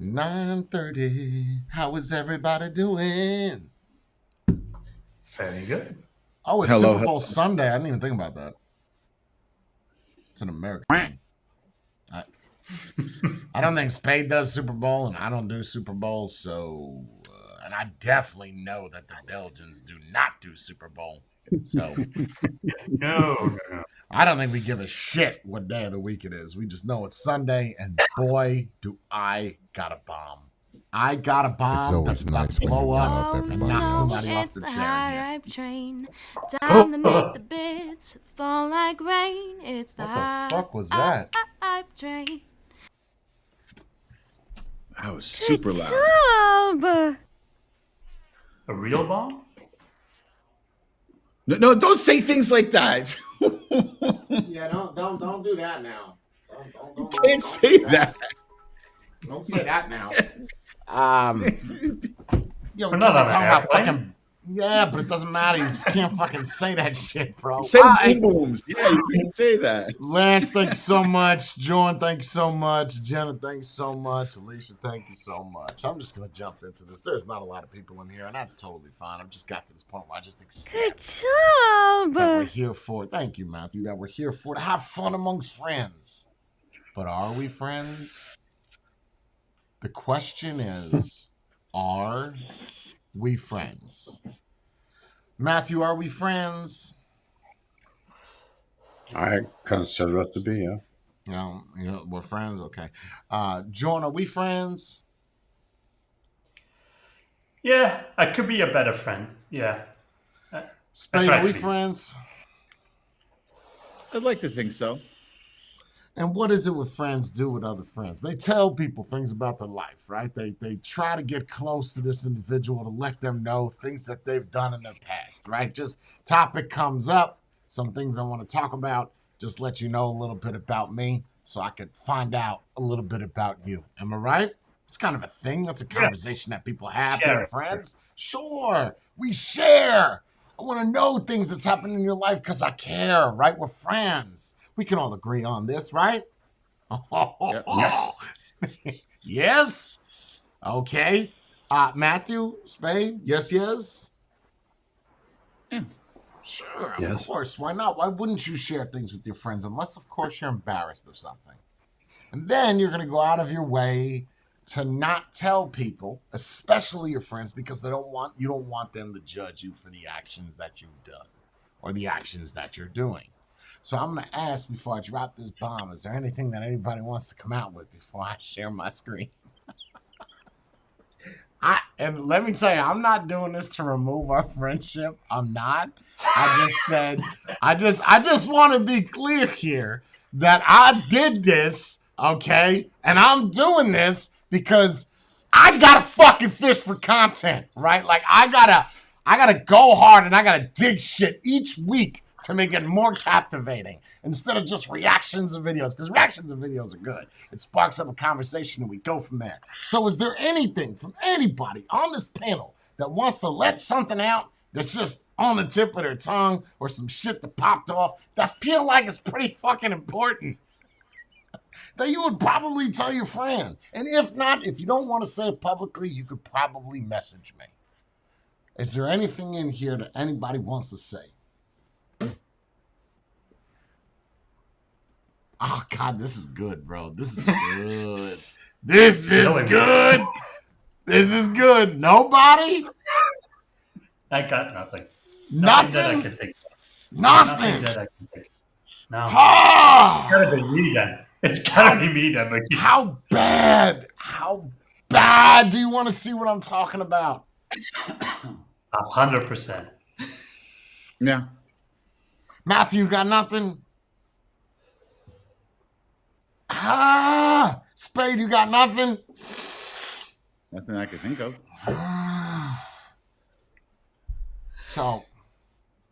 9:30. How is everybody doing? Very good. Oh, it's Hello. Super Bowl Sunday. I didn't even think about that. It's an American thing. I don't think Spade does Super Bowl, and I don't do Super Bowl. So, and I definitely know that the Belgians do not do Super Bowl. So, No. I don't think we give a shit what day of the week it is. We just know it's Sunday, and boy, do I got a bomb. I got a bomb that's about to blow up and knock somebody off the chair. Train. Time to make the bits fall like rain. It's the What the fuck was that? hype train. That was super loud. Job. A real bomb? No, don't say things like that. Yeah, don't do that now. Don't Can't say that. Don't say that now. Yo, We're not on an talking about airplane. fucking. Yeah, but it doesn't matter. You just can't fucking say that shit, bro. Say boom booms. Yeah, you can say that. Lance, thank you so much. Jordan, thank you so much. Jenna, thank you so much. Alicia, thank you so much. I'm just gonna jump into this. There's not a lot of people in here, and that's totally fine. I've just got to this point where I just accept that we're Job. here for it. Thank you, Matthew. That we're here for to have fun amongst friends. But are we friends? The question is, are we friends? Matthew, are we friends? I consider it to be, yeah. We're friends. Okay. Jordan, are we friends? Yeah, I could be a better friend. Yeah. Spade, try are to we be. friends? I'd like to think so. And what is it with friends do with other friends? They tell people things about their life, right? They try to get close to this individual to let them know things that they've done in their past, right? Just topic comes up, some things I want to talk about, just let you know a little bit about me so I could find out a little bit about you. Am I right? It's kind of a thing. That's a conversation that people have Share being it. friends. Sure, we share. I want to know things that's happening in your life because I care, right? We're friends. We can all agree on this, right? Yes. Yes? Okay. Matthew, Spade, yes. Yeah. Sure, Yes. of course. Why not? Why wouldn't you share things with your friends unless, of course, you're embarrassed of something? And then you're going to go out of your way to not tell people, especially your friends, because you don't want them to judge you for the actions that you've done or the actions that you're doing. So I'm going to ask before I drop this bomb, is there anything that anybody wants to come out with before I share my screen? And let me tell you, I'm not doing this to remove our friendship. I'm not. I just said, I just want to be clear here that I did this, okay? And I'm doing this because I gotta fucking fish for content, right? Like I gotta go hard and I gotta dig shit each week to make it more captivating instead of just reactions of videos, because reactions of videos are good. It sparks up a conversation and we go from there. So is there anything from anybody on this panel that wants to let something out that's just on the tip of their tongue or some shit that popped off that feel like it's pretty fucking important that you would probably tell your friend? And if not, if you don't want to say it publicly, you could probably message me. Is there anything in here that anybody wants to say? Oh, God, this is good, bro. This is good. This is good. This is good. Nobody? I got nothing. Nothing? That I can think of. Nothing. That I can think of. No. Ah! It's gotta be me then. It's gotta be me then. But How bad do you want to see what I'm talking about? 100%. Yeah. Matthew, got nothing? Spade, you got nothing? Nothing I can think of. So,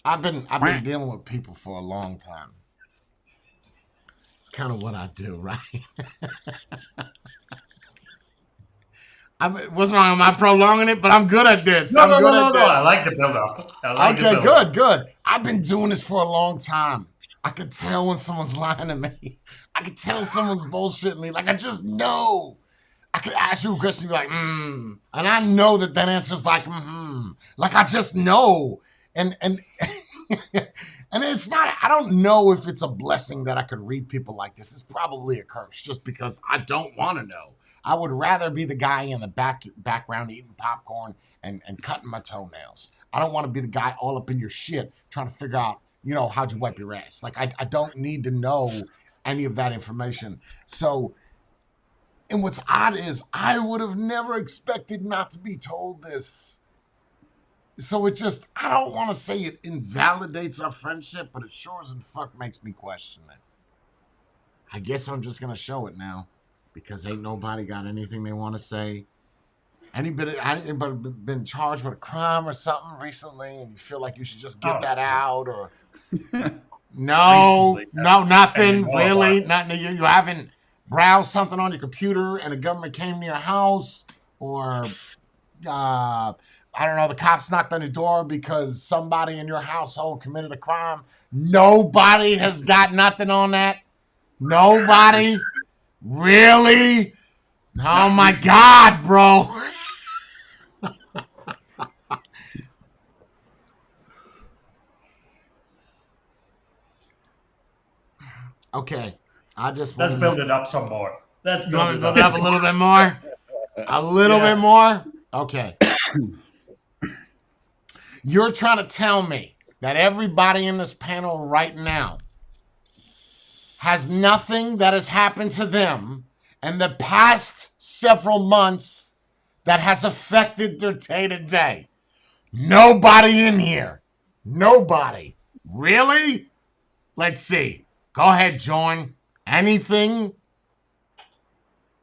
I've been dealing with people for a long time. It's kind of what I do, right? What's wrong? Am I prolonging it? But I'm good at this. No. This. I like the build up. Okay, good. I've been doing this for a long time. I could tell when someone's lying to me. I could tell someone's bullshitting me. Like, I just know. I could ask you a question, and be like, and I know that answer's like, like I just know, and and it's not. I don't know if it's a blessing that I could read people like this. It's probably a curse, just because I don't want to know. I would rather be the guy in the background eating popcorn and cutting my toenails. I don't want to be the guy all up in your shit trying to figure out, how'd you wipe your ass. Like I don't need to know any of that information. So. And what's odd is I would have never expected not to be told this. So it just, I don't want to say it invalidates our friendship, but it sure as in fuck makes me question it. I guess I'm just going to show it now because ain't nobody got anything they want to say. Anybody been charged with a crime or something recently and you feel like you should just get that out or... No, nothing, really. Nothing. You haven't... browse something on your computer and the government came to your house, or I don't know, the cops knocked on your door because somebody in your household committed a crime. Nobody has got nothing on that. Nobody? Really? Oh my God, bro. Okay. Let's build it up some more. Let's build it up a little bit more? A little bit more? Okay. You're trying to tell me that everybody in this panel right now has nothing that has happened to them in the past several months that has affected their day-to-day. Nobody in here. Nobody. Really? Let's see. Go ahead, John. Anything?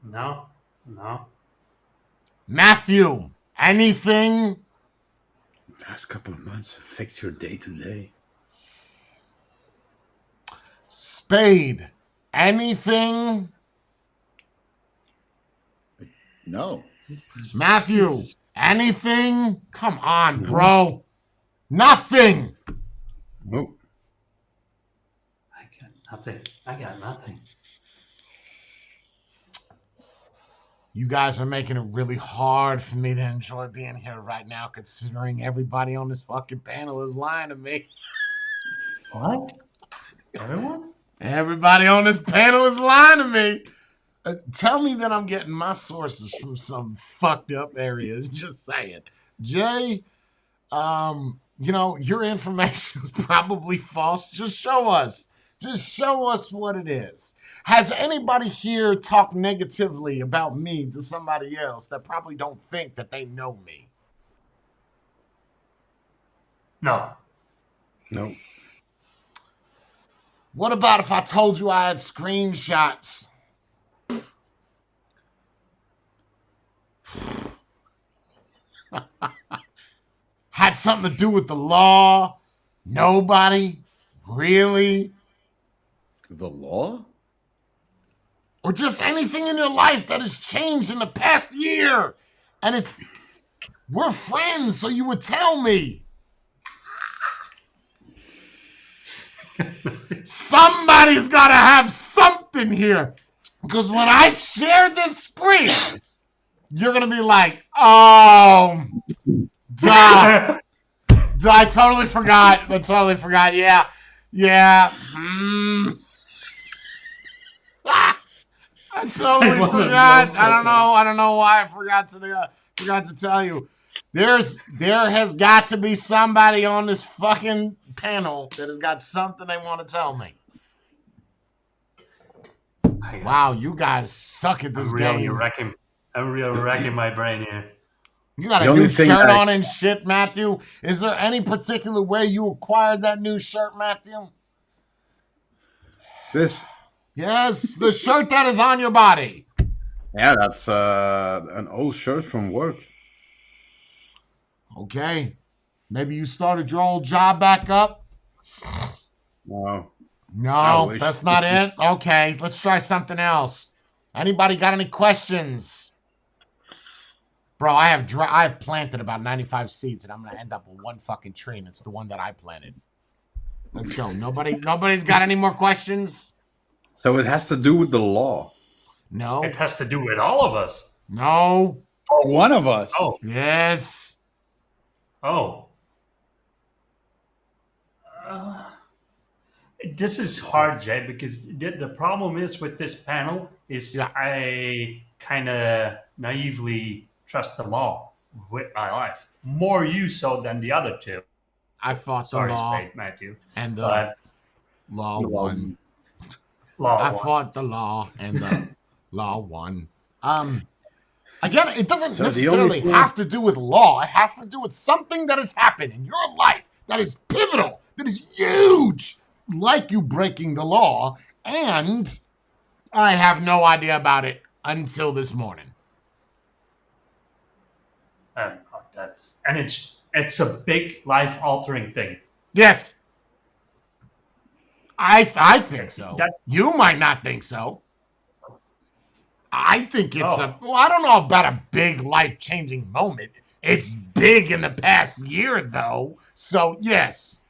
No. Matthew, anything? Last couple of months affects your day to day. Spade, anything? No. Matthew, anything? Come on, bro. Nothing. Nope. I got nothing. You guys are making it really hard for me to enjoy being here right now, considering everybody on this fucking panel is lying to me. What? Everyone? Everybody on this panel is lying to me. Tell me that I'm getting my sources from some fucked up areas. Just saying. Jay, your information is probably false. Just show us. Just show us what it is. Has anybody here talked negatively about me to somebody else that probably don't think that they know me? No. Nope. What about if I told you I had screenshots? Had something to do with the law? Nobody? Really? The law? Or just anything in your life that has changed in the past year. And we're friends, so you would tell me. Somebody's got to have something here. Because when I share this screen, you're going to be like, oh, duh. I totally forgot. Yeah. I totally forgot. I don't know why I forgot to tell you. There has got to be somebody on this fucking panel that has got something they want to tell me. Wow, you guys suck at this game. I'm really wrecking my brain here. You got a new shirt on and shit, Matthew. Is there any particular way you acquired that new shirt, Matthew? This? Yes, the shirt that is on your body. Yeah, that's an old shirt from work. Okay. Maybe you started your old job back up? No, that's not it? Okay, let's try something else. Anybody got any questions? Bro, I have planted about 95 seeds, and I'm going to end up with one fucking tree, and it's the one that I planted. Let's go. Nobody's got any more questions? So it has to do with the law. No. It has to do with all of us. No. Or one of us. Oh, Yes. oh. This is hard, Jay, because the problem is with this panel is Yeah. I kind of naively trust them all with my life. More you so than the other two. I fought the Sorry, law, Spade, Matthew. and the But law won. law I won. fought the law, and the law won. Again, it doesn't So the necessarily only thing- have to do with law. It has to do with something that has happened in your life that is pivotal, that is huge, like you breaking the law. And I have no idea about it until this morning. It's a big life altering thing. Yes, I think so. That- You might not think so. I think it's Oh. well, I don't know about a big life-changing moment. It's big in the past year, though. So, yes.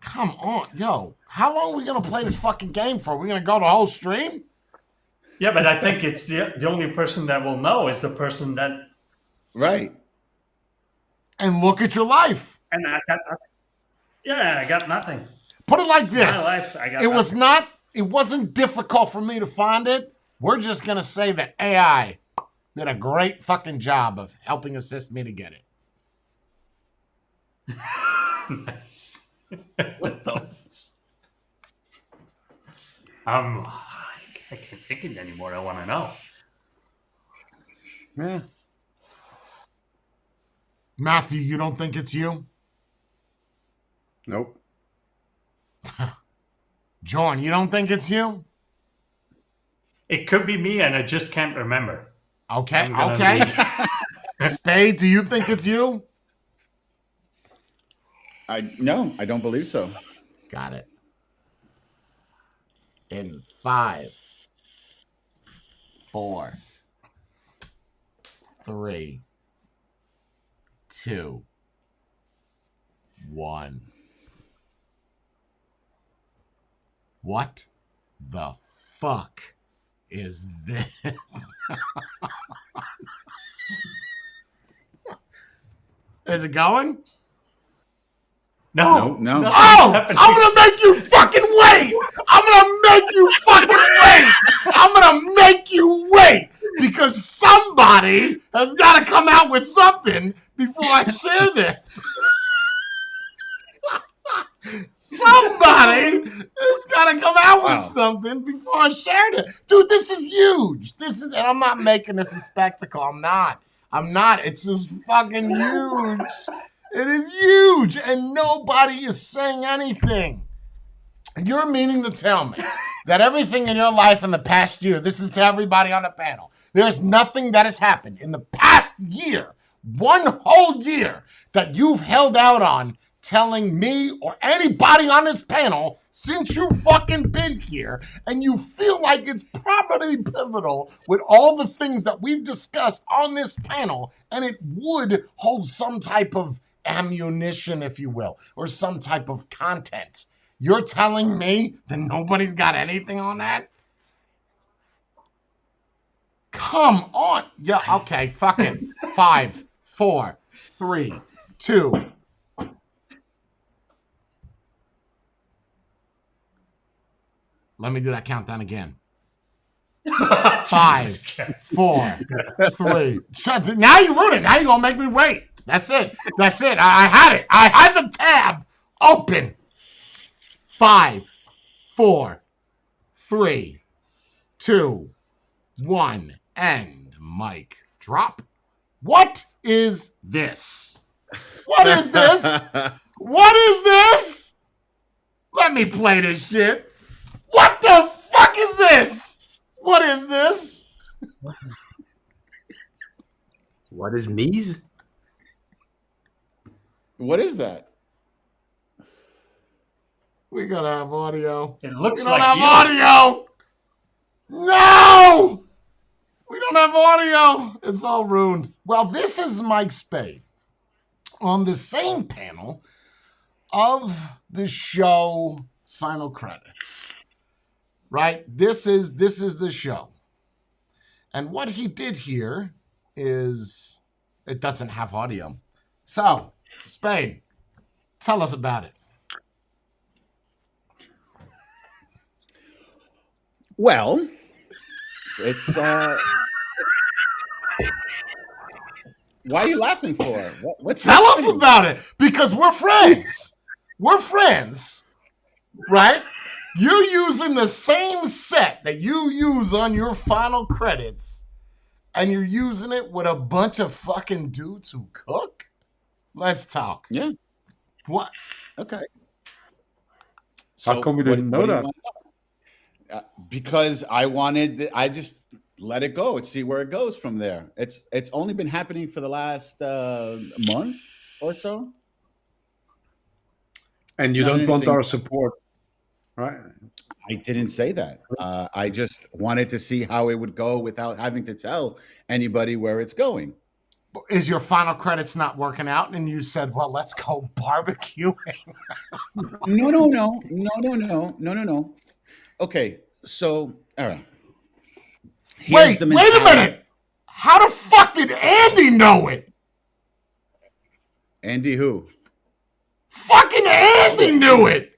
Come on, yo. How long are we going to play this fucking game for? Are we going to go the whole stream? Yeah, but I think it's the only person that will know is the person that. Right. And look at your life. And I got nothing. Yeah, I got nothing. Put it like this. My life, I got It wasn't difficult for me to find it. We're just going to say that AI did a great fucking job of helping assist me to get it. Nice. I can't take it anymore. I want to know. Yeah. Matthew, you don't think it's you? Nope. Jordan, you don't think it's you? It could be me, and I just can't remember. Okay, I'm gonna okay. leave. Spade, do you think it's you? No, I don't believe so. Got it. In 5, 4, 3, 2, 1. What the fuck is this? Is it going? No, No. Oh, happening. I'm gonna make you fucking wait. I'm gonna make you fucking wait. I'm gonna make you wait because somebody has got to come out with something before I share this. Somebody has got to come out with Wow. something before I share it. Dude, this is huge. And I'm not making this a spectacle. I'm not. It's just fucking huge. It is huge, and nobody is saying anything. You're meaning to tell me that everything in your life in the past year, this is to everybody on the panel, there's nothing that has happened in the past year, one whole year, that you've held out on telling me or anybody on this panel since you fucking been here, and you feel like it's probably pivotal with all the things that we've discussed on this panel, and it would hold some type of ammunition, if you will, or some type of content. You're telling me that nobody's got anything on that? Come on. Yeah, okay, fuck it. 5, 4, 3, 2. Let me do that countdown again. 5, 4, 3. Now you ruined it. Now you're going to make me wait. That's it. I had it. I had the tab open. 5, 4, 3, 2, 1, and mic drop. What is this? What is this? What is this? Let me play this shit. What the fuck is this? What is this? What is Mies? What is that? We gotta have audio. It looks We don't like have you. audio. No, we don't have audio. It's all ruined. Well, this is Mike Spade on the same panel of the show Final Credits. Right? This is the show. And what he did here is it doesn't have audio. So, Spade, tell us about it. Well, it's why are you laughing for? What's Tell us happening? about it, because we're friends. We're friends, right? You're using the same set that you use on your final credits, and you're using it with a bunch of fucking dudes who cook? Let's talk. Yeah. What? Okay. How come we didn't know do you that? want to know? Because I just let it go and see where it goes from there. It's only been happening for the last month or so. And you Not don't want anything- our support, right? I didn't say that. I just wanted to see how it would go without having to tell anybody where it's going. Is your final credits not working out? And you said, well, let's go barbecuing. No. Okay, so all right. Wait Here's the a mentality. minute. How the fuck did Andy know it? Andy who? Fucking Andy knew it.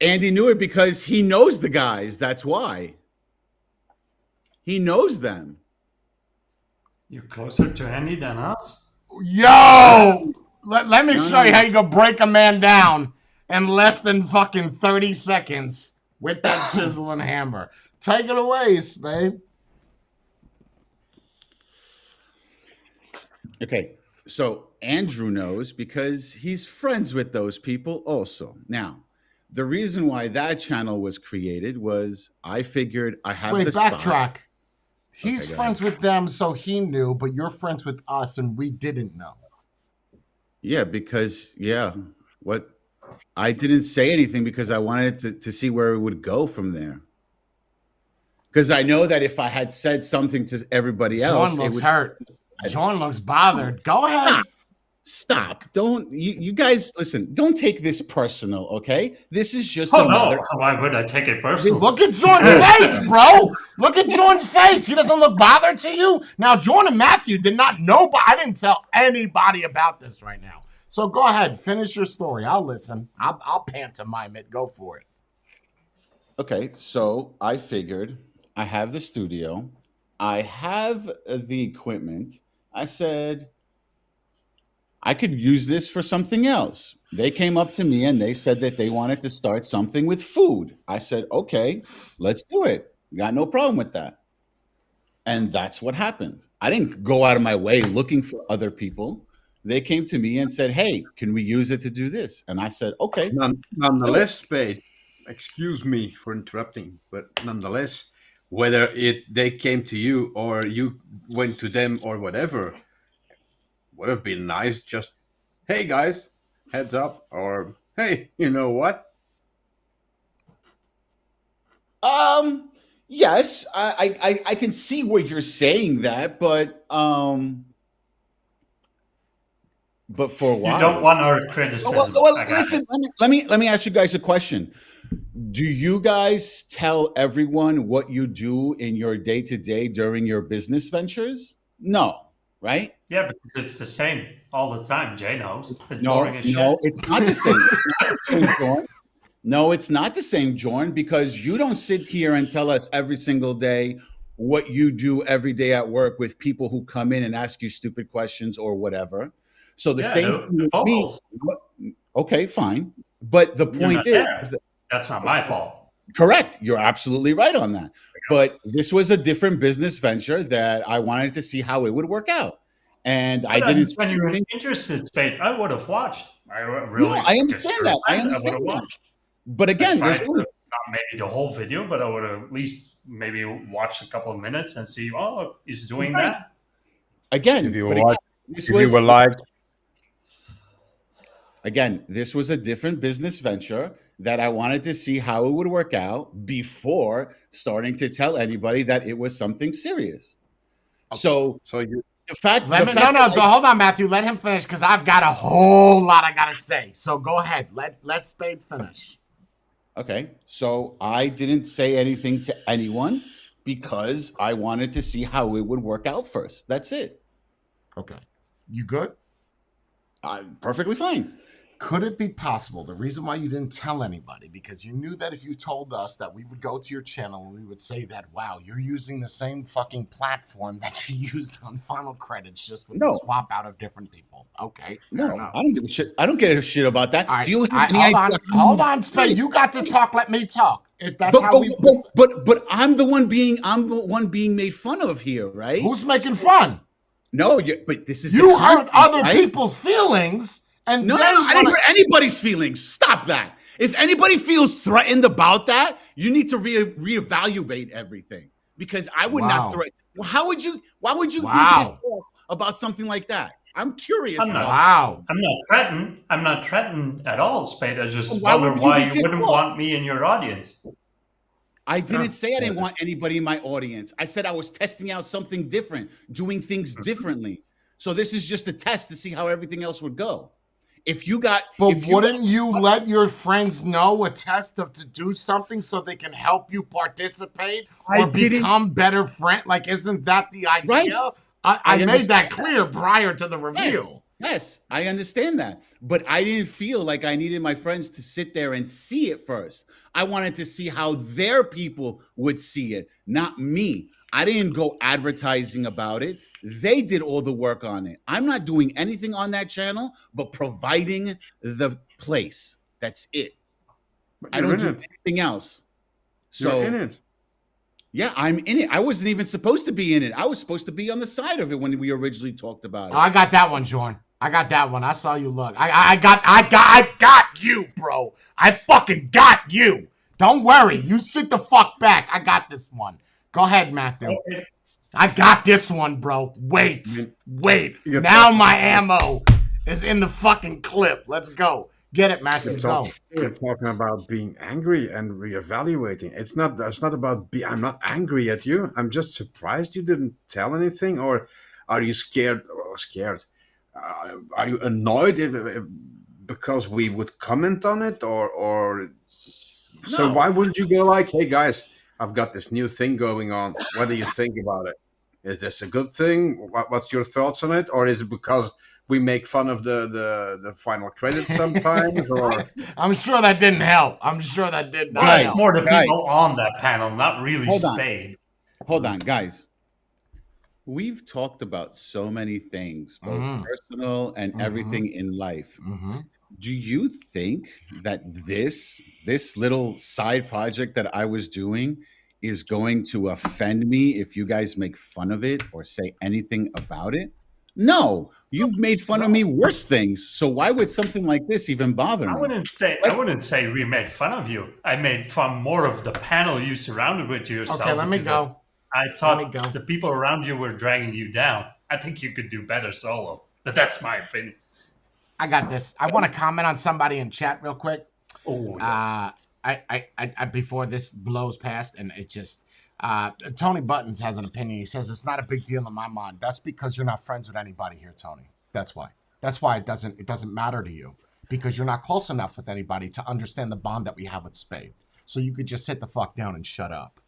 Andy knew it because he knows the guys. That's why. He knows them. You're closer to Andy than us? Yo, let me show you no. how you go break a man down in less than fucking 30 seconds with that sizzling hammer. Take it away, Spade. Okay, so Andrew knows because he's friends with those people also. Now, the reason why that channel was created was I figured I have Wait, the spot. backtrack. He's go friends with them, so he knew, but you're friends with us, and we didn't know. Yeah, because what I didn't say anything because I wanted to see where it would go from there. Because I know that if I had said something to everybody else, John it looks would hurt. John looks bothered. Go ahead. Stop. Don't you guys listen, don't take this personal, okay? This is just Oh, another no. Why would I take it personally? Look at John's face, bro. Look at John's face. He doesn't look bothered to you. Now, John and Matthew did not know, but I didn't tell anybody about this right now. So go ahead, finish your story. I'll listen. I'll pantomime it. Go for it. Okay, so I figured I have the studio, I have the equipment. I said I could use this for something else. They came up to me and they said that they wanted to start something with food. I said, okay, let's do it. Got no problem with that. And that's what happened. I didn't go out of my way looking for other people. They came to me and said, hey, can we use it to do this? And I said, okay. Nonetheless, Spade, excuse me for interrupting, but nonetheless, whether they came to you or you went to them or whatever, would have been nice. Just, hey guys, heads up, or hey, you know what? Yes, I can see where you're saying that, but for why? You don't want our criticism. Well, I got listen. it. Let me ask you guys a question. Do you guys tell everyone what you do in your day to day during your business ventures? No, right? Yeah, because it's the same all the time. Jay knows. It's No, boring as shit. it's not the same. It's not the same, Jorn. No, it's not the same, Jorn, because you don't sit here and tell us every single day what you do every day at work with people who come in and ask you stupid questions or whatever. So the same the thing with me. vocals. Okay, fine. But the You're point not is there. that That's not my fault. correct. You're absolutely right on that. But this was a different business venture that I wanted to see how it would work out. And I didn't When you were think. interested, Spade, I would have watched. I really. No, I understand that. I understand would have that. watched. But again, I there's tried to, not maybe the whole video, but I would have at least maybe watched a couple of minutes and see, oh, he's doing Right. that. again, If you but were again, like, this if was you were like, again, this was a different business venture that I wanted to see how it would work out before starting to tell anybody that it was something serious. So so you the fact, Let the me, fact no, that I- hold on, Matthew. Let him finish because I've got a whole lot I gotta say. So go ahead. Let Spade finish. Okay, so I didn't say anything to anyone. because I wanted to see how it would work out first. That's it. Okay. You good? I'm perfectly fine. Could it be possible, the reason why you didn't tell anybody, because you knew that if you told us that we would go to your channel and we would say that, wow, you're using the same fucking platform that you used on Final Credits, just with the swap out of different people. Okay. No, I don't give a shit. I don't give a shit about that. All right, Do you have any hold idea? on, hold on, Spade. You got to talk. Let me talk. If that's how we. But I'm the one being made fun of here, right? Who's making fun? No, but this is you hurt other right? people's feelings, and no, I didn't hurt anybody's feelings. Stop that. If anybody feels threatened about that, you need to reevaluate everything, because I would not threaten. Well, why would you be pissed off about something like that? I'm curious. I'm not threatened at all, Spade. I just wonder why you wouldn't want me in your audience. I didn't say I didn't want anybody in my audience. I said I was testing out something different, doing things differently. So this is just a test to see how everything else would go. Wouldn't you let your friends know a test to do something so they can help you participate or become better friends? Like, isn't that the idea? Right. I made that clear prior to the reveal. Yes, I understand that. But I didn't feel like I needed my friends to sit there and see it first. I wanted to see how their people would see it, not me. I didn't go advertising about it. They did all the work on it. I'm not doing anything on that channel but providing the place. That's it. I don't do anything else. So you're in it. Yeah, I'm in it. I wasn't even supposed to be in it. I was supposed to be on the side of it when we originally talked about it. I got that one, Jorn. I got that one. I saw you look. I got you, bro. I fucking got you. Don't worry. You sit the fuck back. I got this one. Go ahead, Matthew. Okay. I got this one, bro. Wait. Now my ammo is in the fucking clip. Let's go. Get it, Matthew. Go. You're talking about being angry and reevaluating. It's not about I'm not angry at you. I'm just surprised you didn't tell anything. Or are you scared? Are you annoyed because we would comment on it? Or no. So why wouldn't you go like, hey guys, I've got this new thing going on. What do you think about it? Is this a good thing? What's your thoughts on it? Or is it because we make fun of the final credits sometimes? Or I'm sure that didn't help. I'm sure that did not help. It's more the people on that panel, not really Spade. Hold on, guys. We've talked about so many things, both personal and everything in life. Do you think that this little side project that I was doing is going to offend me if you guys make fun of it or say anything about it? No, you've made fun of me worse things. So why would something like this even bother me? I wouldn't say we made fun of you. I made fun more of the panel you surrounded with yourself. Okay, let me go. I thought the people around you were dragging you down. I think you could do better solo. But that's my opinion. I got this. I want to comment on somebody in chat real quick. Oh, yes. I before this blows past, and it just Tony Buttons has an opinion. He says it's not a big deal in my mind. That's because you're not friends with anybody here, Tony. That's why. That's why it doesn't matter to you, because you're not close enough with anybody to understand the bond that we have with Spade. So you could just sit the fuck down and shut up.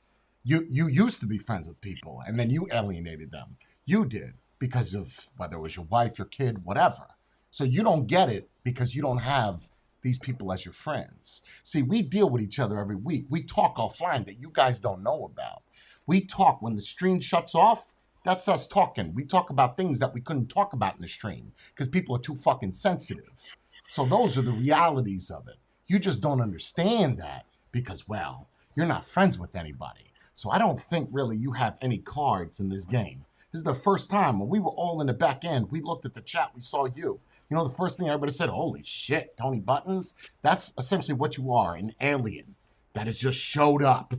You used to be friends with people, and then you alienated them. You did, because of whether it was your wife, your kid, whatever. So you don't get it because you don't have these people as your friends. See, we deal with each other every week. We talk offline that you guys don't know about. We talk when the stream shuts off. That's us talking. We talk about things that we couldn't talk about in the stream because people are too fucking sensitive. So those are the realities of it. You just don't understand that because, well, you're not friends with anybody. So I don't think really you have any cards in this game. This is the first time when we were all in the back end. We looked at the chat. We saw you. You know, the first thing everybody said, holy shit, Tony Buttons. That's essentially what you are, an alien that has just showed up.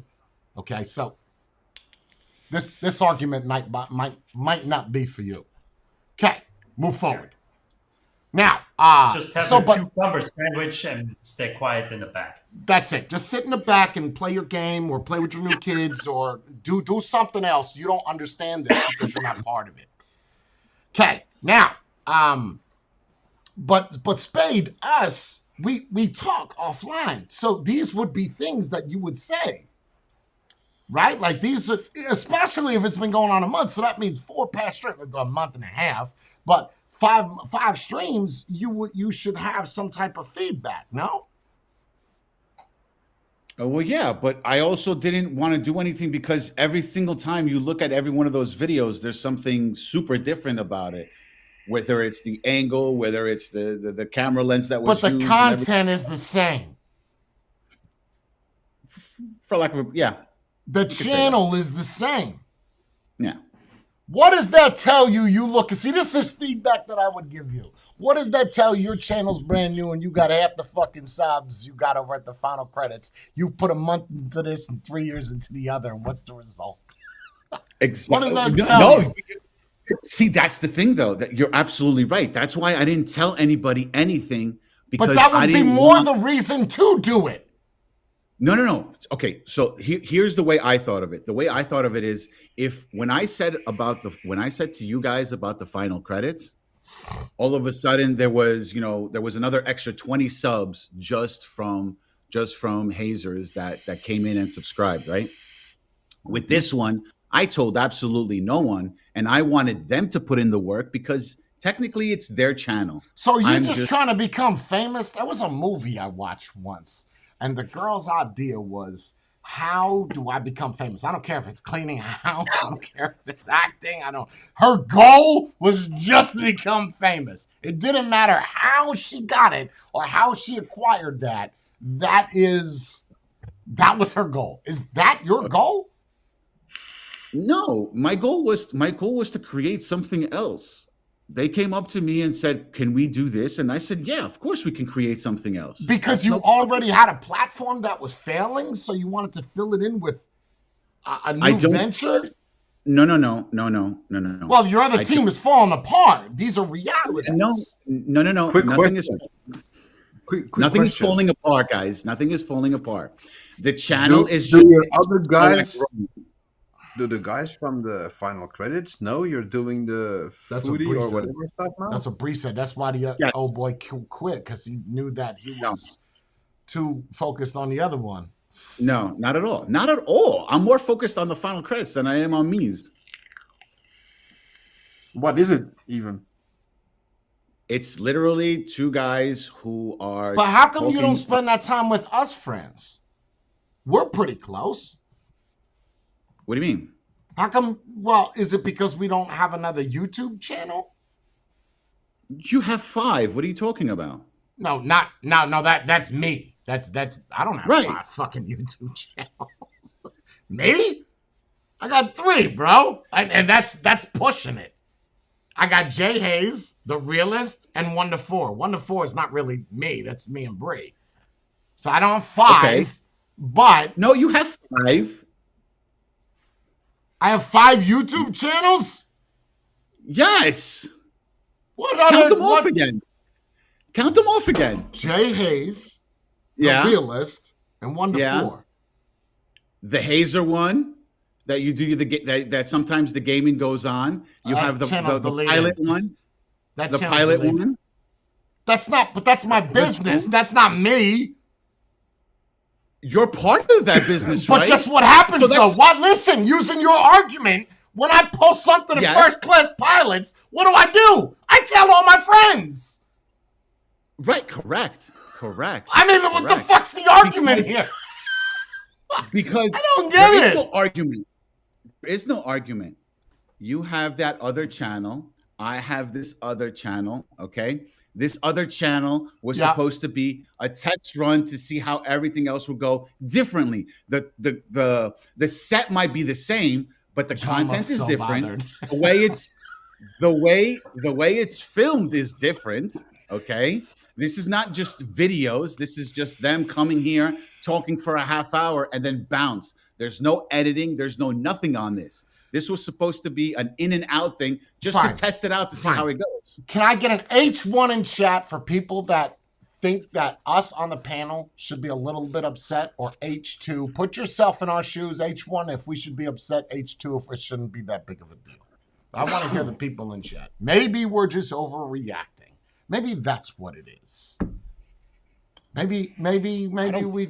Okay, so this argument might not be for you. Okay, move forward. Now, just have a cucumber sandwich and stay quiet in the back. That's it. Just sit in the back and play your game or play with your new kids or do something else. You don't understand this because you're not part of it. Okay, now, but Spade, us, we talk offline. So these would be things that you would say. right? Like these are, especially if it's been going on a month. So that means 4 past streams, a month and a half. But five streams, you should have some type of feedback, no? Oh, well, yeah, but I also didn't want to do anything because every single time you look at every one of those videos, there's something super different about it. Whether it's the angle, whether it's the camera lens that was But the used, content is the same. for lack of yeah, The say channel is the same. yeah. What does that tell you? You look and see, this is feedback that I would give you. What does that tell you? Your channel's brand new and you got half the fucking subs you got over at the final credits. You put a month into this and 3 years into the other. And what's the result? Exactly. What does that tell you? See, that's the thing, though. That you're absolutely right. That's why I didn't tell anybody anything because But that I would be didn't more want... the reason to do it. No. Okay, so here's the way I thought of it. The way I thought of it is when I said to you guys about the final credits, all of a sudden there was another extra 20 subs just from hazers that came in and subscribed, right? With this one, I told absolutely no one, and I wanted them to put in the work because technically it's their channel. So you're just trying to become famous? There was a movie I watched once, and the girl's idea was, how do I become famous? I don't care if it's cleaning a house. I don't care if it's acting. Her goal was just to become famous. It didn't matter how she got it or how she acquired that. That was her goal. Is that your goal? No, my goal was to create something else. They came up to me and said, "Can we do this?" And I said, "Yeah, of course we can create something else." Because you already had a platform that was failing, so you wanted to fill it in with a new venture? No. Well, your other team is falling apart. These are realities. No. Quick Nothing question. Nothing is question. falling apart, guys. Nothing is falling apart. The channel is Do just your other guys? Do the guys from the final credits know you're doing the That's what foodie Bree or said. whatever stuff now? That's what Bree said. That's why the Yes. old boy quit, because he knew that he was too focused on the other one. No, not at all. Not at all. I'm more focused on the final credits than I am on Mies. What is it even? It's literally two guys who are. But how come you talking- don't spend that time with us friends? We're pretty close. What do you mean? How come? Well, is it because we don't have another YouTube channel? You have 5. What are you talking about? No, that's me. That's I don't have Right. 5 fucking YouTube channels. Me? I got 3, bro. And that's pushing it. I got Jay Hayes, The Realist, and 1 to 4. 1 to 4 is not really me. That's me and Bree. So I don't have 5, Okay. but No, you have 5. I have 5 YouTube channels? Yes. What Count other them off again. Count them off again. Jay Hayes, The Yeah. Realist, and 1 to Yeah. 4. The Hazer one that you do that sometimes the gaming goes on. You have the channel's the deleted. pilot one. That The channel's pilot deleted. one. But that's my business. That's not me. You're part of that business, But right? guess what happens So though? that's- What? Listen, using your argument, when I post something to Yes. first class pilots, what do? I tell all my friends. Right, correct. I mean, what the Correct. fuck's the argument Because- here? Because I don't get there it. is no argument. There is no argument. You have that other channel. I have this other channel. Okay. This other channel was Yeah. supposed to be a test run to see how everything else would go differently. The set might be the same, but the John content looks is so different. bothered. The way it's filmed is different. Okay. This is not just videos. This is just them coming here, talking for a half hour, and then bounce. There's no editing. There's no nothing on this. This was supposed to be an in and out thing just Fine. to test it out to see Fine. how it goes. Can I get an H1 in chat for people that think that us on the panel should be a little bit upset, or H2? Put yourself in our shoes. H1 if we should be upset, H2 if it shouldn't be that big of a deal. I want to hear the people in chat. Maybe we're just overreacting. Maybe that's what it is. Maybe we're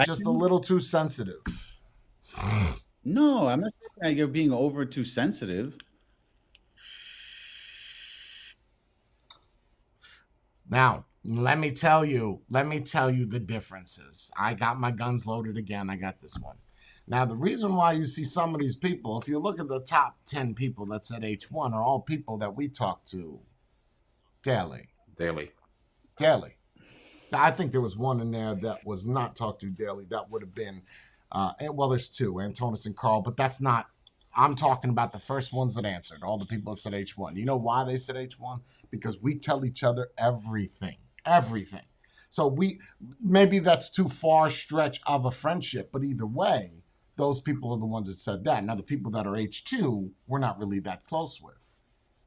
just a little too sensitive. No, I'm not saying that you're being over too sensitive. Now, let me tell you the differences. I got my guns loaded again. I got this one. Now, the reason why you see some of these people, if you look at the top 10 people that said H1, are all people that we talk to daily. Daily. I think there was one in there that was not talked to daily. That would have been, well, there's two, Antonis and Carl, but that's not, I'm talking about the first ones that answered, all the people that said H1. You know why they said H1? Because we tell each other everything. So maybe that's too far stretch of a friendship, but either way, those people are the ones that said that. Now, the people that are H2, we're not really that close with.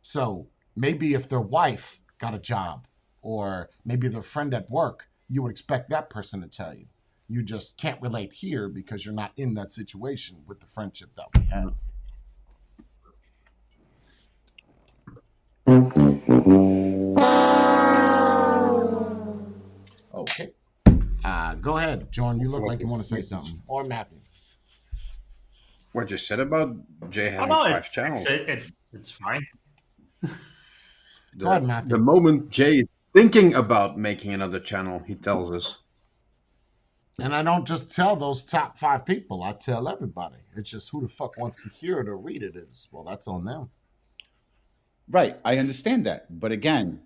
So maybe if their wife got a job or maybe their friend at work, you would expect that person to tell you. You just can't relate here because you're not in that situation with the friendship that we have. Okay. Go ahead, Jordan. You look like you want to say something. Or Matthew. What you said about Jay Oh, having no, five channels. it's fine. Go ahead, Matthew. The moment Jay is thinking about making another channel, he tells us. And I don't just tell those top 5 people. I tell everybody. It's just who the fuck wants to hear it or read it is. Well, that's on them. Right. I understand that. But again,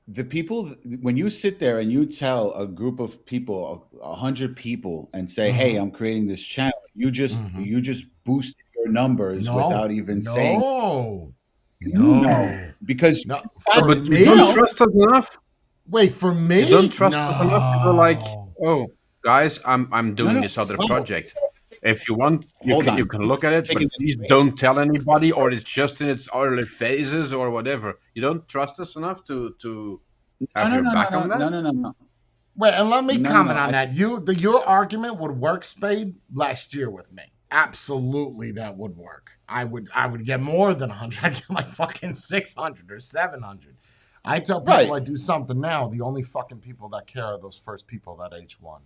the people, when you sit there and you tell a group of people, 100 people, and say, "Hey, I'm creating this channel," you just boost your numbers without even saying no, because no. But you don't trust us enough. Wait, for me? You don't trust us enough. You're like, "Oh, guys, I'm doing this other project. If you want, you can look at it, but please don't tell anybody, or it's just in its early phases or whatever." You don't trust us enough to have your back on that? No. Wait, and let me comment on that. Your argument would work, Spade, last year with me. Absolutely, that would work. I would get more than 100. I'd get like fucking 600 or 700. I tell people I do something now. The only fucking people that care are those first people that H1.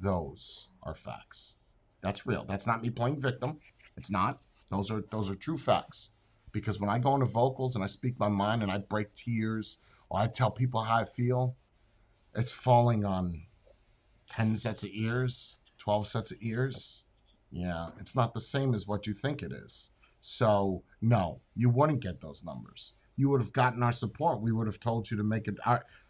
Those are facts. That's real. That's not me playing victim. It's not. Those are true facts. Because when I go into vocals and I speak my mind and I break tears or I tell people how I feel, it's falling on 10 sets of ears, 12 sets of ears. Yeah, it's not the same as what you think it is. So, no, you wouldn't get those numbers. You would have gotten our support. We would have told you to make it.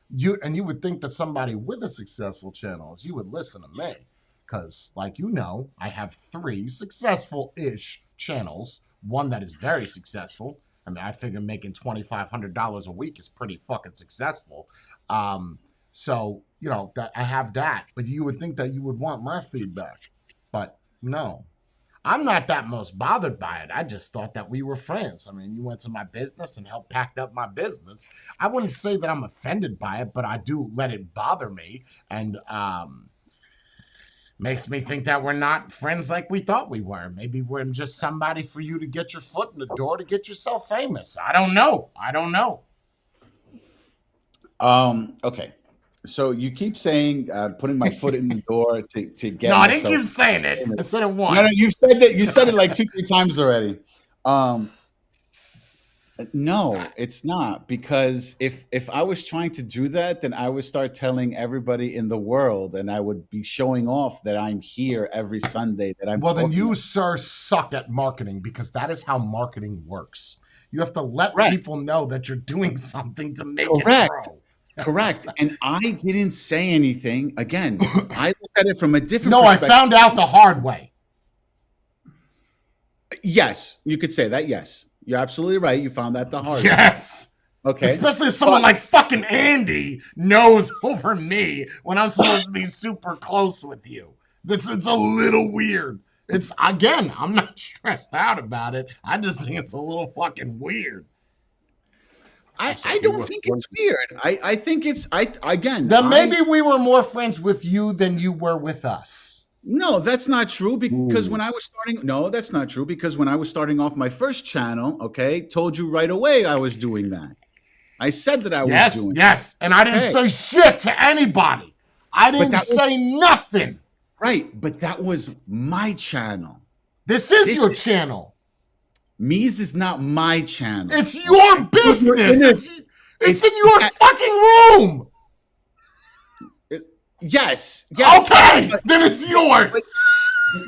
You would think that somebody with a successful channel, you would listen to me. Because, like you know, I have 3 successful-ish channels. One that is very successful. I mean, I figure making $2,500 a week is pretty fucking successful. So, you know, that I have that. But you would think that you would want my feedback. But no. I'm not that most bothered by it. I just thought that we were friends. I mean, you went to my business and helped pack up my business. I wouldn't say that I'm offended by it, but I do let it bother me. And, makes me think that we're not friends like we thought we were. Maybe we're just somebody for you to get your foot in the door to get yourself famous. I don't know. Okay. So you keep saying putting my foot in the door to get. No, I didn't keep saying it. I said it once. No, you said that. You said it like 2-3 times already. No, it's not, because if I was trying to do that, then I would start telling everybody in the world, and I would be showing off that I'm here every Sunday. That I'm. Well, then you, sir, suck at marketing, because that is how marketing works. You have to let people know that you're doing something to make it grow. Correct. And I didn't say anything. Again, I looked at it from a different perspective. I found out the hard way. Yes, you could say that. Yes. You're absolutely right. You found that the hard way. Yes. Okay. Especially if someone like fucking Andy knows over me when I'm supposed to be super close with you. It's a little weird. It's, again, I'm not stressed out about it. I just think it's a little fucking weird. I don't think it's weird. I think it's, maybe we were more friends with you than you were with us. No, that's not true, because when I was that's not true, because when I was starting off my first channel, told you right away I was doing that. I said that I was doing and I didn't say shit to anybody. I didn't say nothing. Right, but that was my channel. This is your channel. Me's is not my channel. It's your business. It's in your fucking room. Yes. Okay, then it's yours.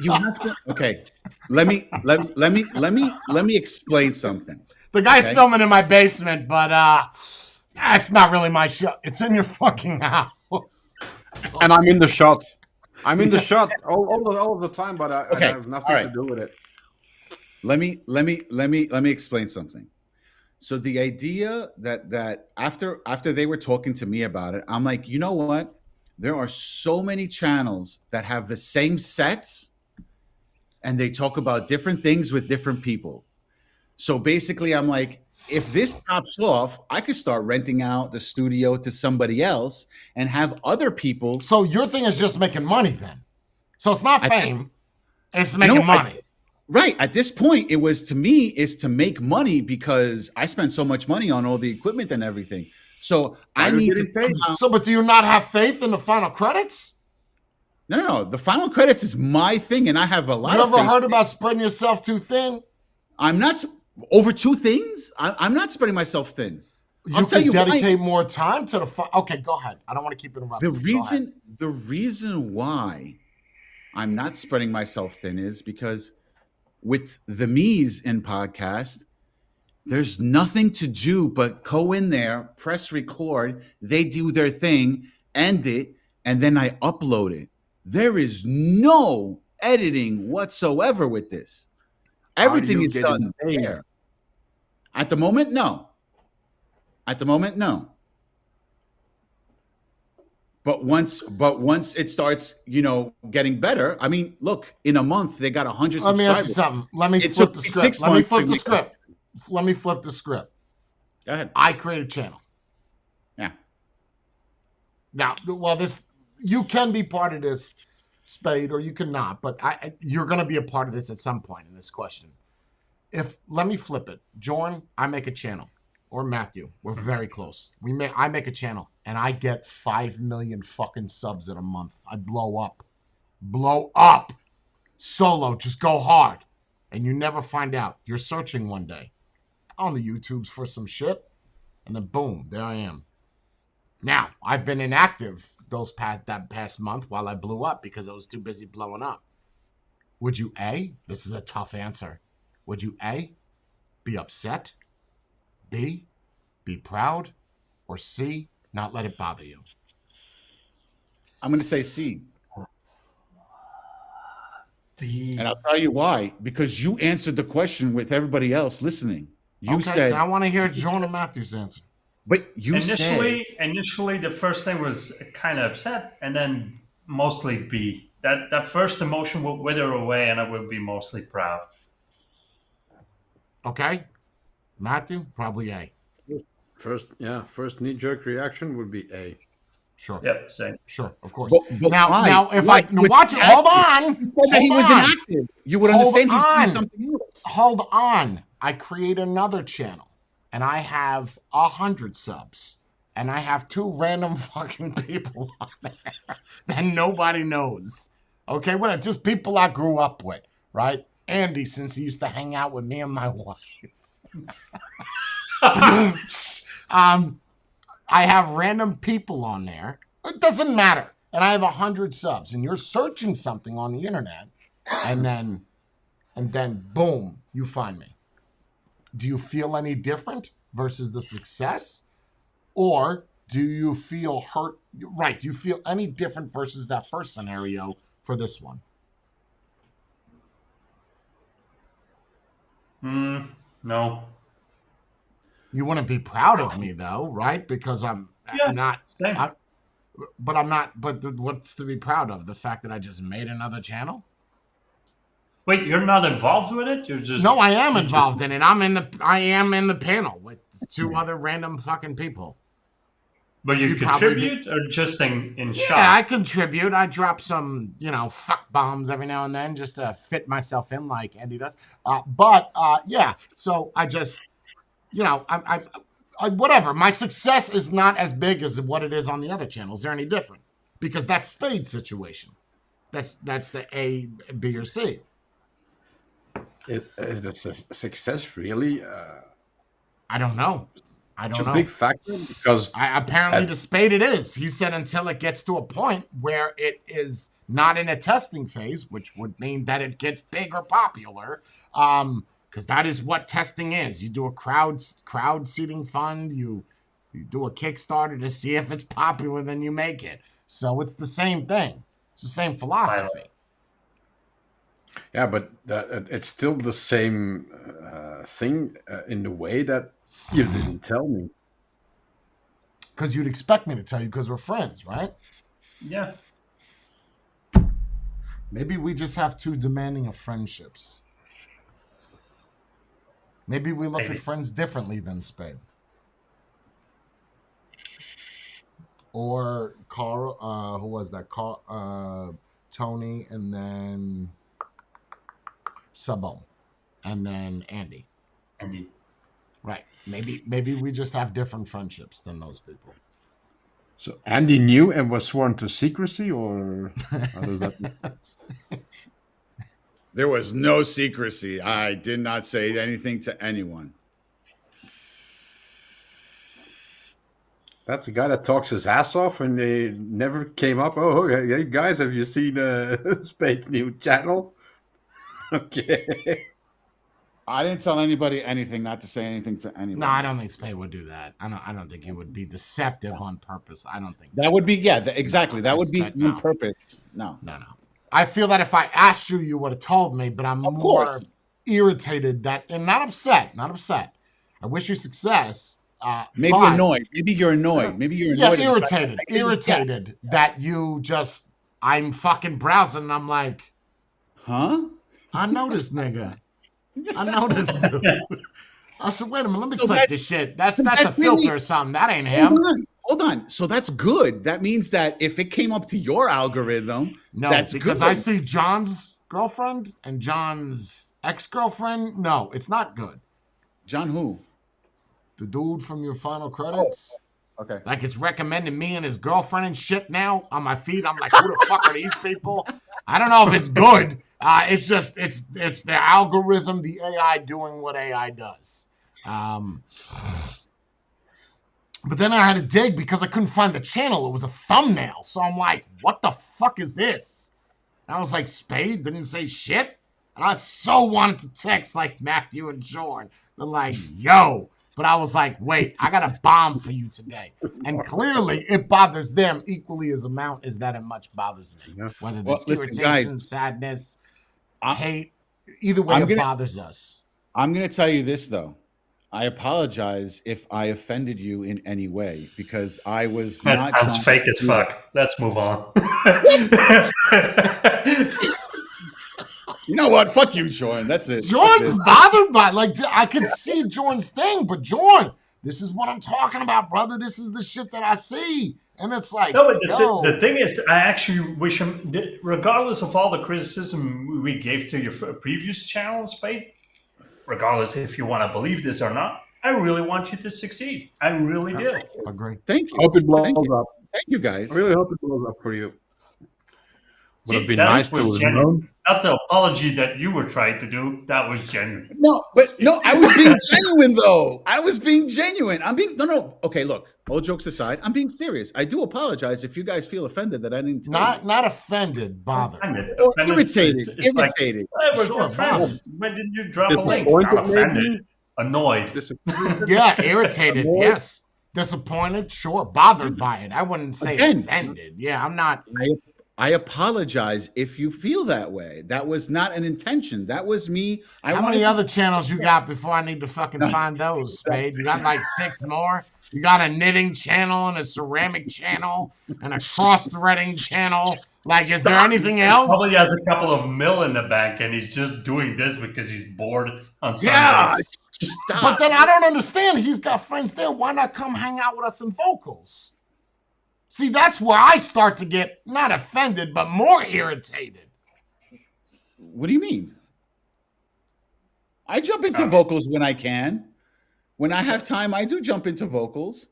You have to. Okay, let me explain something. The guy's Okay. filming in my basement, but it's not really my show. It's in your fucking house. And I'm in the shot. I'm in the shot all of the time, but I Okay, have nothing all right. to do with it. Let me explain something. So the idea that after they were talking to me about it, I'm like, you know what? There are so many channels that have the same sets, and they talk about different things with different people. So basically, I'm like, if this pops off, I could start renting out the studio to somebody else and have other people. So your thing is just making money then. So it's not I just- fame. It's making money. Right. At this point, it was to me is to make money because I spent so much money on all the equipment and everything. So I Why need don't to you get paid? somehow- So, but do you not have faith in the final credits? No. The final credits is my thing, and I have a lot You of ever faith. heard about spreading yourself too thin? I'm not over two things. I'm not spreading myself thin. I'll tell could you why. dedicate more time to the. Okay, go ahead. I don't want to keep interrupting. The Go ahead. reason why I'm not spreading myself thin is because with the Me's in podcast, there's nothing to do but go in there, press record, they do their thing, end it, and then I upload it. There is no editing whatsoever with this. Everything you is getting done paid? there. At the moment, no. At the moment, no. But once it starts, getting better. I mean, look, in a month they got 100 Let me subscribers. ask you something. Let me It flip took the me script. 6 Let me months flip to the make script. Let me flip the script. Go ahead. I create a channel. Yeah. Now, well, you can be part of this, Spade, or you cannot, but you're going to be a part of this at some point in this question. Let me flip it. Jordan, I make a channel, or Matthew, we're very close. I make a channel, and I get 5 million fucking subs in a month. I blow up, solo, just go hard, and you never find out. You're searching one day on the YouTubes for some shit, and then boom, there I am. Now, I've been inactive that past month while I blew up because I was too busy blowing up. Would you this is a tough answer. Would you be upset? B, be proud? Or C, not let it bother you? I'm going to say C. The And I'll tell you why. Because you answered the question with everybody else listening. You said, I want to hear Jordan Matthews' answer. but you said, initially the first thing was kind of upset, and then mostly B. That first emotion will wither away, and I would be mostly proud. Okay? Matthew, probably A. First knee-jerk reaction would be A. Sure. Yep, same. Sure, of course. But now, why? if Why? I Was watch it, he hold active? on. You said that he Hold was on. inactive. You would Hold understand he's on. doing something else. Hold on. I create another channel, and I have 100 subs, and I have 2 random fucking people on there that nobody knows. Okay, what? Just people I grew up with, right? Andy, since he used to hang out with me and my wife. I have random people on there. It doesn't matter. And I have 100 subs, and you're searching something on the internet, and then boom, you find me. Do you feel any different versus the success? Or do you feel hurt? Right. Do you feel any different versus that first scenario for this one? No. You wouldn't be proud of me though, right? Because I'm not. Same. But I'm not. But what's to be proud of? The fact that I just made another channel? Wait, you're not involved with it? You're just No, I am involved in it. I am in the panel with 2 other random fucking people. But you You'd probably contribute or just in Yeah, shot? I contribute. I drop some, fuck bombs every now and then just to fit myself in like Andy does. Yeah. So I just, I whatever. My success is not as big as what it is on the other channels. They're any different because that's Spade's situation. That's the A, B, or C. Is the success really I don't know. I such don't a know. big factor? Because Apparently, to Spade it is. He said until it gets to a point where it is not in a testing phase, which would mean that it gets big or popular, because that is what testing is. You do a crowd seeding fund, you do a Kickstarter to see if it's popular, then you make it. So it's the same thing. It's the same philosophy. yeah, but it's still the same thing in the way that you didn't tell me. Because you'd expect me to tell you because we're friends, right? Yeah. Maybe we just have too demanding of friendships. Maybe we look Maybe. at friends differently than Spade. Or Carl, who was that? Carl, Tony, and then Sabone, and then Andy. Andy. Right. Maybe we just have different friendships than those people. So Andy knew and was sworn to secrecy, or how does that? There was no secrecy. I did not say anything to anyone. That's the guy that talks his ass off, and they never came up. Oh, hey guys, have you seen Spade's new channel? Okay. I didn't tell anybody anything, not to say anything to anyone. No, I don't think Spade would do that. I don't think he would be deceptive on purpose. I don't think That would be, exactly. That would be no. on purpose. No. No. I feel that if I asked you, you would have told me, but I'm more course. irritated that, and not upset. I wish you success. Maybe but- annoyed. Maybe you're annoyed. Maybe you're Yeah, annoyed. at the fact that I irritated that you just, I'm fucking browsing and I'm like, Huh? I know this nigga. I know this dude. I said, wait a minute, let me So click that's- this shit. That's a that's filter really- or something. That ain't him. Hold on. So that's good. That means that if it came up to your algorithm, No, that's because good. I see John's girlfriend and John's ex-girlfriend. No, it's not good. John who? The dude from your final credits. Okay. Like it's recommending me and his girlfriend and shit now on my feed. I'm like, who the fuck are these people? I don't know if it's good. It's just it's the algorithm, the AI doing what AI does. But then I had to dig because I couldn't find the channel. It was a thumbnail. So I'm like, what the fuck is this? And I was like, Spade didn't say shit. And I so wanted to text like Matthew and Jordan. They're like, yo. But I was like, wait, I got a bomb for you today. And clearly it bothers them equally as amount as that it much bothers me. Yeah. Whether Well, it's listen, irritation, guys, sadness, I- hate, either way I'm it gonna- bothers us. I'm going to tell you this, though. I apologize if I offended you in any way because I was That not sounds trying fake to as do fuck. Let's move on. You know what? Fuck you, Jordan. That's it. Fuck Jordan's this. bothered by like I could see Jordan's thing, but Jordan, this is what I'm talking about, brother. This is the shit that I see. And it's like, No, but yo, the thing is, I actually wish him, regardless of all the criticism we gave to your previous channel, Spade, regardless if you want to believe this or not, I really want you to succeed. I really do. agree. Thank you. Hope it blows Thank you. up. Thank you, guys. I really hope it blows up for you. See, Would have been that nice was to have genuine. known. Not the apology that you were trying to do. That was genuine. No, I was being genuine though. I was being genuine. I'm being no. Okay, look. All jokes aside, I'm being serious. I do apologize if you guys feel offended that I didn't tell Not offended, bothered. Offended. you. Or Offended irritated. is like, Irritated. hey, we're Sure, friends. bothered. When did you drop a link? Disappointed, Not offended. maybe? Annoyed. Disappointed. Yeah, irritated, yes. Disappointed, sure. Bothered by it. I wouldn't say Again. offended. Yeah, I'm not. I apologize if you feel that way. That was not an intention. That was me. How many other channels you got before I need to fucking find those, Spade? You got like 6 more? You got a knitting channel and a ceramic channel and a cross-threading channel. Like, is there anything else? Probably has a couple of mil in the bank, and he's just doing this because he's bored on Sundays. Yeah. Stop. But then I don't understand. He's got friends there. Why not come hang out with us in vocals? See, that's where I start to get not offended, but more irritated. What do you mean? I jump into vocals when I can. When I have time, I do jump into vocals.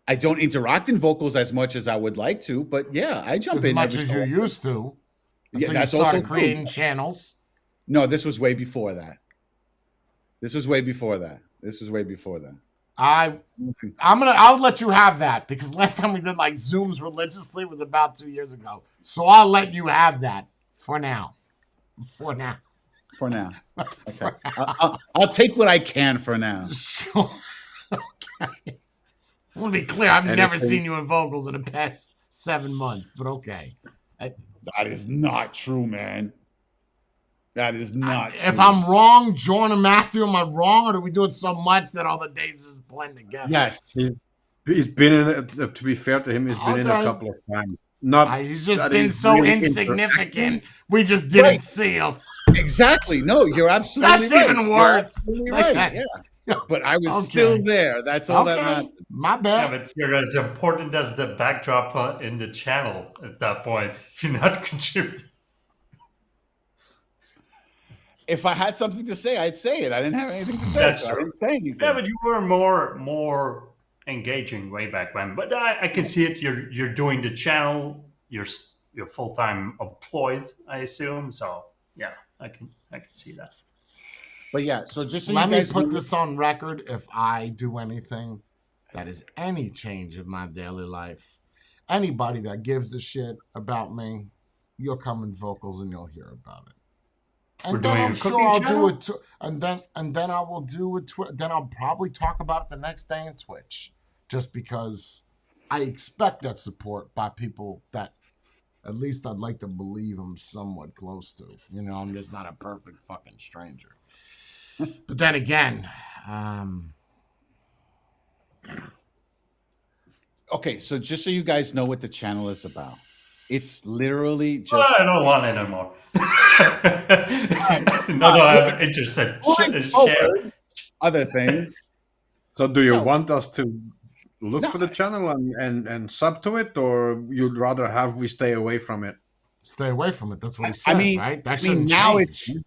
I don't interact in vocals as much as I would like to, but yeah, I jump As in much every as so you often. used to. Yeah, So that's you also started true. creating channels. No, this was way before that. This was way before that. I'll let you have that because last time we did like Zooms religiously was about 2 years ago. So I'll let you have that for now. For now. For now. Okay. I'll take what I can for now. So, okay. I want to be clear. I've never seen you in vocals in the past 7 months, but okay. That is not true, man. That is not true. If I'm wrong, Jordan and Matthew, am I wrong, or do we do it so much that all the days just blend together? Yes. He's been in it. To be fair to him, he's been in a Okay. couple of times. Not He's just that been he's so really insignificant. We just didn't Right. see him. Exactly. No, you're absolutely That's right. even You're worse. absolutely Like right. that's- Yeah. But I was Okay. still there. That's all that Okay, matters. my Yeah, bad. but you're as important as the backdrop in the channel at that point. If you're not contributing. If I had something to say, I'd say it. I didn't have anything to say, That's so I true. didn't say anything. Yeah, but you were more engaging way back when. But I can see it. You're doing the channel. You're full time employed, I assume. So yeah, I can see that. But yeah, so just so Let you me guys put know, this on record. If I do anything that is any change in my daily life, anybody that gives a shit about me, you'll come in vocals and you'll hear about it. And We're then doing I'm a sure cooking I'll channel? do it. And then I will do it. Then I'll probably talk about it the next day in Twitch, just because I expect that support by people that at least I'd like to believe I'm somewhat close to. You know, I'm just not a perfect fucking stranger. But then again, okay, so just so you guys know what the channel is about, it's literally just Well, I don't want it anymore. No, I'm interested. Share. other things. So, do you No. want us to look No, for the channel and sub to it, or you'd rather have we stay away from it? stay away from it. That's what he I said, mean, right? That I mean, shouldn't now change.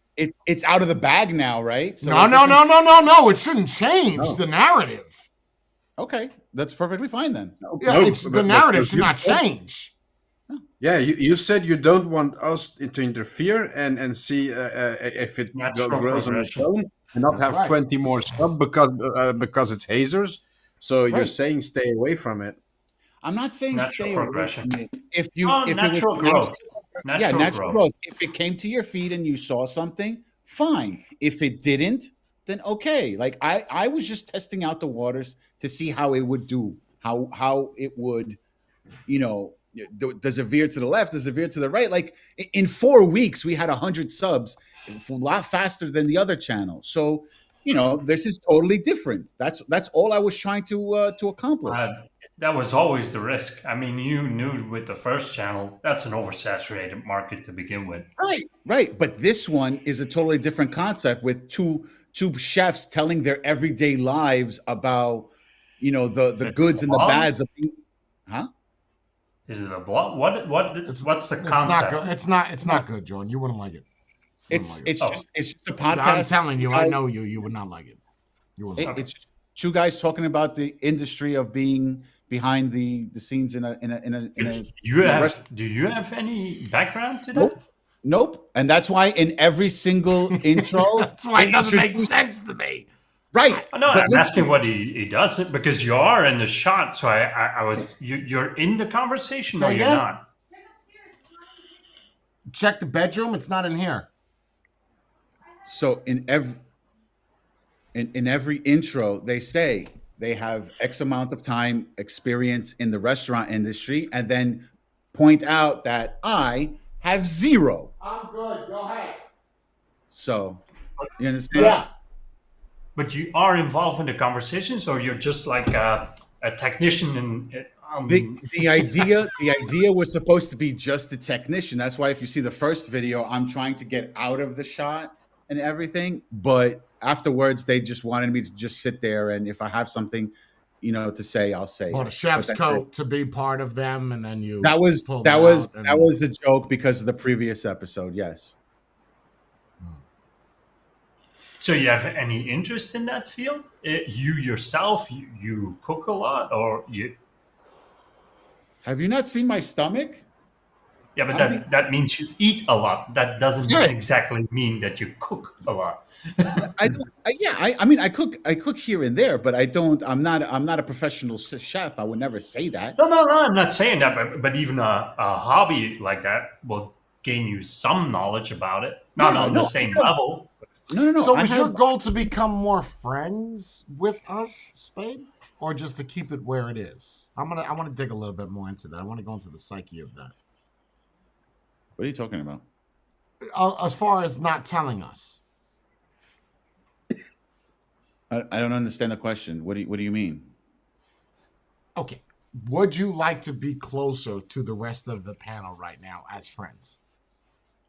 it's out of the bag now, right? So No. It shouldn't change No. the narrative. Okay, that's perfectly fine then. Yeah, No, the but narrative should you- not change. Yeah, you said you don't want us to interfere and see if it Natural grows on its progression. own and not That's have right. 20 more sub because it's hazers. So you're Right. saying stay away from it. I'm not saying Natural stay away progression. from it. If you, Oh, if natural it was growth. natural growth. If it came to your feed and you saw something, fine. If it didn't, then okay. Like I was just testing out the waters to see how it would do, how it would, you know, does it veer to the left? Does it veer to the right? Like in 4 weeks, we had 100 subs, a lot faster than the other channel. So, you know, this is totally different. That's all I was trying to accomplish. That was always the risk. I mean, you knew with the first channel, that's an oversaturated market to begin with. Right. But this one is a totally different concept with two chefs telling their everyday lives about, you know, the goods and the blog? bads of being, huh? Is it a blog? What's the It's concept? not good. It's not good, Jordan. You wouldn't like it. You wouldn't like it. It's just a I'm podcast. telling you, I know you. You would not like it. You would. It's just two guys talking about the industry of being behind the scenes in a Do you have any background to that? Nope. And that's why in every single intro, That's why it doesn't make introduce- sense to me. Right. Oh, no, But I'm listen- asking what he does it because you are in the shot. So I was you're in the conversation Say or you're again? not. Check the bedroom. It's not in here. So in every intro, they say they have X amount of time experience in the restaurant industry, and then point out that I have 0. I'm good. Go ahead. So you understand? Yeah. But you are involved in the conversations, or you're just like a technician and. The idea was supposed to be just a technician. That's why if you see the first video, I'm trying to get out of the shot and everything. But afterwards, they just wanted me to just sit there, and if I have something, you know, to say, I'll say. Bought a it. chef's But that's coat it. to be part of them, and then you. That was pulled that it was out and- that was a joke because of the previous episode. Yes. So you have any interest in that field? You yourself, you cook a lot, or you? Have you not seen my stomach? Yeah, but I'm that means you eat a lot. That doesn't Yes. exactly mean that you cook a lot. I don't. I mean, I cook. I cook here and there, but I don't. I'm not a professional chef. I would never say that. No, I'm not saying that, but even a hobby like that will gain you some knowledge about it. Not Yeah, on the no, same I have- level. No. So I is your have- goal to become more friends with us, Spade, or just to keep it where it is? I want to dig a little bit more into that. I want to go into the psyche of that. What are you talking about? As far as not telling us. I don't understand the question. What do you mean? Okay. Would you like to be closer to the rest of the panel right now as friends?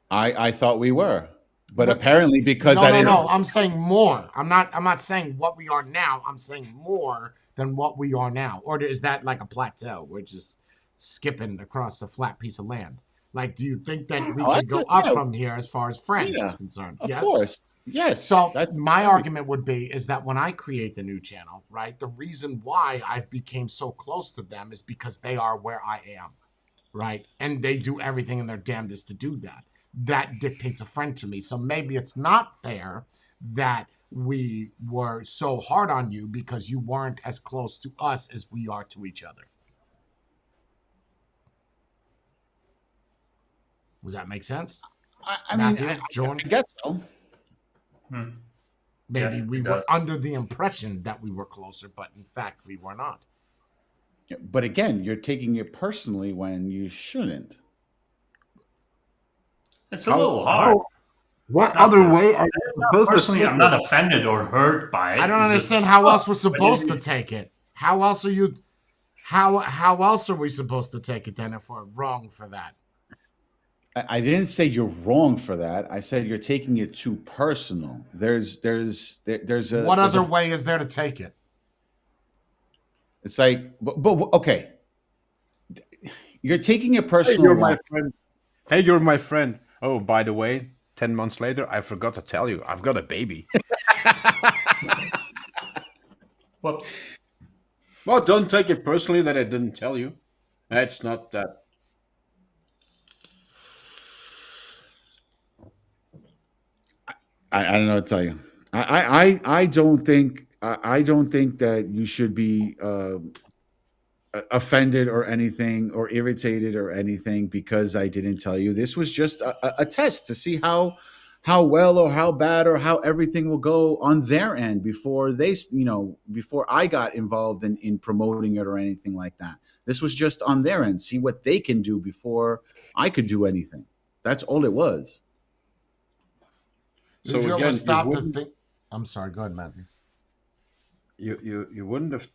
I thought we were, but What? apparently because I didn't. No. I'm saying more. I'm not saying what we are now. I'm saying more than what we are now. Or is that like a plateau? We're just skipping across a flat piece of land. Like, do you think that we Oh, I can go could- up yeah. from here as far as friends Yeah, is concerned? Of Yes. course, yes. So That's my argument would be is that when I create the new channel, right, the reason why I became so close to them is because they are where I am, right, and they do everything in their damnedest to do that. That dictates a friend to me. So maybe it's not fair that we were so hard on you because you weren't as close to us as we are to each other. Does that make sense? I mean, Matthew, Jordan? I guess so. Hmm. Maybe Yeah, we it were does. under the impression that we were closer, but in fact we were not. But again, you're taking it personally when you shouldn't. It's a little hard. What Not other to- way are you supposed Personally, to I'm not offended or hurt by it. I don't It's understand just- how else we're but supposed it to is- take it. How else are you? How else are we supposed to take it then if we're wrong for that? I didn't say you're wrong for that. I said you're taking it too personal. There's What there's other a, way is there to take it? It's like, but okay, you're taking it Hey, personal. you're my why? friend. Hey, you're my friend. Oh, by the way, 10 months later, I forgot to tell you, I've got a baby. Whoops. Well, don't take it personally that I didn't tell you. That's not that. I don't know what to tell you. I don't think I don't think that you should be offended or anything or irritated or anything because I didn't tell you. This was just a test to see how well or how bad or how everything will go on their end before they, before I got involved in promoting it or anything like that. This was just on their end, see what they can do before I could do anything. That's all it was. Did So you again, ever you stop to wouldn't- think? I'm sorry. Go ahead, Matthew. You wouldn't have.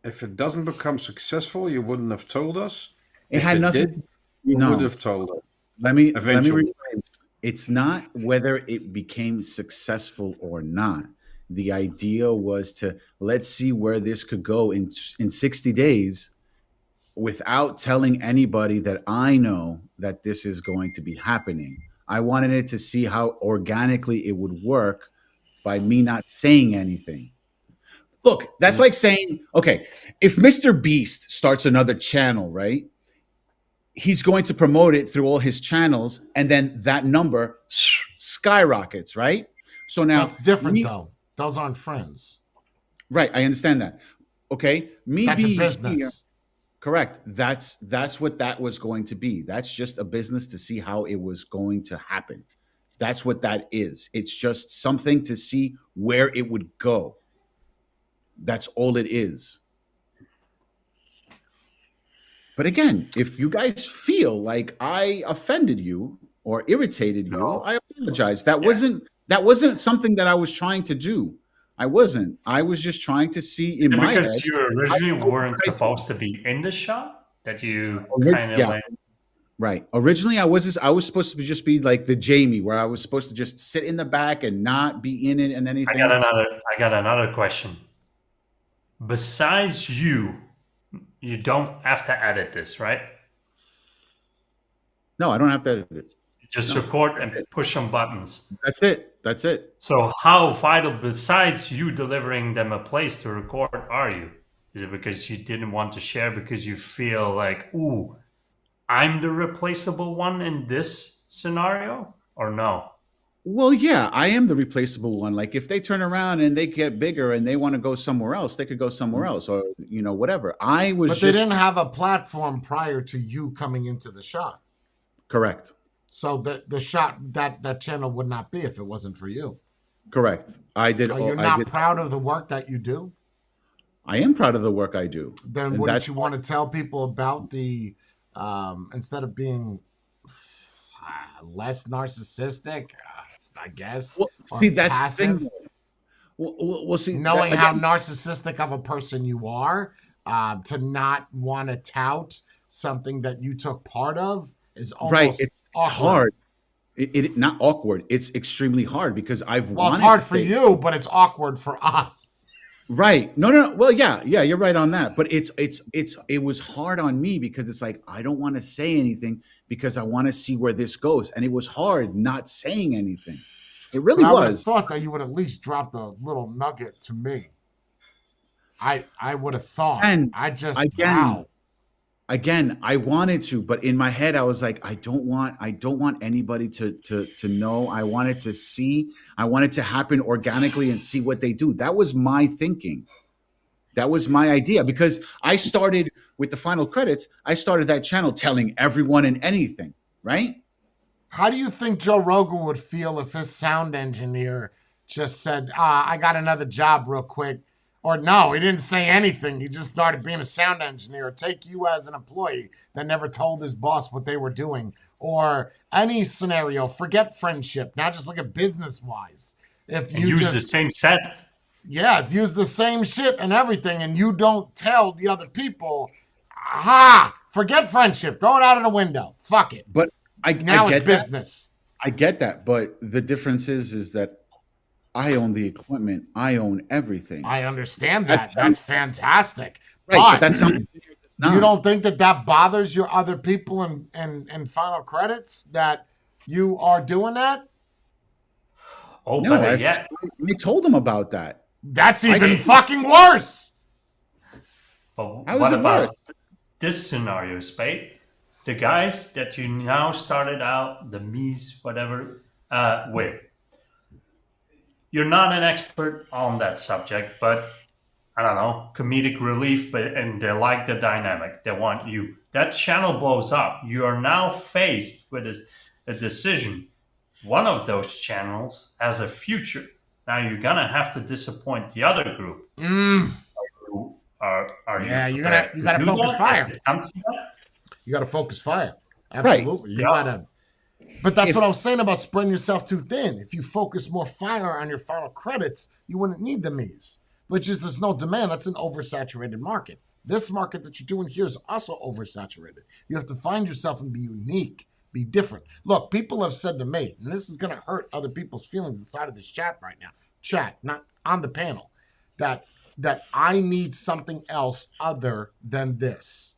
If it doesn't become successful, you wouldn't have told us. It If had it nothing. did, you no. would have told us. Let me Eventually. rephrase. It's not whether it became successful or not. The idea was to let's see where this could go in 60 days without telling anybody that I know that this is going to be happening. I wanted it to see how organically it would work by me not saying anything. Look, that's like saying, okay, if Mr. Beast starts another channel, right? He's going to promote it through all his channels, and then that number skyrockets, right? So now That's different me- though. Those aren't friends. Right, I understand that. Okay, me That's a being business. here, correct. That's what that was going to be. That's just a business to see how it was going to happen. That's what that is. It's just something to see where it would go. That's all it is. But again, if you guys feel like I offended you or irritated you, No. I apologize. That wasn't something that I was trying to do. I wasn't. I was just trying to see in my head. Because you originally weren't supposed to be in the shot, that you Ori- kind of yeah. like, Right. Originally, I was supposed to just be like the Jamie, where I was supposed to just sit in the back and not be in it and anything. I got another question. Besides you don't have to edit this, right? No, I don't have to edit it. You just No, record that's and it. push some buttons. That's it. That's it. So how vital, besides you delivering them a place to record, are you? Is it because you didn't want to share because you feel like, ooh, I'm the replaceable one in this scenario, or no? Well, yeah, I am the replaceable one. Like if they turn around and they get bigger and they want to go somewhere else, they could go somewhere else, or whatever. I was But they just didn't have a platform prior to you coming into the shop. correct. So the shop that channel would not be if it wasn't for you. Correct. I did. Are you I not did. proud of the work that you do? I am proud of the work I do. Then And wouldn't that's you want to tell people about the instead of being less narcissistic, I guess, well, or see, that's the passive, thing. Well, see, knowing that- how again, narcissistic of a person you are, to not want to tout something that you took part of is almost right. It's awkward. hard. It not awkward. It's extremely hard because I've Well, it's wanted hard to for say- you, but it's awkward for us. Right. No. Well, yeah, you're right on that. But it was hard on me because it's like I don't want to say anything because I want to see where this goes, and it was hard not saying anything. It really But I would have was. thought that you would at least drop a little nugget to me. I would have thought. And I just again, wow. Again, I wanted to, but in my head, I was like, I don't want anybody to know. I wanted to see. I wanted to happen organically and see what they do. That was my thinking. That was my idea because I started with the final credits. I started that channel telling everyone and anything, right? How do you think Joe Rogan would feel if his sound engineer just said, I got another job real quick? Or no, he didn't say anything. He just started being a sound engineer. Or take you as an employee that never told his boss what they were doing. Or any scenario, forget friendship. Now just look at business-wise. If And you use just, the same set. yeah, use the same shit and everything, and you don't tell the other people, aha, forget friendship. Throw it out of the window. Fuck it. But Now I it's get business. that. I get that, but the difference is that I own the equipment. I own everything. I understand that. That sounds- That's fantastic. Right, but that's something You don't think that bothers your other people in final credits that you are doing that? Oh, No, better I yet. told them about that. That's even can- fucking worse. But How is what it about worse? this scenario, Spade? The guys that you now started out, the me's, whatever, with. You're not an expert on that subject, but I don't know, comedic relief, and they like the dynamic. They want you. That channel blows up. You are now faced with a decision. One of those channels has a future. Now you're gonna have to disappoint the other group. Are Yeah, you you gotta prepared to do focus that fire. if it comes to that? You got to focus fire. Absolutely. You Yeah. gotta. But that's If- what I was saying about spreading yourself too thin. If you focus more fire on your final credits, you wouldn't need the Mies. Which is there's no demand. That's an oversaturated market. This market that you're doing here is also oversaturated. You have to find yourself and be unique, be different. Look, people have said to me, and this is going to hurt other people's feelings inside of this chat right now. Chat, not on the panel, that I need something else other than this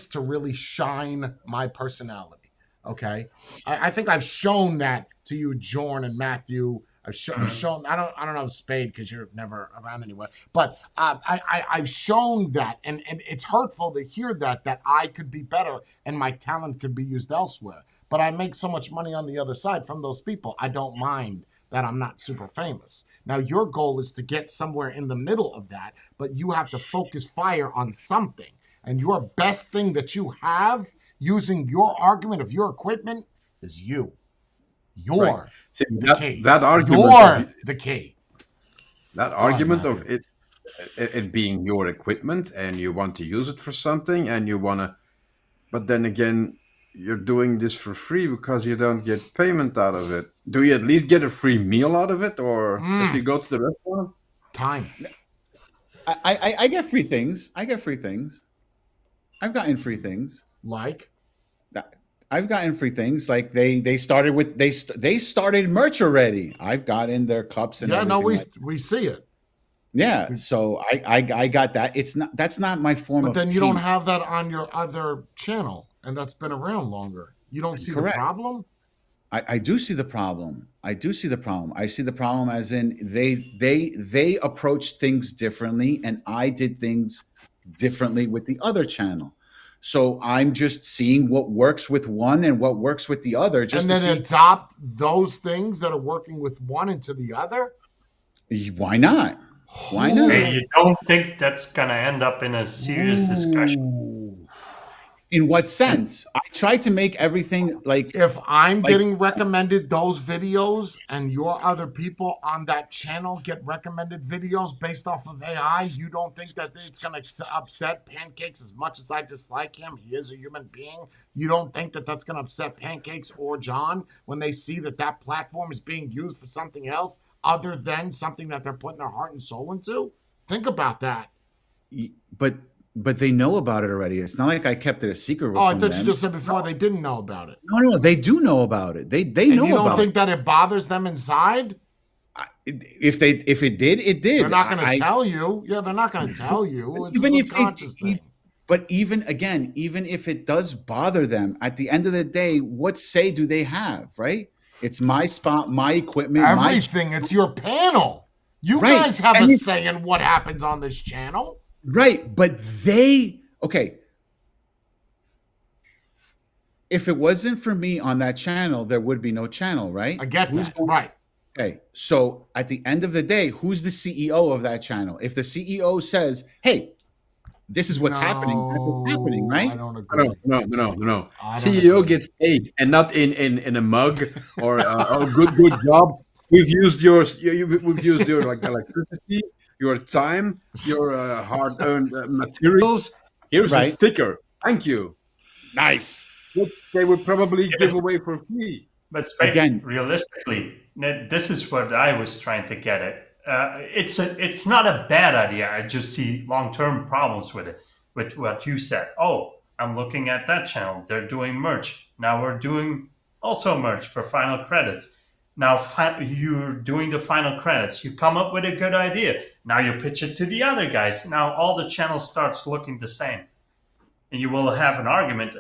to really shine my personality. Okay, I think I've shown that to you, Jorn and Matthew. I've shown. I don't know Spade because you're never around anyway. But I've shown that, and it's hurtful to hear that I could be better and my talent could be used elsewhere. But I make so much money on the other side from those people. I don't mind that I'm not super famous. Now your goal is to get somewhere in the middle of that, but you have to focus fire on something. And your best thing that you have using your argument of your equipment is you. You're Right. See, the key. that argument, You're of, the key. that argument man. of it being your equipment and you want to use it for something and you want to, but then again, you're doing this for free because you don't get payment out of it. Do you at least get a free meal out of it, or if you go to the restaurant? Time. I get free things. I get free things. I've gotten free things. Like, I've gotten free things. Like they started with they started merch already. I've gotten their cups and yeah, no, everything we see it. yeah. So I got that. That's not my form But of. then you don't payment. have that on your other channel, and that's been around longer. You don't see Correct. the problem? I do see the problem. I do see the problem. I see the problem as in they approach things differently, and I did things differently with the other channel. So I'm just seeing what works with one and what works with the other. Just and to then see adopt those things that are working with one into the other. why not. Why not? Hey, you don't think that's gonna end up in a serious discussion? Ooh. In what sense? I try to make everything like If I'm Like- getting recommended those videos and your other people on that channel get recommended videos based off of AI, you don't think that it's going to upset Pancakes as much as I dislike him? He is a human being. You don't think that that's going to upset Pancakes or John when they see that that platform is being used for something else other than something that they're putting their heart and soul into? Think about that. but they know about it already. It's not like I kept it a secret Oh, I from thought them. you just said before they didn't know about it. No, they do know about it. They And know you don't about think that it bothers them inside? it. If it did, it did. They're not going I- to tell you. Yeah, they're not going to tell you. It's Even a if subconscious thing. But even if it does bother them, at the end of the day, what say do they have, right? It's my spot, my equipment, Everything. It's your panel. You Right. guys have And a you- say in what happens on this channel. right. But okay. If it wasn't for me on that channel, there would be no channel, right? I get Who's that. going- Right. Okay, so at the end of the day, who's the CEO of that channel? If the CEO says, "Hey, this is what's happening," that's what's happening, No, right? I don't agree. No. I don't CEO agree. gets paid, and not in a mug or good job. We've used we've used your like electricity, your time, your hard-earned materials. Here's a Right. sticker. Thank you. Nice. Which they would probably give away for free. But Spade, Again- realistically, this is what I was trying to get at. It's not a bad idea. I just see long-term problems with it. With what you said. Oh, I'm looking at that channel. They're doing merch. Now we're doing also merch for final credits. Now you're doing the final credits. You come up with a good idea. Now you pitch it to the other guys. Now all the channels starts looking the same, and you will have an argument.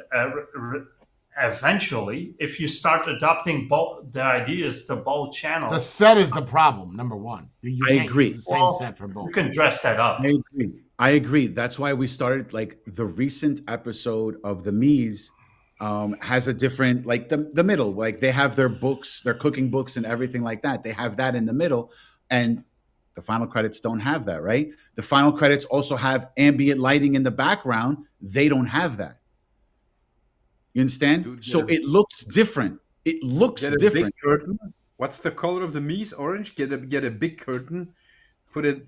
Eventually, if you start adopting the ideas to both channels, The set is the problem, number one. You I can't agree. use the same Well, set for both. you can dress that up. I agree. That's why we started like the recent episode of the Mies has a different like the middle. Like they have their books, their cooking books and everything like that. They have that in the middle. And the final credits don't have that, right? The final credits also have ambient lighting in the background. They don't have that. You understand? Dude, So yeah. it looks different. It looks Get a different. big curtain. What's the color of the Mies? Orange. Get a big curtain. Put it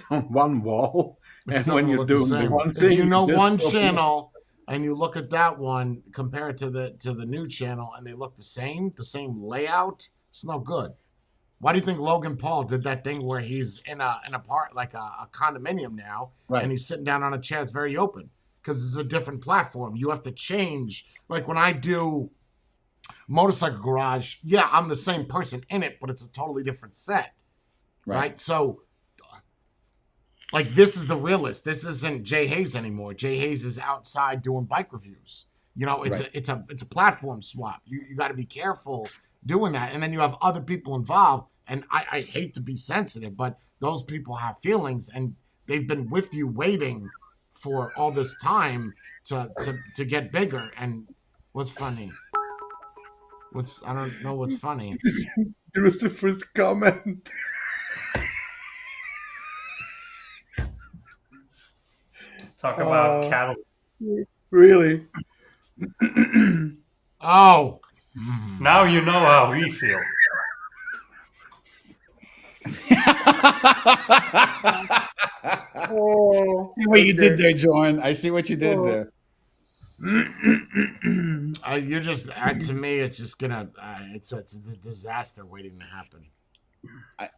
on one wall, It's and not when gonna you're look the doing the same. one If thing, you know just one go- channel and you look at that one compared to the new channel and they look the same layout, it's no good. Why do you think Logan Paul did that thing where he's in a part like a condominium now, Right. and he's sitting down on a chair that's very open? Because it's a different platform. You have to change. Like when I do Motorcycle Garage, yeah, I'm the same person in it, but it's a totally different set. Right? So like this is the realist. This isn't Jay Hayes anymore. Jay Hayes is outside doing bike reviews. You know, it's a platform swap. You got to be careful doing that. And then you have other people involved. And I hate to be sensitive, but those people have feelings and they've been with you waiting for all this time to get bigger. And what's funny? I don't know what's funny. There was the first comment. Talk about cattle. Really? Oh. Now you know how we feel. See what you did there, John. I see what you did there. You're just to me, it's just gonna it's a disaster waiting to happen.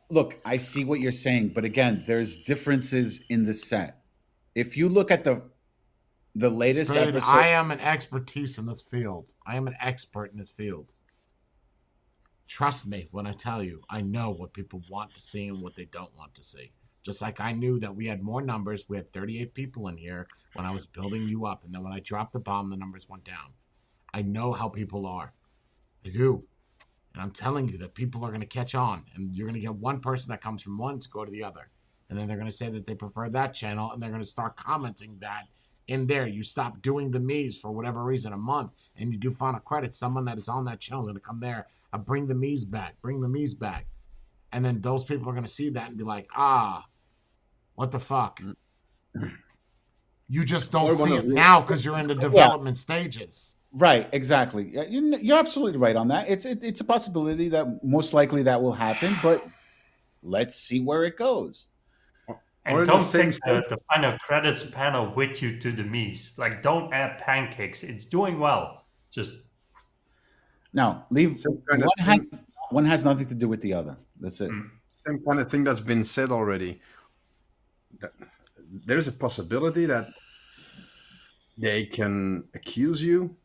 Look, I see what you're saying, but again, there's differences in the set. If you look at the latest Spade, episode, I am an expertise in this field. I am an expert in this field. Trust me when I tell you, I know what people want to see and what they don't want to see. Just like I knew that we had more numbers. We had 38 people in here when I was building you up. And then when I dropped the bomb, the numbers went down. I know how people are. I do. And I'm telling you that people are going to catch on. And you're going to get one person that comes from one to go to the other. And then they're going to say that they prefer that channel. And they're going to start commenting that in there, you stop doing the me's for whatever reason, a month, and you do final credits, someone that is on that channel is going to come there and bring the me's back, and then those people are going to see that and be like, what the fuck? You just don't Or one see of it the- now because you're in the development stages. Right, exactly. Yeah, you're absolutely right on that. It's a possibility that most likely that will happen, but let's see where it goes. Or And in the don't same take the final credits panel with you to the Mies. Like, don't add pancakes. It's doing well. Just Now, leave Some kind of one has nothing to do with the other. That's it. same kind of thing that's been said already. That there's a possibility that they can accuse you.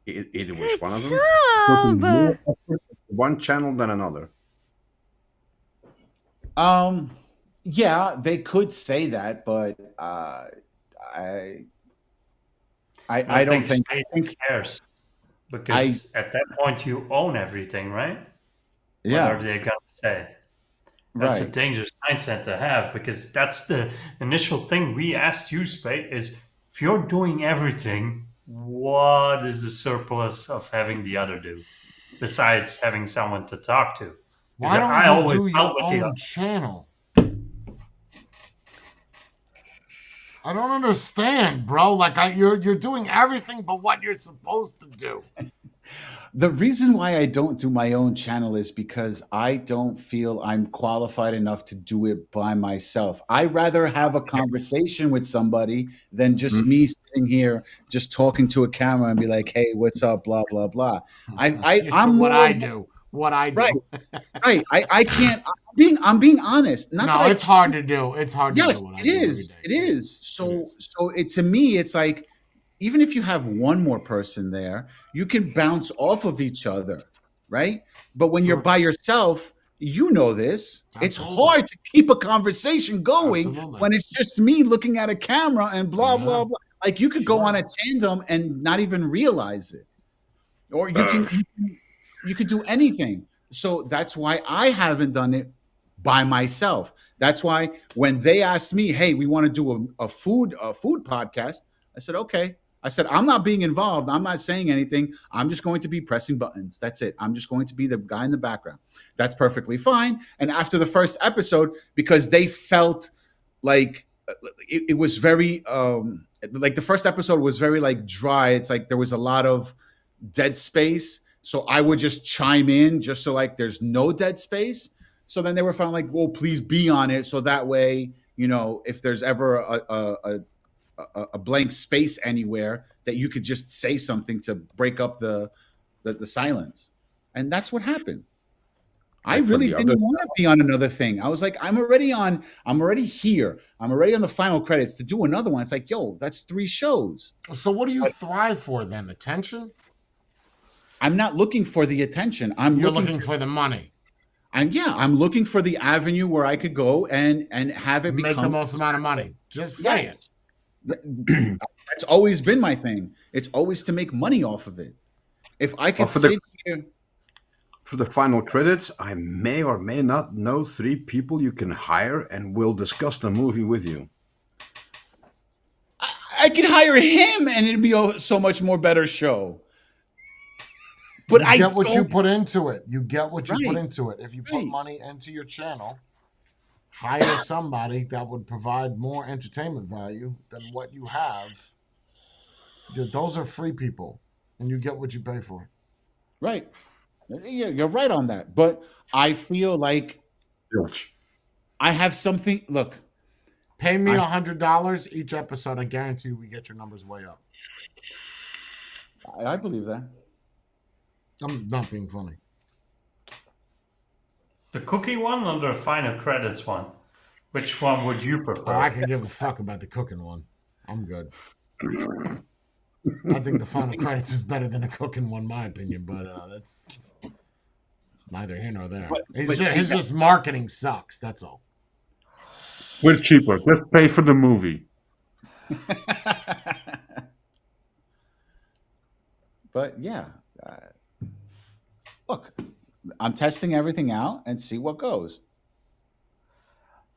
Either which one of them, putting more Job. effort into one channel than another. Yeah, they could say that, but I don't think. I Spade think cares. Because at that point, you own everything, right? What are yeah, they going to say? That's a right. dangerous mindset to have, because that's the initial thing we asked you, Spade, is if you're doing everything, what is the surplus of having the other dudes besides having someone to talk to? Why I don't you always do felt your with the own channel? I don't understand, bro. Like you're doing everything but what you're supposed to do. The reason why I don't do my own channel is because I don't feel I'm qualified enough to do it by myself. I rather have a conversation with somebody than just me sitting here just talking to a camera and be like, "Hey, what's up?" Blah blah blah. I'm what more I of- do. What I do. Right, right. I can't. I'm being honest. Not that No, I it's hard to do. It's hard to Yes, do what I it do every is. day. It is. So, It is. so it to me, it's like even if you have one more person there, you can bounce off of each other, right? But when you're Sure. by yourself, you know this. It's Absolutely. hard to keep a conversation going Absolutely. when it's just me looking at a camera and blah Yeah. blah blah. Like you could go Sure. on a tandem and not even realize it, or you could do anything. So that's why I haven't done it by myself. That's why when they asked me, "Hey, we want to do a food podcast," I said, "Okay." I said, "I'm not being involved. I'm not saying anything. I'm just going to be pressing buttons. That's it. I'm just going to be the guy in the background." That's perfectly fine. And after the first episode, because they felt like it was very like the first episode was very like dry. It's like there was a lot of dead space. So I would just chime in just so like there's no dead space. So then they were finally like, well, please be on it. So that way, if there's ever a blank space anywhere, that you could just say something to break up the silence. And that's what happened. I Like for really the didn't other want to be on another thing. I was like, I'm already here. I'm already on the final credits to do another one. It's like, yo, that's 3 shows. So what do you thrive for then? Attention? I'm not looking for the attention. You're looking for the money. I'm looking for the avenue where I could go and have it Make become the most amount of money. Just say it. Yes. That's always been my thing. It's always to make money off of it. If I could for the- sit here, For the final credits, I may or may not know 3 people you can hire and will discuss the movie with you. I could hire him and it'd be so much more better show. But You get what you put into it. You get what you put Right. into it. If you put Right. money into your channel, hire somebody that would provide more entertainment value than what you have. Those are free people, and you get what you pay for. Right. Yeah, you're right on that. But I feel like Zilch. I have something. Look, Pay me $100 each episode. I guarantee you we get your numbers way up. I believe that. I'm not being funny. the cookie one or the final credits one? Which one would you prefer? Oh, I can give a fuck about the cooking one. I'm good. I think the final credits is better than the cooking one, in my opinion, but it's neither here nor there. but see, His just marketing sucks. That's all. We're cheaper. Just pay for the movie. But yeah, look, I'm testing everything out and see what goes.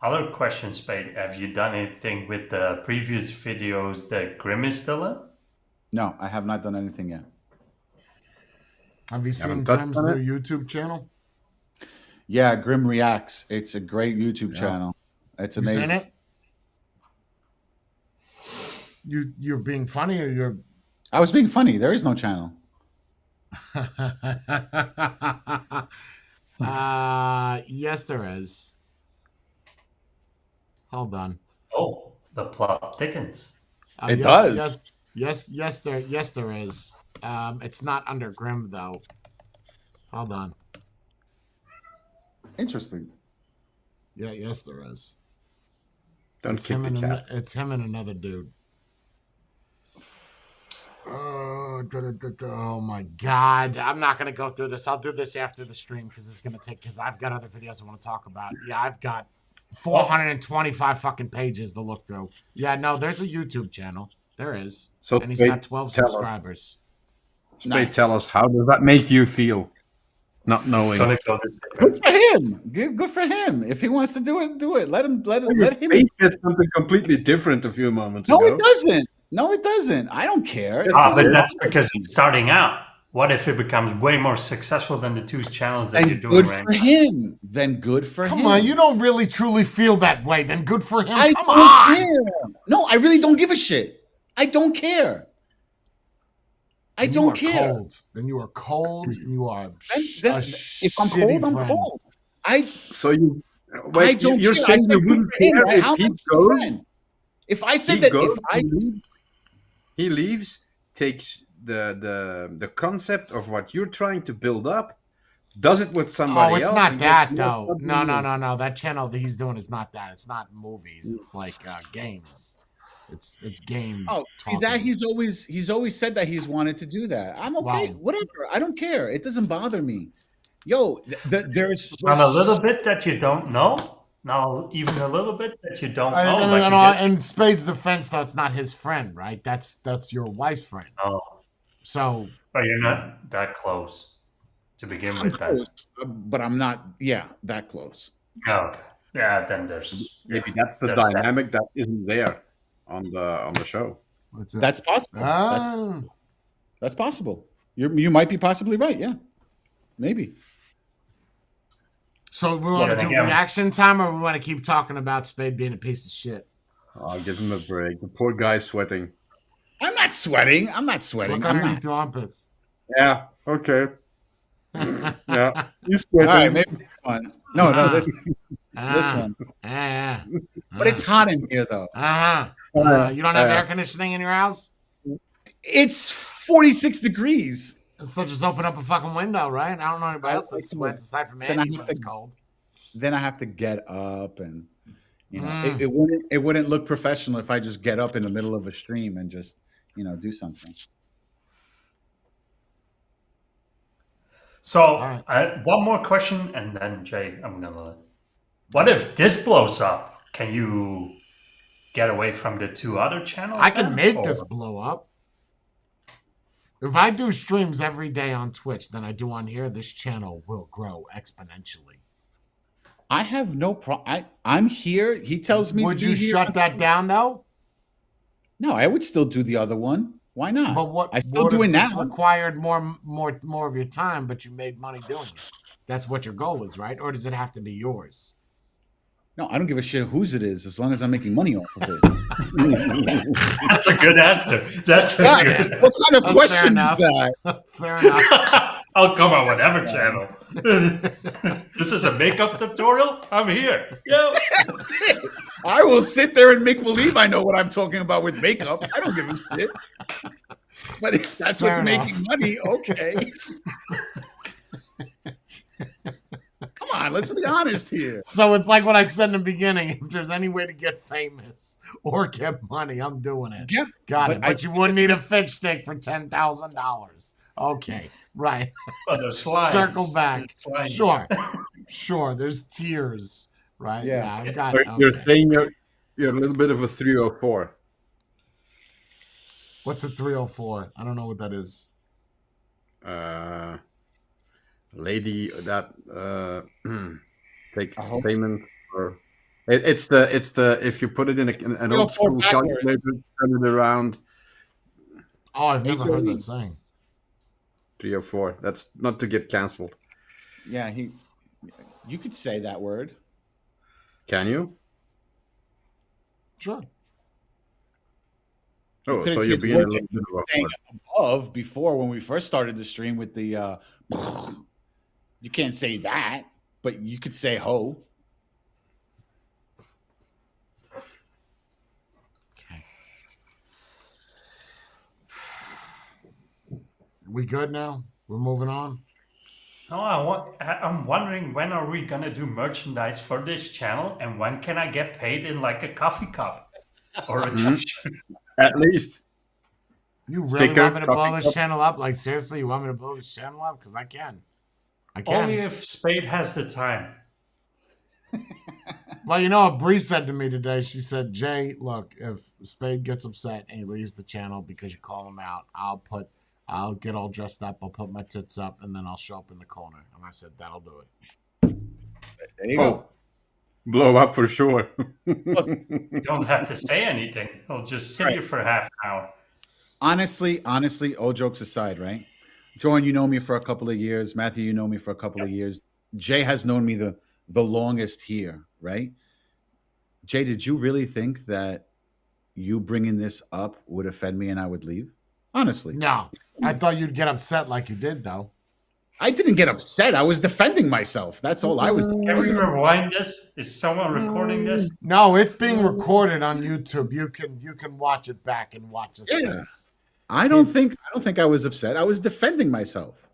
Other question, Spade. Have you done anything with the previous videos that Grim is still in? No, I have not done anything yet. Have you seen Haven't touched Grim's on new it? YouTube channel? Yeah, Grim Reacts. It's a great YouTube channel. It's You amazing. seen it? You're being funny or you're I was being funny. There is no channel. yes, there is. Hold on. Oh, the plot thickens. It Yes, does. Yes, there is. It's not under Grim though. Hold on. Interesting. Yeah, yes, there is. Don't It's kick him the and cat. it's him and another dude. Oh my god! I'm not gonna go through this. I'll do this after the stream because it's gonna take. Because I've got other videos I want to talk about. Yeah, I've got 425 fucking pages to look through. Yeah, no, there's a YouTube channel. There is, So and he's Spade, got 12 tell us. subscribers. Spade, Nice. tell us, how does that make you feel? Not knowing. Gonna go this Good for him. Good for him. If he wants to do it, do it. Let him. Let him. Spade said something completely different a few moments No, ago. it doesn't. No, it doesn't. I don't care. It Ah, doesn't but that's bother because me. he's starting out. What if it becomes way more successful than the two channels that you're And doing good right for now? him. Then good for him. Come on, you don't really truly feel that way. Then good for him. I Come don't on. care. No, I really don't give a shit. I don't care. I Then don't you are care. Cold. Then you are cold. And you are Then, a if I'm shitty cold, I'm friend. cold. I So you, I wait, don't you're care. I saying said you good wouldn't for him, care right? if How he am I your goes, friend? If I said he that, goes, if I he leaves, takes the concept of what you're trying to build up, does it with somebody Oh, it's else. not and that goes, though. "What do No, you no, mean?" no, no. That channel that he's doing is not that. It's not movies. It's like games. It's game. see that talking. he's always said that he's wanted to do that. I'm okay. Wow. Whatever. I don't care. It doesn't bother me. Yo, there's And a little bit that you don't know. Now, even a little bit that you don't know. And, like you get- in Spade's defense, though, it's not his friend, right? That's your wife's friend. Oh, So but you're not that close to begin I'm with. Then. close, but I'm not. Yeah, that close. Oh, okay. Yeah, then there's Maybe that's the there's that. dynamic that isn't there on the show. what's it? That's possible. Ah. That's possible. You might be possibly right. Yeah, maybe. So we want to then do again- reaction time, or we want to keep talking about Spade being a piece of shit? I'll give him a break. The poor guy's sweating. I'm not sweating. I'm not sweating. Look I'm underneath not. your armpits. Yeah. Okay. Yeah. He's All sweating. right, maybe this one. No, this Ah. one. Yeah. But it's hot in here though. You don't have air conditioning in your house? It's 46 degrees. So just open up a fucking window, right? I don't know anybody else that Okay. sweats aside from Then I Andy have when it's to- cold. Then I have to get up, and Mm. it wouldn't look professional if I just get up in the middle of a stream and just do something. So, right. one more question, and then Jay, I'm gonna. What if this blows up? Can you get away from the two other channels? I can then, make or- this blow up. If I do streams every day on Twitch than I do on here, this channel will grow exponentially. I have no problem. I'm here. He tells me. Would to you be here. shut that down though? No, I would still do the other one. Why not? But what? I still what do if it this now. required more of your time, but you made money doing it? That's what your goal is, right? Or does it have to be yours? No, I don't give a shit whose it is, as long as I'm making money off of it. That's a good answer. That's a God, good. what kind of That's question fair is enough. that? Fair enough. Oh, come on, whatever channel. This is a makeup tutorial? I'm here. Yeah. That's it. I will sit there and make believe I know what I'm talking about with makeup. I don't give a shit. But if that's what's Fair enough. making money, okay. Come on, let's be honest here. So it's like what I said in the beginning. If there's any way to get famous or get money, I'm doing it. Yeah, Got but it. But you wouldn't need a fish stick for $10,000. Okay, right. Oh, there's lines. Circle back. There's lines. Sure. There's tiers, right? Yeah. I've got So it. you're Okay. saying you're a little bit of a 304. What's a 304? I don't know what that is. Lady that takes I hope- payment for It's the if you put it in an old 304 school backwards. calculator, turn it around Oh, I've never heard HOE. that saying. 304. That's not to get cancelled. Yeah, you could say that word. Can you? Sure. Oh, couldn't so say you're the being a word little bit of a saying whore. above before when we first started the stream with the you can't say that, but you could say ho. Okay. We good now? We're moving on. No, I'm wondering when are we gonna do merchandise for this channel, and when can I get paid in like a coffee cup or a Mhm. t-shirt? At least. You really Sticker, want me to blow coffee this cup. channel up? Like seriously, you want me to blow this channel up? Because I can. I can. Only if Spade has the time. Well, you know what Bree said to me today? She said, Jay, look, if Spade gets upset and he leaves the channel because you call him out, I'll get all dressed up, I'll put my tits up, and then I'll show up in the corner. And I said, that'll do it. There you Oh. go. Blow up for sure. You don't have to say anything. I'll just sit here for half an hour. Honestly, all jokes aside, right? Jordan, you know me for a couple of years. Matthew, you know me for a couple of years. Jay has known me the longest here, right? Jay, did you really think that you bringing this up would offend me and I would leave? Honestly, No, I thought you'd get upset like you did, though. I didn't get upset. I was defending myself. That's all I was doing. Can we rewind this? Is someone recording this? No, it's being recorded on YouTube. You can watch it back and watch his Yeah. face. I don't think I was upset. I was defending myself.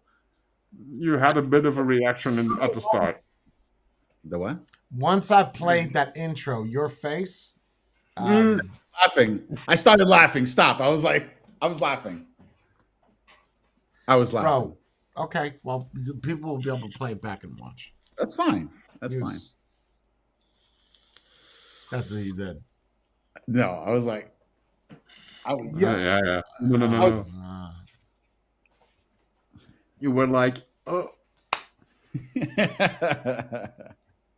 You had a bit of a reaction at the start. The what? Once I played that intro, your face. Laughing. I started laughing. Stop. I was laughing. I was laughing. Bro, okay. Well, people will be able to play it back and watch. That's fine. That's He fine. was- That's what you did. No, I was like, I was. Yeah. No. Uh, You were like, oh,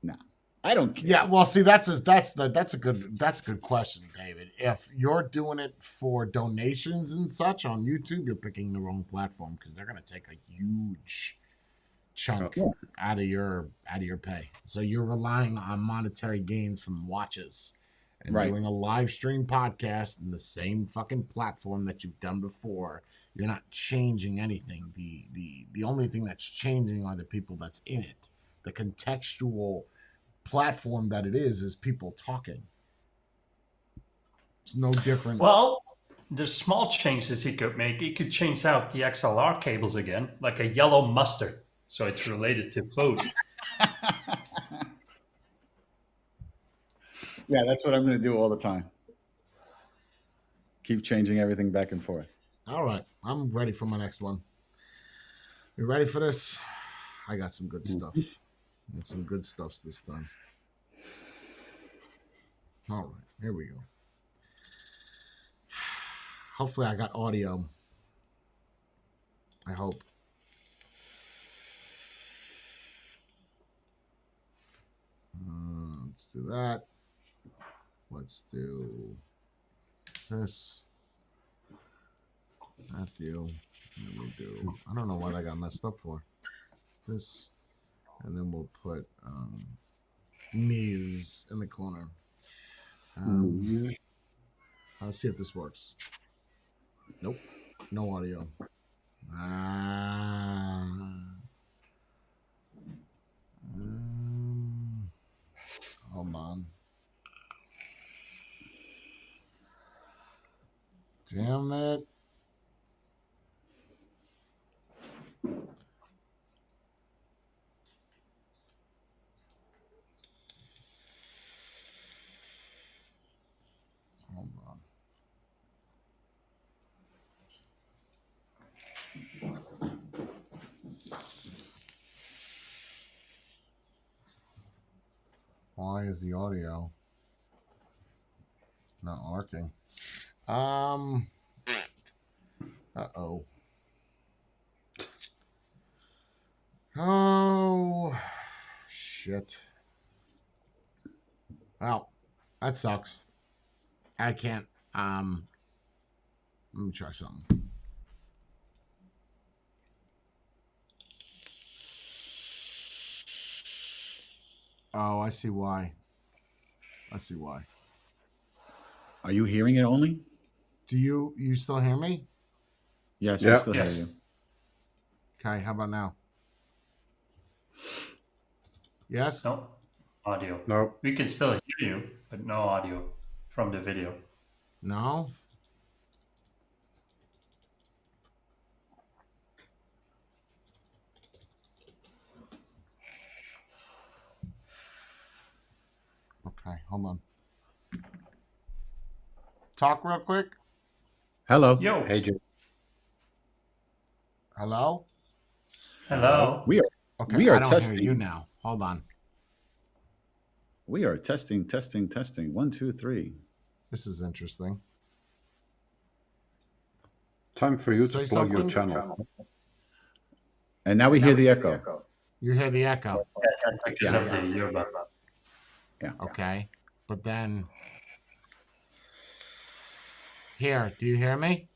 No, I don't care. yeah. Well, see, that's a good question, David. If you're doing it for donations and such on YouTube, you're picking the wrong platform because they're going to take a huge chunk out of your pay. So you're relying on monetary gains from watches and Right. doing a live stream podcast in the same fucking platform that you've done before. You're not changing anything. The only thing that's changing are the people that's in it. The contextual platform that it is people talking. It's no different. Well, there's small changes he could make. He could change out the XLR cables again, like a yellow mustard, so it's related to food. Yeah, that's what I'm going to do all the time. Keep changing everything back and forth. All right, I'm ready for my next one. You ready for this? I got some good stuff. Got some good stuffs this time. All right, here we go. Hopefully I got audio. I hope. Let's do that. Let's do this. Matthew. And then we do. I don't know why that got messed up for. This. And then we'll put Ms. in the corner. Let's see if this works. Nope. No audio. Hold on. Damn it. Hold on. Why is the audio not working? Uh-oh. Oh, shit. Well, that sucks. I can't. Let me try something. Oh, I see why. Are you hearing it only? Do you still hear me? Yes, Yeah. we still Yes. hear you. Okay, how about now? Yes? No audio. No. We can still hear you, but no audio from the video. No? Okay, hold on. Talk real quick. Hello. Yo, Hey, Jim. Hello? hello. We are Okay, We are I don't testing. hear you now. Hold on. testing. 1, 2, 3. This is interesting. Time for you Say to plug your something. channel. And now we hear the echo. You hear the echo. That's because of the earbud. Okay. But then here, do you hear me?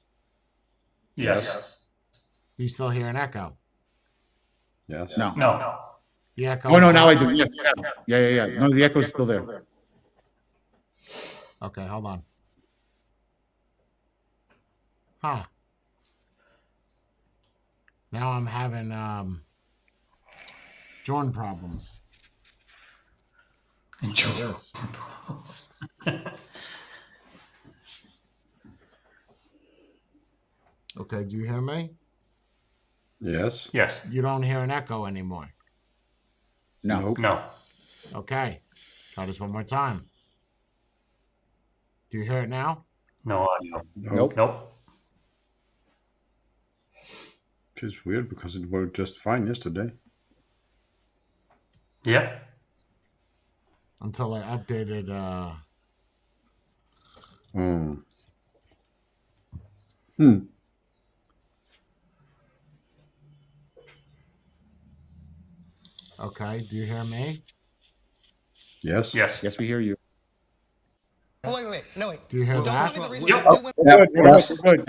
Yes. Do you still hear an echo? Yes. No. No. The echo. Oh no, now I do. Yes. Yeah. No, the echo's still there. Okay, hold on. Huh. Now I'm having join problems. Yes. Okay, do you hear me? Yes. Yes. You don't hear an echo anymore. No. Nope. No. Okay. Try this one more time. Do you hear it now? No audio. Nope. Nope. Which is weird because it worked just fine yesterday. Yeah. Until I updated Okay, do you hear me? Yes. Yes. Yes, we hear you. Oh, wait. No, wait. Do you hear Don't that? tell me the reason. Yep. Do women- Good.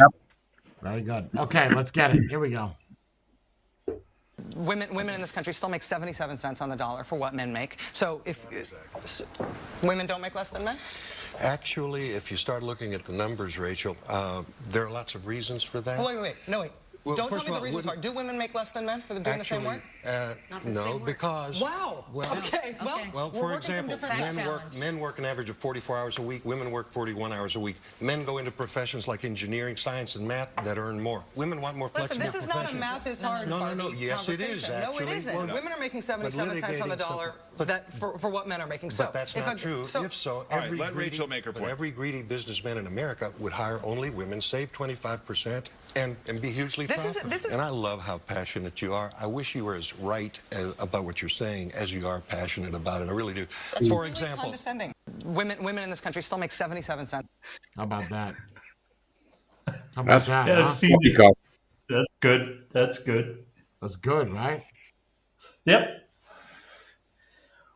Very good. Okay, let's get it. Here we go. Women in this country still make 77 cents on the dollar for what men make. So if women don't make less than men? Actually, if you start looking at the numbers, Rachel, there are lots of reasons for that. Oh, wait. No, wait. Well, Don't tell first me of the all, reasons wouldn't- for it. Do women make less than men for doing the same work? No, because Wow. Well, Okay. Well, we're for working from example, different men work an average of 44 hours a week. Women work 41 hours a week. Men go into professions like engineering, science, and math that earn more. Women want more Listen, flexible this is not a professions. math is hard. No. Barbie Yes, it is, conversation. No, it actually. isn't. Well, Women are making 77 cents on the litigating dollar something- for what men are making. So But that's if not true. If so, every let Rachel make her point. Every greedy businessman in America would hire only women, save 25%, and be hugely This is- profitable. this is- And I love how passionate you are. I wish you were as right about what you're saying as you are passionate about it. I really do. For really example, condescending. Women in this country still make 77 cents. How about that? How about That's- that? Yeah, Huh? I've seen this. That's good. That's good. That's good, right? Yep.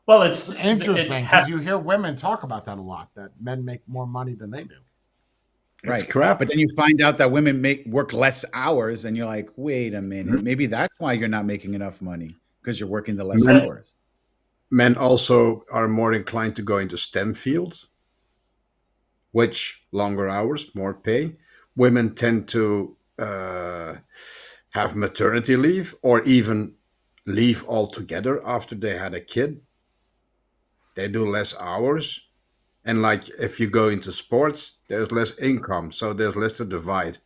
Well, it's Interesting it because has- you hear women talk about that a lot. That men make more money than they do. Right. It's crap. But then you find out that women work less hours, and you're like, wait a minute, maybe that's why you're not making enough money because you're working the less Men- hours. Men also are more inclined to go into STEM fields, which longer hours, more pay. Women tend to have maternity leave or even leave altogether after they had a kid. They do less hours. And like if you go into sports, there's less income, so there's less to divide.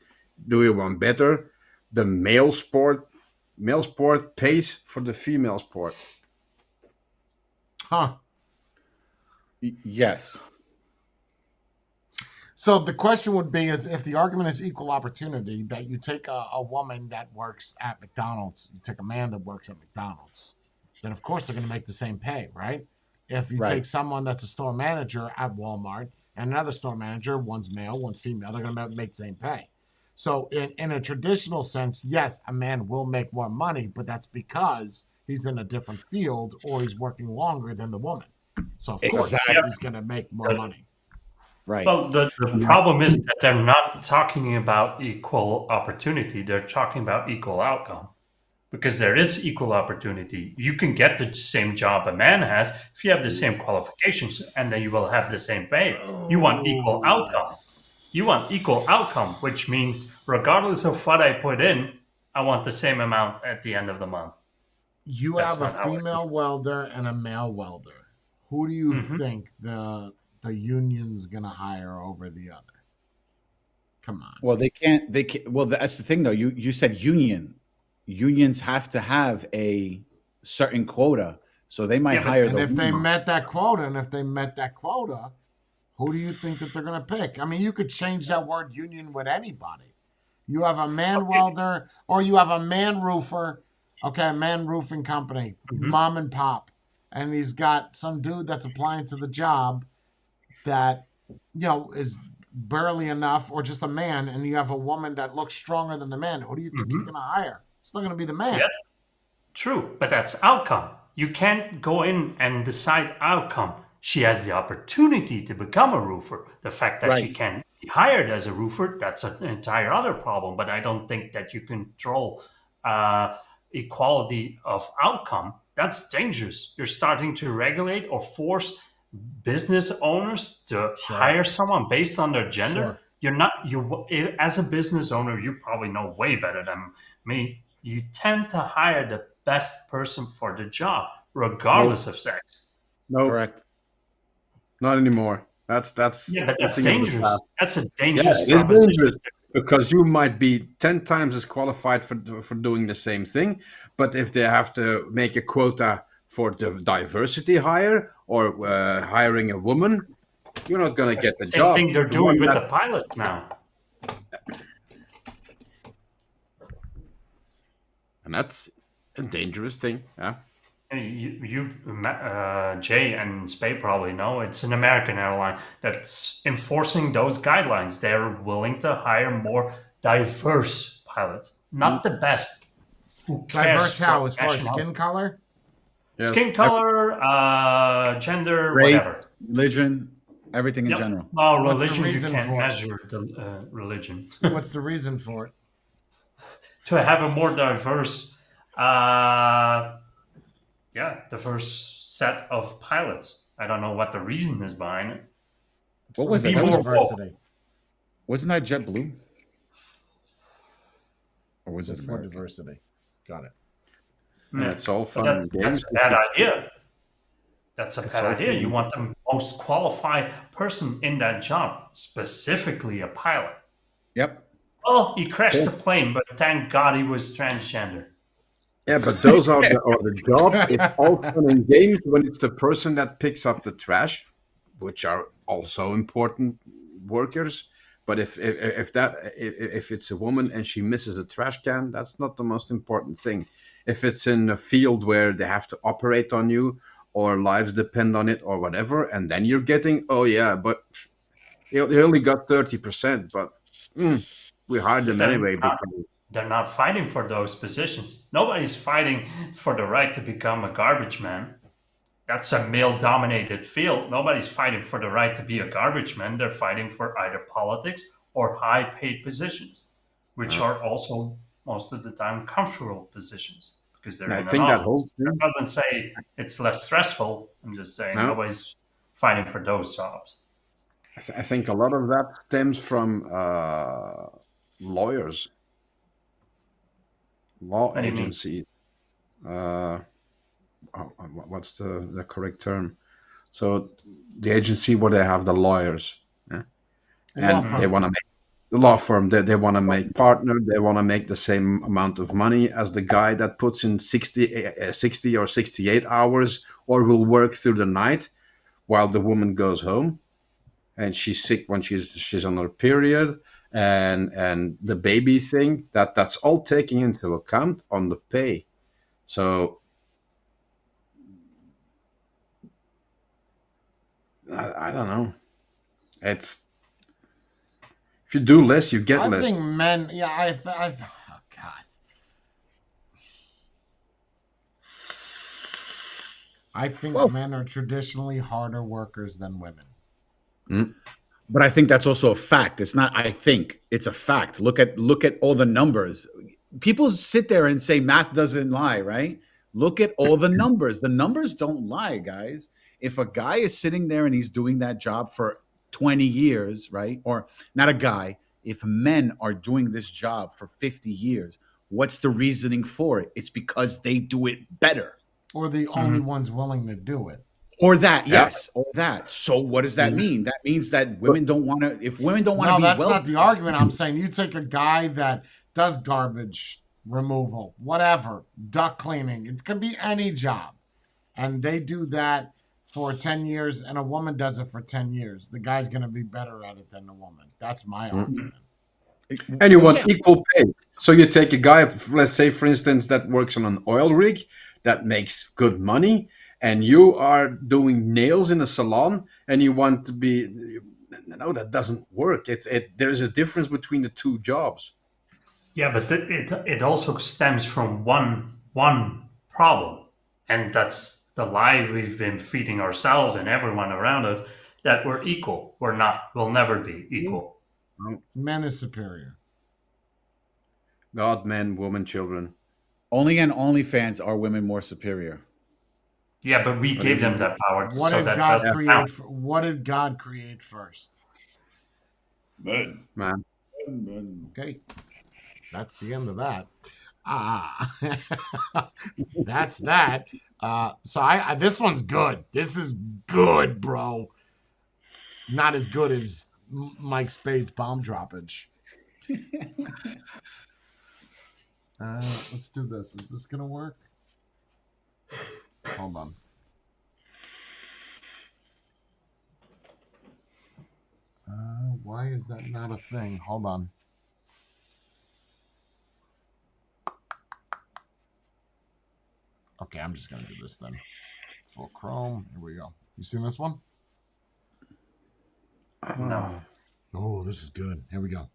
Do you want better? The male sport pays for the female sport. Huh. Yes. So the question would be is if the argument is equal opportunity, that you take a woman that works at McDonald's, you take a man that works at McDonald's, then of course they're going to make the same pay, right? If you Right. take someone that's a store manager at Walmart and another store manager, one's male, one's female, they're going to make the same pay. So in a traditional sense, yes, a man will make more money, but that's because he's in a different field or he's working longer than the woman. So of course Exactly. he's going to make more money. Right. Well, the problem is that they're not talking about equal opportunity. They're talking about equal outcome. Because there is equal opportunity. You can get the same job a man has if you have the same qualifications, and then you will have the same pay. You want equal outcome. You want equal outcome, which means regardless of what I put in, I want the same amount at the end of the month. You That's have a not how it female welder and a male welder. Who do you Mhm. think the union's going to hire over the other? Come on. Well, they can't. They can't. Well, that's the thing, though. You said union. Unions have to have a certain quota, so they might Yeah, but- hire And the if they woman. met that quota, who do you think that they're going to pick? I mean, you could change that word union with anybody. You have a man welder or you have a man roofer, okay, a man roofing company, mom and pop, and he's got some dude that's applying to the job that, is barely enough, or just a man, and you have a woman that looks stronger than the man. Who do you think he's going to hire? It's still going to be the man. Yeah. True, but that's outcome. You can't go in and decide outcome. She has the opportunity to become a roofer. The fact that she Right. can be hired as a roofer, that's an entire other problem. But I don't think that you control equality of outcome. That's dangerous. You're starting to regulate or force business owners to hire someone based on their gender. Sure. You're not, as a business owner, you probably know way better than me. You tend to hire the best person for the job, regardless of sex. No, Correct. not anymore. That's Yeah, but the that's thing of the dangerous. past. That's a Yeah, dangerous it is proposition. dangerous because you might be 10 times as qualified for doing the same thing, but if they have to make a quota for the diversity hire or hiring a woman, you're not going to get the Same job. thing they're The doing one with that- the pilots now. and that's a dangerous thing. Yeah. Jay and Spay probably know it's an American airline that's enforcing those guidelines. They're willing to hire more diverse pilots, not the best. Who cares Diverse how? what As far as nationality? skin color? Yes. Skin color, gender, Race, whatever. religion, everything in Yep. general. Well, What's the religion, you reason can't for it? measure the religion. What's the reason for it? To have a more diverse, diverse set of pilots. I don't know what the reason is behind it. What was Be that? more Diversity. Wasn't that JetBlue? Or was It's it for American? diversity. Got it. Yeah, it's all But fun that's and games. a bad idea. That's a bad all idea. fun. You want the most qualified person in that job, specifically a pilot. Yep. Oh, he crashed the plane, but thank God he was transgender. Yeah, but those are the job. It's all fun and games when it's the person that picks up the trash, which are also important workers. But if it's a woman and she misses a trash can, that's not the most important thing. If it's in a field where they have to operate on you or lives depend on it or whatever, and then you're getting, oh yeah, but he only got 30%, but we hired them Then anyway not- because They're not fighting for those positions. Nobody's fighting for the right to become a garbage man. That's a male-dominated field. Nobody's fighting for the right to be a garbage man. They're fighting for either politics or high-paid positions, which are also most of the time comfortable positions because they're I in think an that office. whole thing. That doesn't say it's less stressful. I'm just saying No. nobody's fighting for those jobs. I think a lot of that stems from lawyers, law What do you mean? agencies. What's the correct term? So the agency where they have the lawyers, yeah? And they want to make the law firm. They want to make partner. They want to make the same amount of money as the guy that puts in 60 or 68 hours, or will work through the night while the woman goes home. And she's sick when she's on her period, and the baby thing that's all taken into account on the pay. So I don't know. It's if you do less, you get I less. think men. Yeah, oh God. I think Well- men are traditionally harder workers than women. But I think that's also a fact. It's not I think, it's a fact. Look at all the numbers. People sit there and say math doesn't lie, right? Look at all the numbers. The numbers don't lie, guys. If a guy is sitting there and he's doing that job for 20 years, right? Or not a guy, if men are doing this job for 50 years, what's the reasoning for it? It's because they do it better. Or the only ones willing to do it. Or that, yes, or that. So what does that mean? That means that women don't want to, if women don't want to No, be that's well, not the argument. I'm saying you take a guy that does garbage removal, whatever, duct cleaning. It could be any job. And they do that for 10 years and a woman does it for 10 years. The guy's going to be better at it than the woman. That's my argument. And you want equal pay. So you take a guy, let's say, for instance, that works on an oil rig that makes good money, and you are doing nails in a salon, and you want to be. No, that doesn't work. There's a difference between the two jobs. Yeah, but it also stems from one problem, and that's the lie we've been feeding ourselves and everyone around us, that we're equal. We're not. We'll never be equal. Men is superior. God, men, women, children. only on OnlyFans are women more superior. Yeah, but we gave them that power. What so did that God doesn't create? count. What did God create first? Men. Man. Okay, that's the end of that. That's that. So I this one's good. This is good, bro. Not as good as Mike Spade's bomb droppage. Let's do this. Is this gonna work? Hold on. Why is that not a thing? Hold on. Okay, I'm just gonna do this then. Full Chrome. Here we go. You seen this one? No. Oh, this is good. Here we go.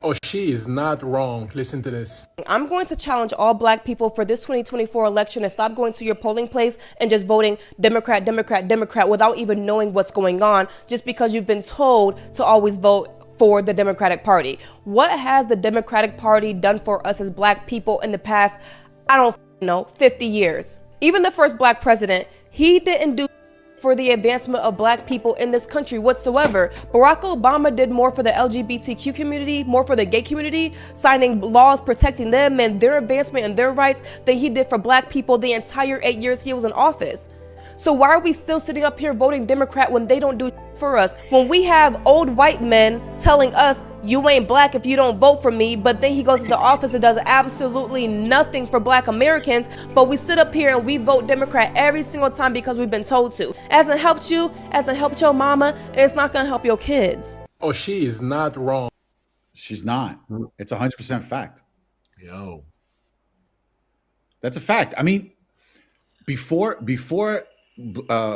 Oh, she is not wrong. Listen to this. I'm going to challenge all black people for this 2024 election to stop going to your polling place and just voting Democrat, Democrat, Democrat without even knowing what's going on, just because you've been told to always vote for the Democratic Party. What has the Democratic Party done for us as black people in the past, I don't know, 50 years? Even the first black president, he didn't do for the advancement of black people in this country whatsoever. Barack Obama did more for the LGBTQ community, more for the gay community, signing laws protecting them and their advancement and their rights than he did for black people the entire 8 years he was in office. So why are we still sitting up here voting Democrat when they don't do for us? When we have old white men telling us, you ain't black if you don't vote for me, but then he goes into office and does absolutely nothing for black Americans, but we sit up here and we vote Democrat every single time because we've been told to. Hasn't helped you, hasn't helped your mama, and it's not gonna help your kids. Oh, she is not wrong. She's not. It's 100% fact. Yo. That's a fact. I mean, before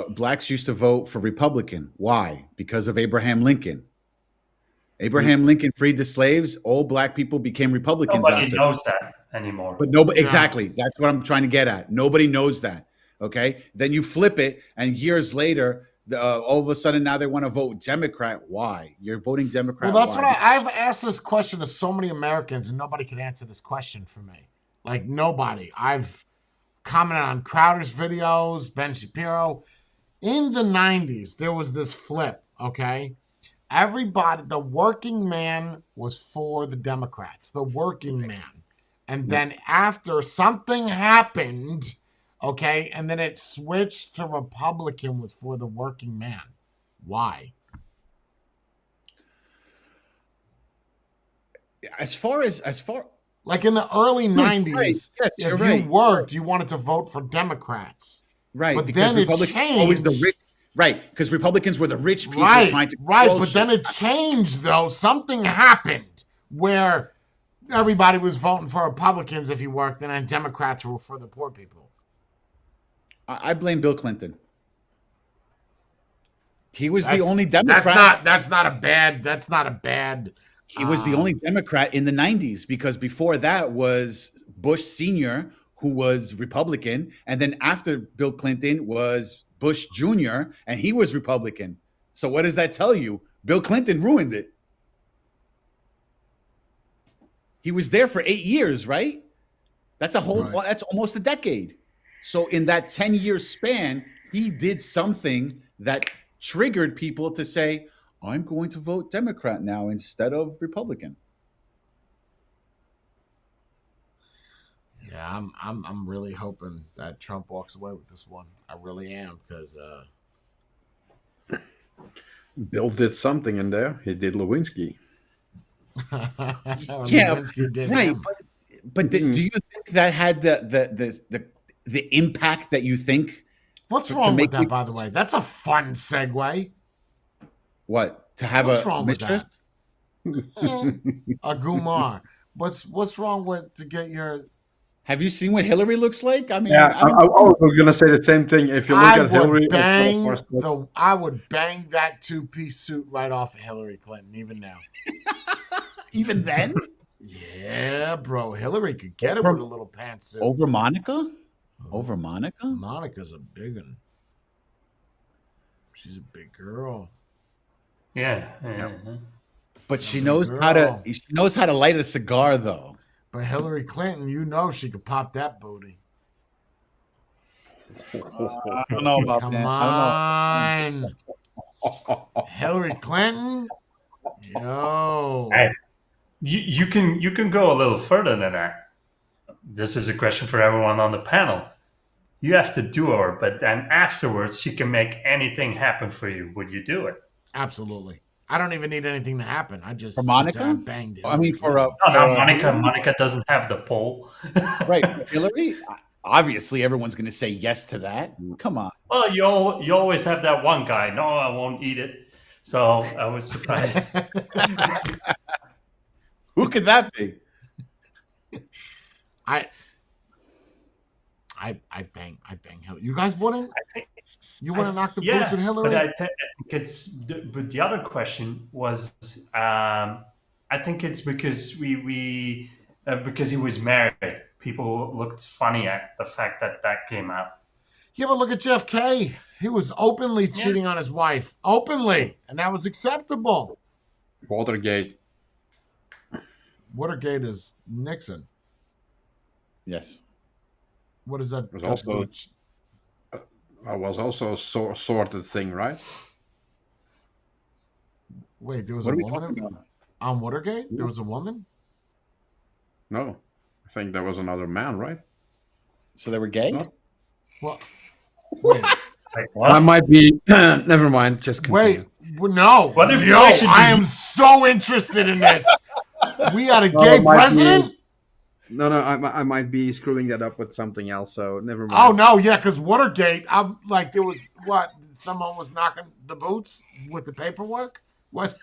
blacks used to vote for Republican. Why? Because of Abraham Lincoln. Abraham Lincoln freed the slaves. All black people became Republicans Nobody after. knows that anymore. But nobody, exactly. That's what I'm trying to get at. Nobody knows that. Okay. Then you flip it, and years later, all of a sudden now they want to vote Democrat. Why? You're voting Democrat. Well, that's why? what I've asked this question to so many Americans, and nobody can answer this question for me. Like nobody. I've commented on Crowder's videos, Ben Shapiro. In the 90s, there was this flip, okay? Everybody, the working man was for the Democrats, the working man. And then after something happened, okay, and then it switched to Republican was for the working man. Why? As far like in the early 90s, right. Yes, you're if right. you worked, you wanted to vote for Democrats. right, But because then it Republicans were always the changed. rich. Right, because Republicans were the rich people Right, trying to right. control But then shit. it changed, though. Something happened where everybody was voting for Republicans if you worked, and then Democrats were for the poor people. I blame Bill Clinton. He was the only Democrat. That's not a bad. He was the only Democrat in the 90s, because before that was Bush Sr., who was Republican, and then after Bill Clinton was Bush Jr., and he was Republican. So what does that tell you? Bill Clinton ruined it. He was there for 8 years, right? That's a whole. Right. Well, that's almost a decade. So in that 10-year span, he did something that triggered people to say, "I'm going to vote Democrat now instead of Republican." Yeah, I'm really hoping that Trump walks away with this one. I really am, because Bill did something in there. He did Lewinsky. Yeah, Lewinsky did right. him. But do you think that had the impact that you think? What's to wrong make with that, people- by the way? That's a fun segue. What, to have What's a wrong with mistress? A Gumar. What's wrong with to get your? Have you seen what Hillary looks like? I mean, Yeah, I was going to say the same thing. If you look I at Hillary, would bang that 2-piece suit right off of Hillary Clinton, even now. even then, Yeah, bro. Hillary could get it with a little pantsuit. over Monica, over Monica. Monica's a big one. She's a big girl. Yeah. But she Big knows how to. girl. She knows how to light a cigar, though. But Hillary Clinton, you know she could pop that booty. I don't know about Come that. I don't know. on. Hillary Clinton? Yo. Hey, you can go a little further than that. This is a question for everyone on the panel. You have to do her, but then afterwards she can make anything happen for you. Would you do it? Absolutely. I don't even need anything to happen. I just For Monica? I banged it. I mean, for a No, not Monica. Monica doesn't have the poll. right, Hillary. Obviously, everyone's going to say yes to that. Come on. Well, you always have that one guy. No, I won't eat it. So I was surprised. Who could that be? I bang Hillary. You guys wouldn't? You want to knock the boots with Hillary? But I think it's. But the other question was, I think it's because because he was married. People looked funny at the fact that came out. Yeah, but look at Jeff K. He was openly cheating on his wife. Openly. And that was acceptable. Watergate. Watergate is Nixon. Yes. What is that? Was also a sorted thing, right? Wait, there was What a are we woman talking about? on Watergate? There was a woman? No, I think there was another man, right? So they were gay? No. Well, wait. I might be. Never mind. Just continue. Wait, no. What if Yo, you should I be- am so interested in this. We got a No, gay it might president? be- No, I might be screwing that up with something else. So never mind. Oh, no, yeah, because Watergate, I'm like, there was, what, someone was knocking the boots with the paperwork? What?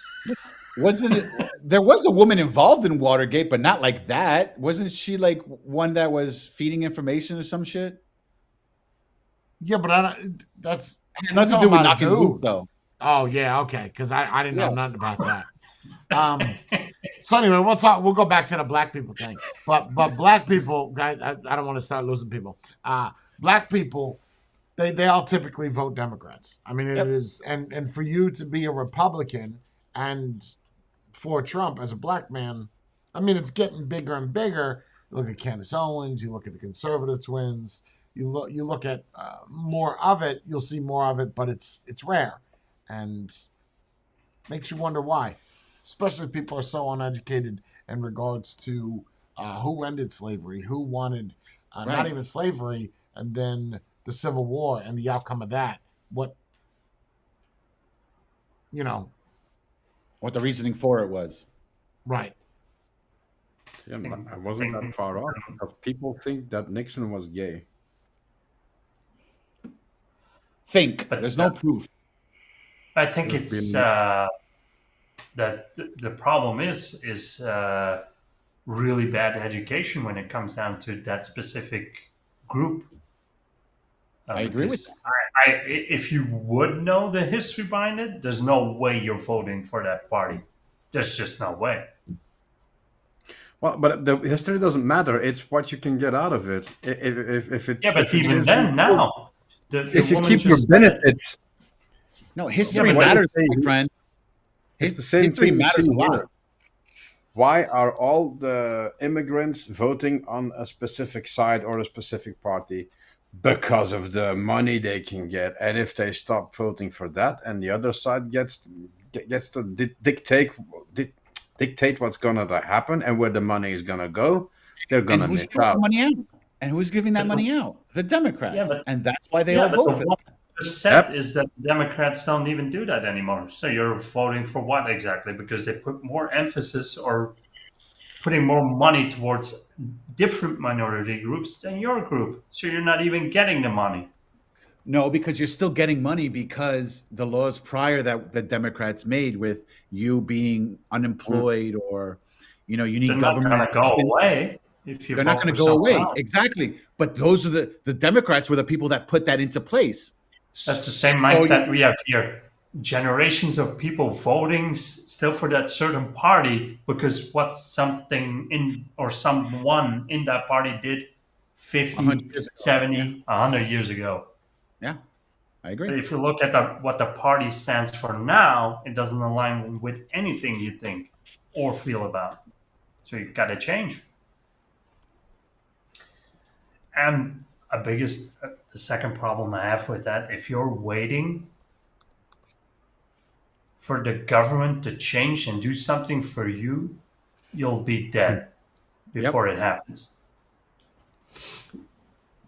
Wasn't it? There was a woman involved in Watergate, but not like that. Wasn't she like one that was feeding information or some shit? Yeah, but I don't, that's... Had nothing to do with knocking boots, though. Oh, yeah, okay, because I didn't know nothing about that. So anyway, we'll go back to the black people thing. But black people, guys, I don't want to start losing people. Black people, they all typically vote Democrats. I mean, it is, and for you to be a Republican and for Trump as a black man, I mean, it's getting bigger and bigger. You look at Candace Owens, you look at the conservative twins, you look at more of it, you'll see more of it, but it's rare, and makes you wonder why. Especially if people are so uneducated in regards to who ended slavery, who wanted not even slavery, and then the Civil War and the outcome of that. What What the reasoning for it was. Right. Yeah, but I wasn't that far off. Because people think that Nixon was gay. But there's no proof. I think it's that the problem is really bad education when it comes down to that specific group. I agree with that. If you would know the history behind it, there's no way you're voting for that party. There's just no way. Well, but the history doesn't matter. It's what you can get out of it. If it Yeah, but if it even gives then, you- now, the if you woman keep your just said it. benefits, No, history Yeah, but matters, what you my friend. it's the same History thing you matters see a lot. here. Why are all the immigrants voting on a specific side or a specific party? Because of the money they can get, and if they stop voting for that, and the other side gets to dictate what's gonna happen and where the money is gonna go, they're And gonna who's miss giving that out. money out? And who's giving that money out? The Democrats. Yeah, but- And that's why they Yeah, all but vote the for one them. percent is that Democrats don't even do that anymore. So you're voting for what exactly? Because they put more emphasis or putting more money towards different minority groups than your group. So you're not even getting the money. No, because you're still getting money because the laws prior that the Democrats made with you being unemployed or, you need They're not government going to go assistance. away if you They're vote not going for to go someone away. else. Exactly. But those are the Democrats were the people that put that into place. That's the same So mindset we have here. Generations of people voting still for that certain party because what something in or someone in that party did 50, 100 years ago. 70, 100 years ago. Yeah, I But agree. if you look at what the party stands for now, it doesn't align with anything you think or feel about. So you got to change. And the second problem I have with that, if you're waiting for the government to change and do something for you, you'll be dead before it happens.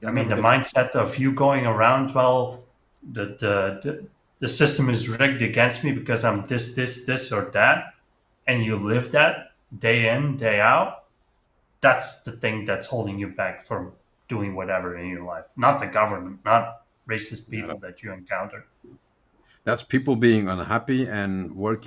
I mean, the mindset of you going around, well, the system is rigged against me because I'm this, or that, and you live that day in, day out, that's the thing that's holding you back from doing whatever in your life. Not the government, not racist people that you encounter. That's people being unhappy and work.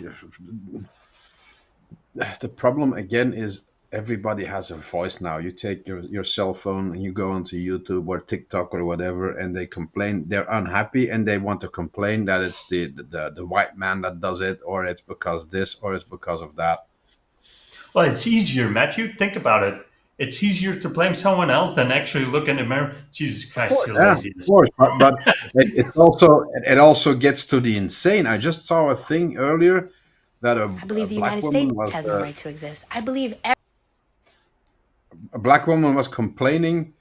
The problem again is everybody has a voice now. You take your cell phone and you go onto YouTube or TikTok or whatever, and they complain. They're unhappy and they want to complain that it's the white man that does it, or it's because this, or it's because of that. Well, it's easier, Matthew. Think about it. It's easier to blame someone else than actually look in the mirror. Jesus Christ, you're lazy. Of course, but it also gets to the insane. I just saw a thing earlier that I believe the black United woman States was has no right to exist. I believe a black woman was complaining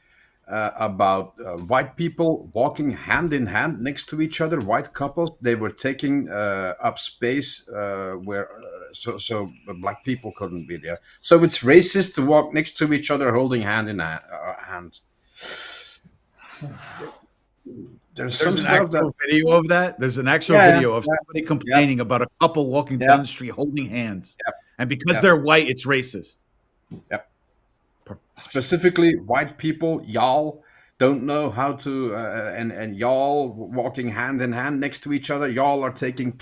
about white people walking hand in hand next to each other. White couples, they were taking up space where so black people couldn't be there. So it's racist to walk next to each other holding hand in hand. There's some an stuff actual that video of that. There's an actual video of somebody complaining about a couple walking down the street holding hands. And because they're white, it's racist. Yep. Specifically, white people, y'all don't know how to, and y'all walking hand in hand next to each other. Y'all are taking the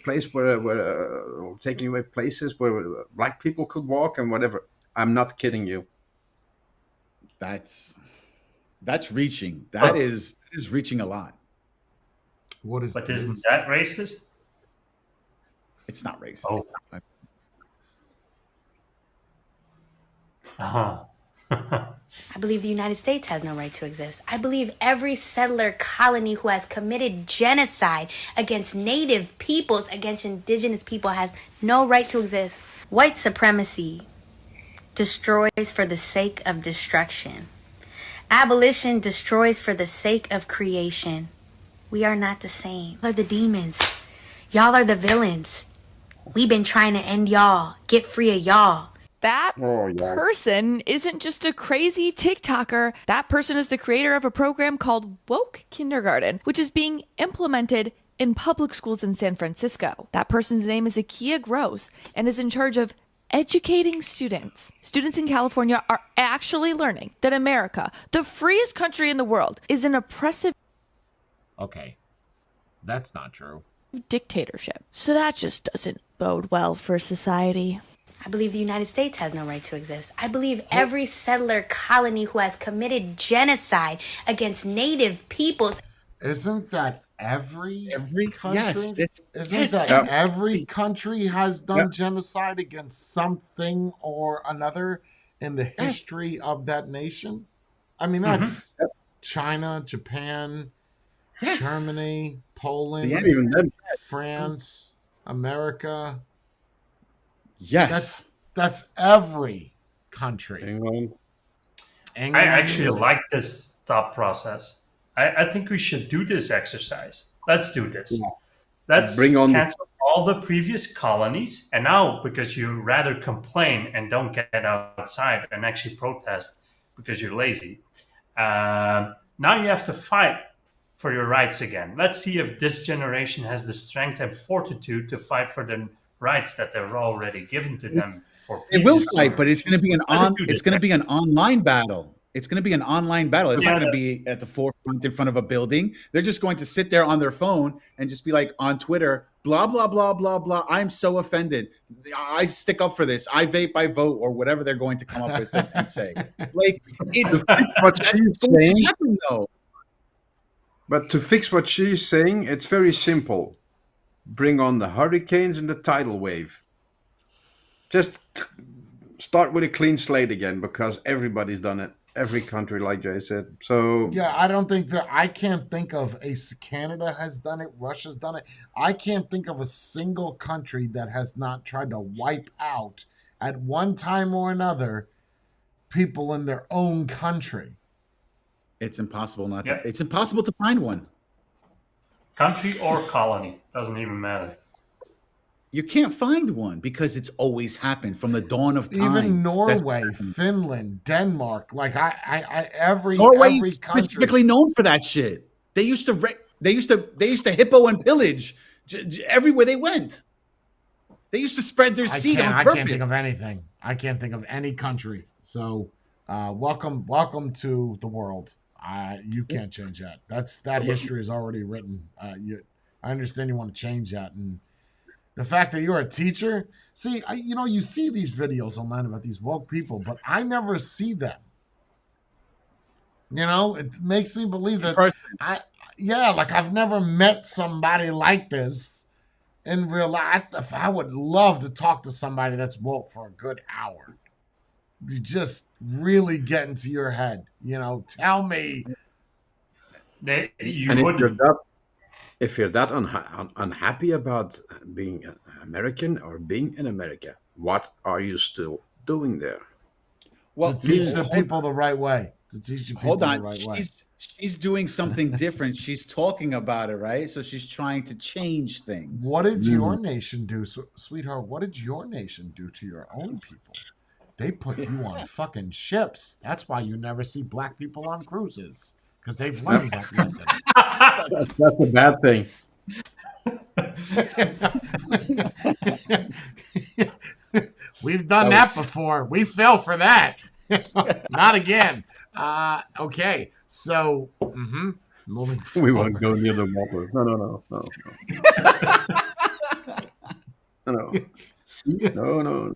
place where taking away places where black people could walk and whatever. I'm not kidding you. That's reaching. That is reaching a lot. What is But this? isn't that racist? It's not racist. Oh. Uh-huh. I believe the United States has no right to exist. I believe every settler colony who has committed genocide against native peoples, against indigenous people, has no right to exist. White supremacy destroys for the sake of destruction. Abolition destroys for the sake of creation. We are not the same. Y'all are the demons. Y'all are the villains. We've been trying to end y'all. Get free of y'all. That person isn't just a crazy TikToker. That person is the creator of a program called Woke Kindergarten, which is being implemented in public schools in San Francisco. That person's name is Akia Gross and is in charge of educating students. Students in California are actually learning that America, the freest country in the world, is an oppressive Okay, that's not true. dictatorship. So that just doesn't bode well for society. I believe the United States has no right to exist. I believe every settler colony who has committed genocide against native peoples. Isn't that every country? Yes, Isn't yes, that every country has done Yep. genocide against something or another in the history of that nation? I mean, that's China, Japan, Yes. Germany, Poland, Yeah. Not even them. France, America. Yes. That's every country. England. England, I actually like this thought process. I think we should do this exercise. Let's do this. Yeah. Let's Bring on the- cancel all the previous colonies. And now, because you rather complain and don't get outside and actually protest because you're lazy, now you have to fight for your rights again. Let's see if this generation has the strength and fortitude to fight for the rights that they're already given to them. For It will previous fight, but it's going to be an Let's do this. an online battle. It's going to be an online battle. It's Yeah, not going to be at the forefront in front of a building. They're just going to sit there on their phone and just be like on Twitter, blah blah blah blah blah. I'm so offended. I stick up for this. I vape, I vote, or whatever they're going to come up with and say. Like it's What she's saying, happen though. but to fix what she's saying, it's very simple. Bring on the hurricanes and the tidal wave. Just start with a clean slate again, because everybody's done it. Every country, like Jay said. So Yeah, I don't think that I can't think of Canada has done it, Russia's done it. I can't think of a single country that has not tried to wipe out at one time or another people in their own country. It's impossible not Yeah. to. It's impossible to find one. Country or colony, doesn't even matter. You can't find one because it's always happened from the dawn of time. Even That's Norway, happened. Finland, Denmark, like every Norway every is country. specifically known for that shit. They used to hippo and pillage everywhere they went. They used to spread their seed on I purpose. can't think of anything. I can't think of any country. So, welcome to the world. You can't change that. That history is already written. I understand you want to change that, and the fact that you're a teacher. See, you see these videos online about these woke people, but I never see them. It makes me believe that I've never met somebody like this in real life. I would love to talk to somebody that's woke for a good hour. You just really get into your head. Tell me. You and wouldn't. if you're that unhappy about being an American or being in America, what are you still doing there? Well, To teach the people the right way. To teach the people hold on. the right way. She's doing something different. She's talking about it, right? So she's trying to change things. What did your nation do, sweetheart? What did your nation do to your own people? They put you on fucking ships. That's why you never see black people on cruises, because they've learned that lesson. That's a bad thing. We've done that before. We fell for that. Not again. Okay. So, moving forward. We won't go near the water. No. See? No.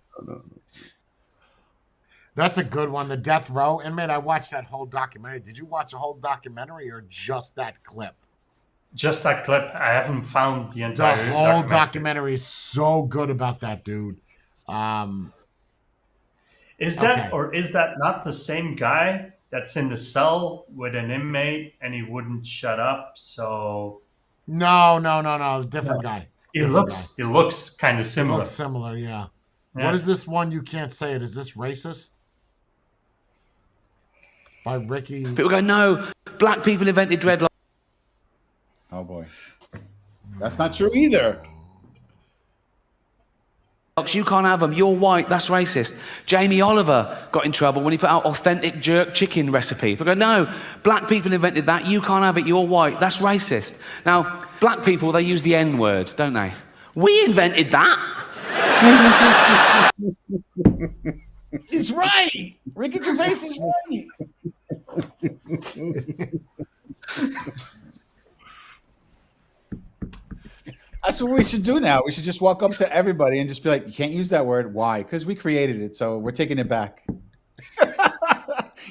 That's a good one. The death row inmate. I watched that whole documentary. Did you watch the whole documentary or just that clip? Just that clip. I haven't found the The entire whole documentary is so good about that dude. Is that Okay. or is that not the same guy that's in the cell with an inmate and he wouldn't shut up? So No. Different guy. it Different looks kind of guy. similar. Looks similar, yeah. Yeah. What is this one you can't say it? Is this racist? By Ricky. People go, no, black people invented dreadlocks. Oh boy, that's not true either. You can't have them. You're white. That's racist. Jamie Oliver got in trouble when he put out authentic jerk chicken recipe. People go, no, black people invented that. You can't have it. You're white. That's racist. Now, black people, they use the N word, don't they? We invented that. He's right. Ricky Gervais is right. That's what we should do now. We should just walk up to everybody and just be like, you can't use that word. Why? Because we created it, so we're taking it back.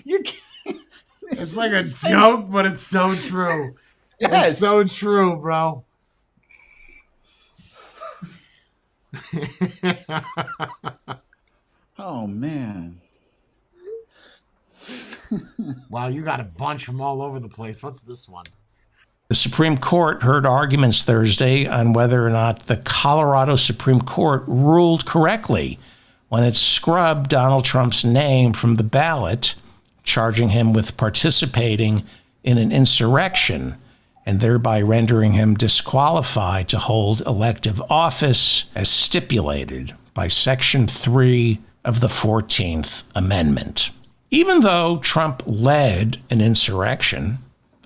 You can't. It's like a joke, but it's so true. Yes. It's so true, bro. Oh man. Wow, you got a bunch from all over the place. What's this one? The Supreme Court heard arguments Thursday on whether or not the Colorado Supreme Court ruled correctly when it scrubbed Donald Trump's name from the ballot, charging him with participating in an insurrection and thereby rendering him disqualified to hold elective office as stipulated by Section 3 of the 14th Amendment. Even though Trump led an insurrection,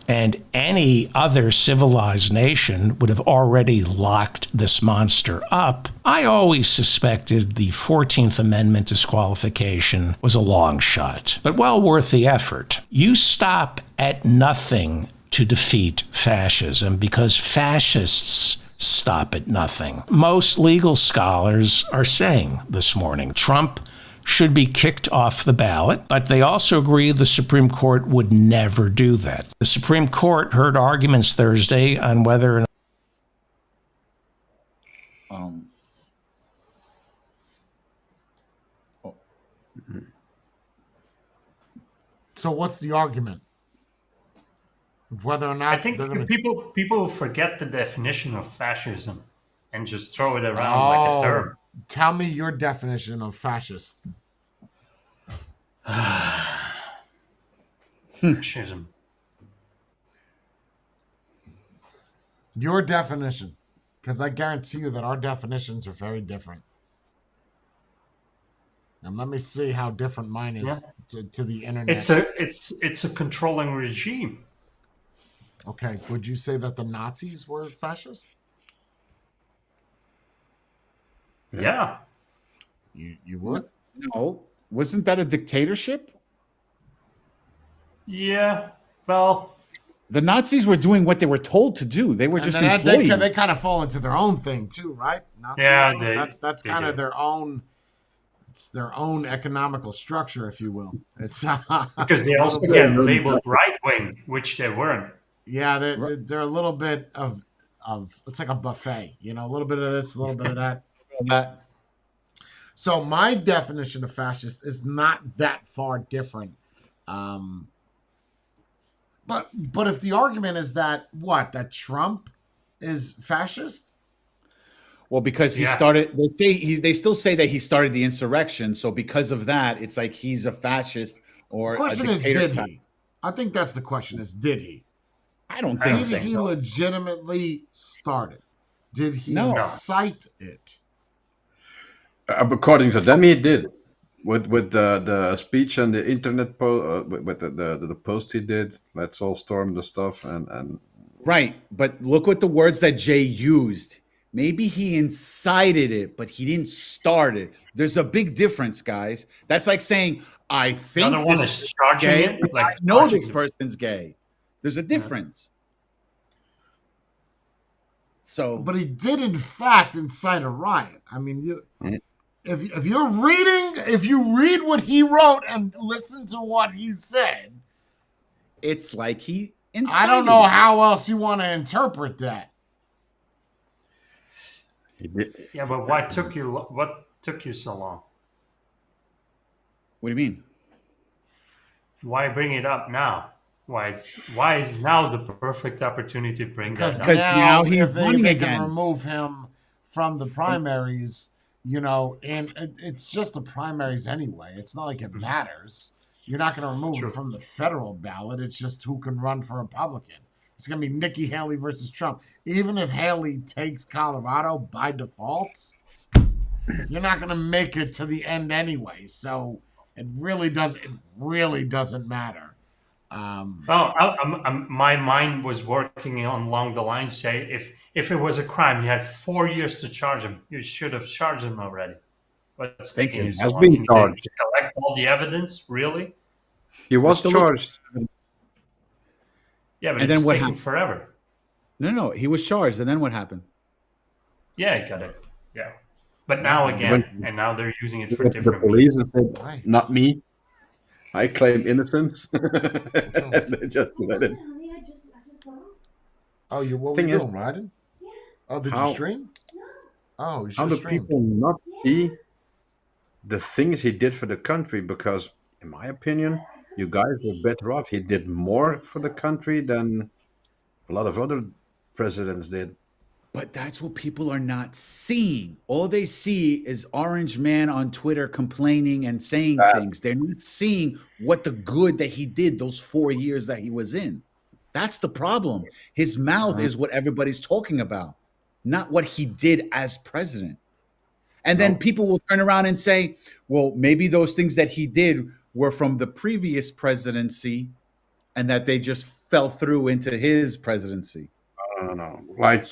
and any other civilized nation would have already locked this monster up, I always suspected the 14th Amendment disqualification was a long shot, but well worth the effort. You stop at nothing to defeat fascism because fascists stop at nothing. Most legal scholars are saying this morning Trump should be kicked off the ballot, but they also agree the Supreme Court would never do that. The Supreme Court heard arguments Thursday on whether or not So what's the argument? Of whether or not I think they're going to... people forget the definition of fascism and just throw it around like a term. Tell me your definition of fascist. Fascism. Your definition. Because I guarantee you that our definitions are very different. And let me see how different mine is to the internet. It's a controlling regime. Okay, would you say that the Nazis were fascist? Yeah. You would? No. Wasn't that a dictatorship? Yeah. Well, the Nazis were doing what they were told to do. They were just employees. They kind of fall into their own thing too, right? Nazis, yeah, that's kind of their own. It's their own economical structure, if you will. It's because they also get labeled right wing, which they weren't. Yeah, they're a little bit of it's like a buffet, a little bit of this, a little bit of that. So my definition of fascist is not that far different. But if the argument is that Trump is fascist? Well, because he started, they still say that he started the insurrection. So because of that, it's like he's a fascist or the question a dictator. Is, did he? I think that's the question is, did he? I don't think so. Did he legitimately start it? Did he incite it? According to them, he did. With the speech and the internet with the post he did, let's all storm the stuff and right. But look what the words that Jay used. Maybe he incited it, but he didn't start it. There's a big difference, guys. That's like saying, I think this is gay. I know this person's gay. There's a difference. So, but he did in fact incite a riot. I mean, if you read what he wrote and listen to what he said, it's like he incited. I don't know how else you want to interpret that. Yeah, but what took you so long? What do you mean? Why bring it up now? Why is now the perfect opportunity to bring that up? Because now he's running they again. Can remove him from the primaries, and it's just the primaries anyway. It's not like it matters. You're not going to remove him from the federal ballot. It's just who can run for Republican. It's going to be Nikki Haley versus Trump. Even if Haley takes Colorado by default, you're not going to make it to the end anyway. So it really doesn't matter. My mind was working along the lines, say, if it was a crime, you had 4 years to charge him. You should have charged him already. But it's taking you so long. You need to collect all the evidence, really? He was charged. Yeah, but and it's then what taking happened? Forever. No, he was charged, and then what happened? Yeah, I got it. Yeah, but now again, and now they're using it for different. The police said, "Not me. I claim innocence." They just let it. Oh, what were Thing you is, doing, riding? Oh, did you how stream? Oh, you how should do stream. people not see the things he did for the country? Because, in my opinion, you guys were better off. He did more for the country than a lot of other presidents did. But that's what people are not seeing. All they see is Orange Man on Twitter complaining and saying things. They're not seeing what the good that he did those 4 years that he was in. That's the problem. His mouth is what everybody's talking about, not what he did as president. And then people will turn around and say, well, maybe those things that he did were from the previous presidency and that they just fell through into his presidency. I don't know. Like,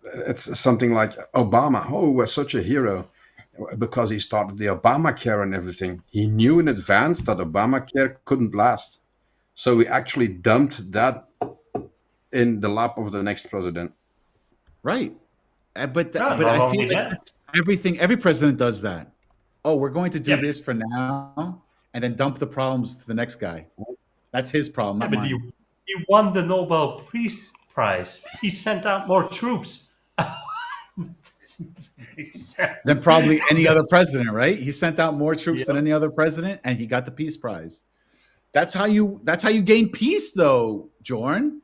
it's something like Obama. Oh, was such a hero because he started the Obamacare and everything. He knew in advance that Obamacare couldn't last. So he actually dumped that in the lap of the next president. Right. But not I feel only like that. that's every president does that. Oh, we're going to do this for now and then dump the problems to the next guy. That's his problem, not But mine. he won the Nobel Peace Prize. He sent out more troops. Makes sense. Than probably any other president, right? He sent out more troops than any other president, and he got the Peace Prize. That's how you gain peace, though, Jorn,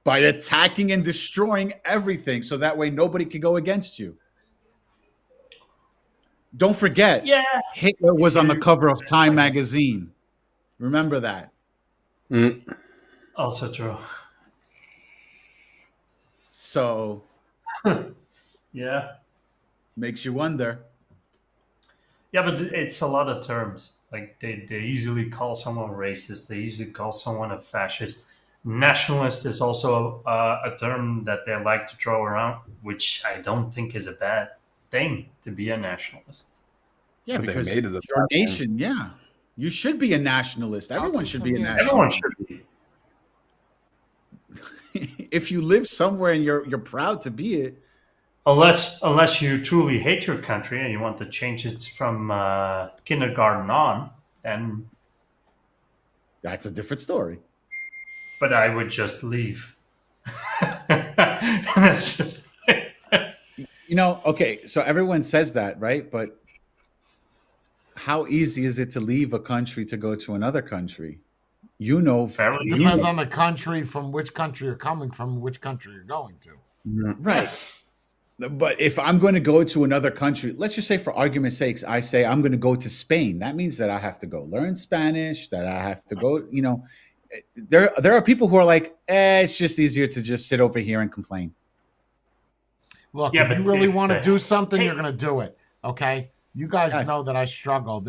by attacking and destroying everything, so that way nobody can go against you. Don't forget, Hitler was on the cover of Time magazine. Remember that. Also true. So, Yeah. makes you wonder. Yeah, but it's a lot of terms. Like they easily call someone racist. They easily call someone a fascist. Nationalist is also a term that they like to throw around, which I don't think is a bad thing to be a nationalist. Yeah, But they because made it a your bad thing. nation, yeah. You should be a nationalist. Everyone should be a nationalist. Everyone should be. If you live somewhere and you're proud to be it, Unless you truly hate your country and you want to change it from kindergarten on, then that's a different story. But I would just leave. That's just Okay, so everyone says that, right? But how easy is it to leave a country to go to another country? fairly Depends on the country, from which country you're coming from, which country you're going to. Right. But if I'm going to go to another country, let's just say for argument's sakes, I say I'm going to go to Spain. That means that I have to go learn Spanish, that I have to go, there are people who are like, it's just easier to just sit over here and complain. Look, Yeah, if but you really if want to the- do something, Hey. you're going to do it. Okay? You guys Yes. know that I struggle.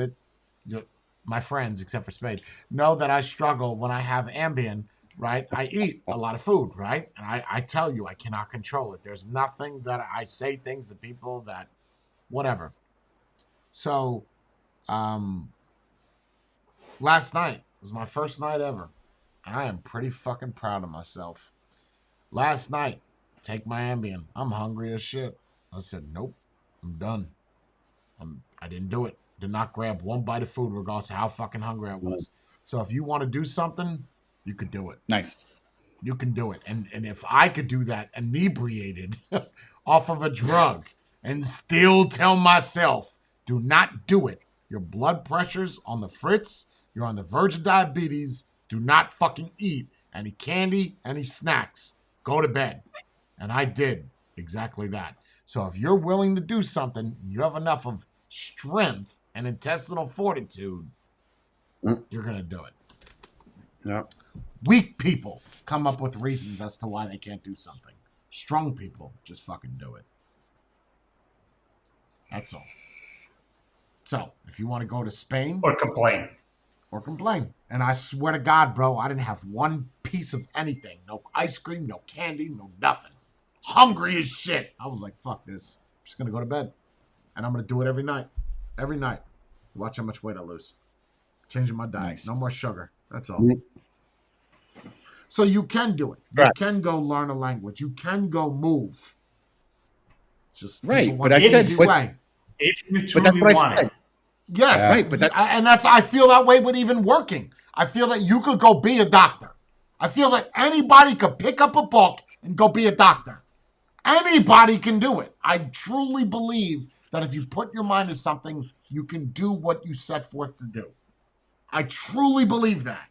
My friends, except for Spade, know that I struggle when I have Ambien, right? I eat a lot of food, right? And I tell you, I cannot control it. There's nothing that I say things to people that, whatever. So, last night was my first night ever. And I am pretty fucking proud of myself. Last night, take my Ambien. I'm hungry as shit. I said, nope, I'm done. I didn't do it. Did not grab one bite of food regardless of how fucking hungry I was. So if you want to do something, you could do it. Nice. You can do it. And if I could do that inebriated off of a drug and still tell myself, do not do it. Your blood pressure's on the fritz. You're on the verge of diabetes. Do not fucking eat any candy, any snacks. Go to bed. And I did exactly that. So if you're willing to do something, and you have enough of strength and intestinal fortitude, you're going to do it. Yeah. Weak people come up with reasons as to why they can't do something. Strong people just fucking do it. That's all. So, if you want to go to Spain... or complain. And I swear to God, bro, I didn't have one piece of anything. No ice cream, no candy, no nothing. Hungry as shit. I was like, fuck this. I'm just going to go to bed. And I'm going to do it every night. Every night. Watch how much weight I lose. Changing my diet. Nice. No more sugar. That's all. So you can do it. You can go learn a language. You can go move. Just Right, people but want I the said, easy what's- way. If you But that's truly what I want said. it. Yes, Right, but that- and I feel that way with even working. I feel that you could go be a doctor, I feel that anybody could pick up a book and go be a doctor. Anybody can do it. I truly believe that if you put your mind to something, you can do what you set forth to do. I truly believe that.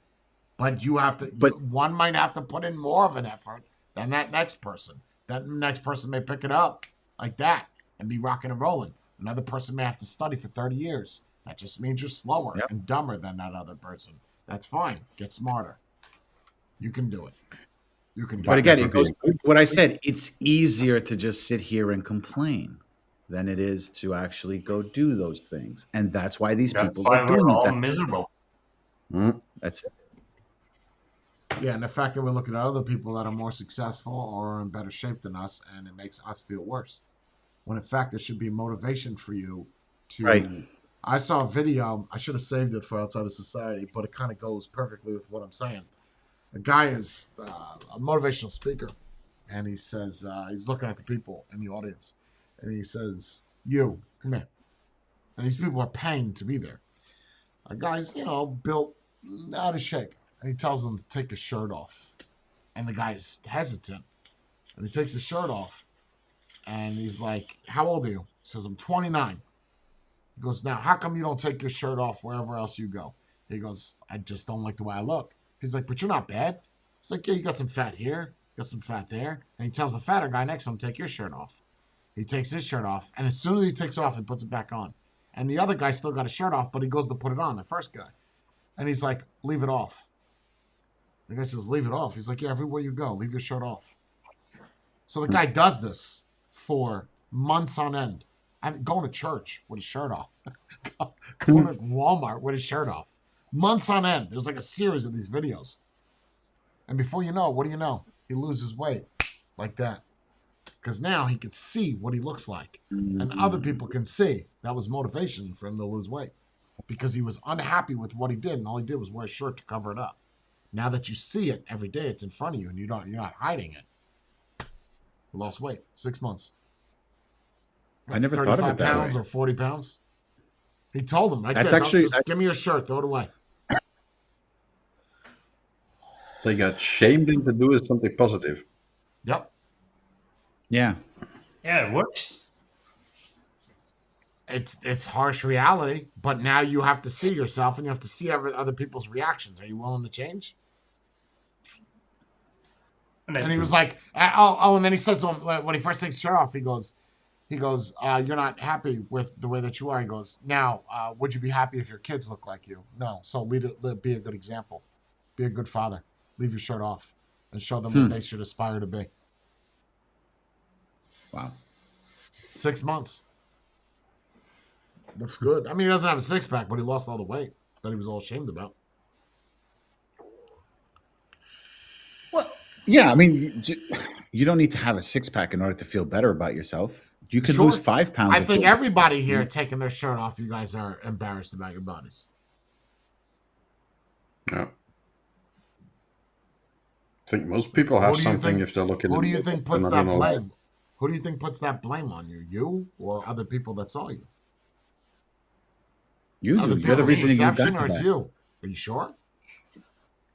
But you have to, one might have to put in more of an effort than that next person. That next person may pick it up like that and be rocking and rolling. Another person may have to study for 30 years. That just means you're slower and dumber than that other person. That's fine. Get smarter. You can do it. You can do But it. again, it goes what I said. It's easier to just sit here and complain than it is to actually go do those things, and that's why these That's people why are doing we're all it. miserable. That's it. Yeah, and the fact that we're looking at other people that are more successful or are in better shape than us, and it makes us feel worse. When in fact, it should be motivation for you to. Right. I saw a video. I should have saved it for Outside of Society, but it kind of goes perfectly with what I'm saying. A guy is a motivational speaker, and he says he's looking at the people in the audience, and he says, "You come here." And these people are paying to be there. A guy's built out of shape. And he tells him to take his shirt off. And the guy's hesitant. And he takes his shirt off. And he's like, "How old are you?" He says, "I'm 29. He goes, "Now, how come you don't take your shirt off wherever else you go?" He goes, "I just don't like the way I look." He's like, "But you're not bad." He's like, "Yeah, you got some fat here. Got some fat there." And he tells the fatter guy next to him, "Take your shirt off." He takes his shirt off. And as soon as he takes it off, he puts it back on. And the other guy still got his shirt off, but he goes to put it on, the first guy. And he's like, "Leave it off." The guy says, "Leave it off." He's like, "Yeah, everywhere you go, leave your shirt off." So the guy does this for months on end. I mean, going to church with his shirt off. Going to Walmart with his shirt off. Months on end. There's like a series of these videos. And before you know it, what do you know? He loses weight like that. Because now he can see what he looks like. And other people can see. That was motivation for him to lose weight. Because he was unhappy with what he did, and all he did was wear a shirt to cover it up. Now that you see it every day, it's in front of you, and you're not hiding it. He lost weight, 6 months. I never thought of it that 35 pounds way. or 40 pounds. He told him, That's there, actually- just give me your shirt, throw it away. So he got shamed into doing something positive. Yep. Yeah. Yeah, it works. It's harsh reality, but now you have to see yourself, and you have to see other people's reactions. Are you willing to change? And he was like, and then he says to him, when he first takes his shirt off, he goes, "You're not happy with the way that you are." He goes, "Now, would you be happy if your kids look like you?" No. So be a good example. Be a good father. Leave your shirt off and show them what they should aspire to be. Wow. 6 months. Looks good. I mean, he doesn't have a six-pack, but he lost all the weight that he was all ashamed about. Yeah, I mean, you don't need to have a six-pack in order to feel better about yourself. You could Sure. lose 5 pounds. I if think you- everybody here taking their shirt off, you guys are embarrassed about your bodies. Yeah. I think most people have Who do you something think- if they're looking Who at do you think puts I that don't know. blame? Who do you think puts that blame on you? You or other people that saw you? You Other do. You're the people's reason you got perception, to or it's that. you? Are you sure?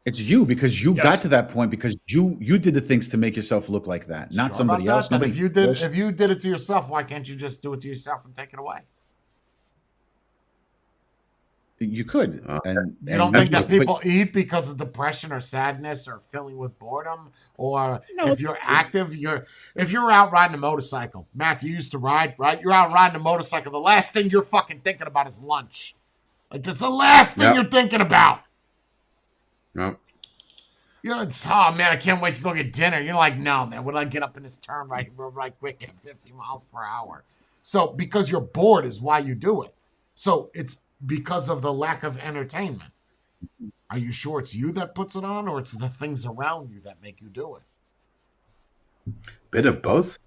It's you because you Yes. got to that point because you did the things to make yourself look like that, not Sure somebody about else. that? Then Nobody if you did it to yourself, why can't you just do it to yourself and take it away? You could. And You don't think that people eat because of depression or sadness or filling with boredom? Or if you're active, if you're out riding a motorcycle, Matt, you used to ride, right? You're out riding a motorcycle. The last thing you're fucking thinking about is lunch. Like, that's the last thing Yep. you're thinking about. No. It's, "Oh, man, I can't wait to go get dinner." You're like, "No, man, when I get up in this turn right quick at 50 miles per hour. So because you're bored is why you do it. So it's because of the lack of entertainment. Are you sure it's you that puts it on, or it's the things around you that make you do it? Bit of both.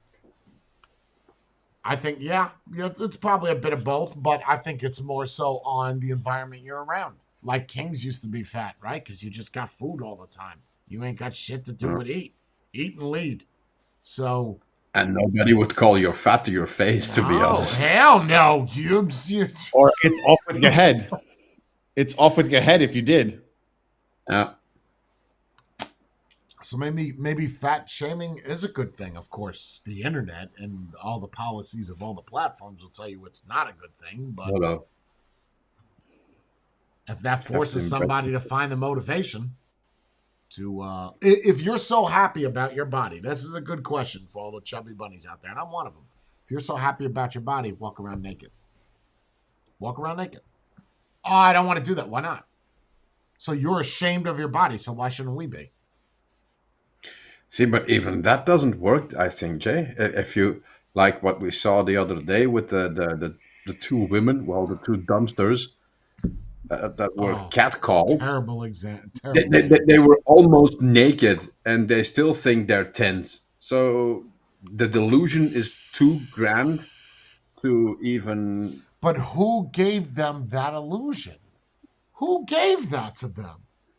I think, yeah, it's probably a bit of both, but I think it's more so on the environment you're around. Like kings used to be fat, right? Because you just got food all the time. You ain't got shit to do but eat. Eat and lead. So... And nobody would call you fat to your face, to be honest. Hell no. You or it's off with your head. It's off with your head if you did. Yeah. So maybe fat shaming is a good thing. Of course, the internet and all the policies of all the platforms will tell you it's not a good thing. But Hello. if that forces somebody to find the motivation to, if you're so happy about your body, this is a good question for all the chubby bunnies out there, and I'm one of them. If you're so happy about your body, walk around naked. Walk around naked. Oh, I don't want to do that. Why not? So you're ashamed of your body, so why shouldn't we be? See, but even that doesn't work, I think, Jay. If you like what we saw the other day with the two women, well, the two dumpsters that were catcalled. Terrible example. They were almost naked, and they still think they're tens. So the delusion is too grand to even. But who gave them that illusion? Who gave that to them?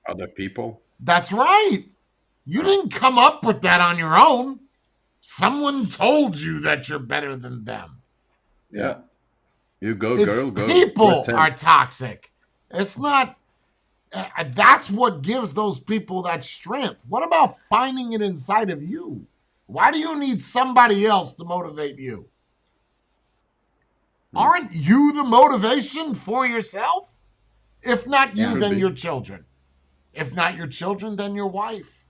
Other people. That's right. You didn't come up with that on your own. Someone told you that you're better than them. Yeah. You go, It's girl, go. people are toxic. It's not. That's what gives those people that strength. What about finding it inside of you? Why do you need somebody else to motivate you? Aren't you the motivation for yourself? If not you, then your children. If not your children, then your wife.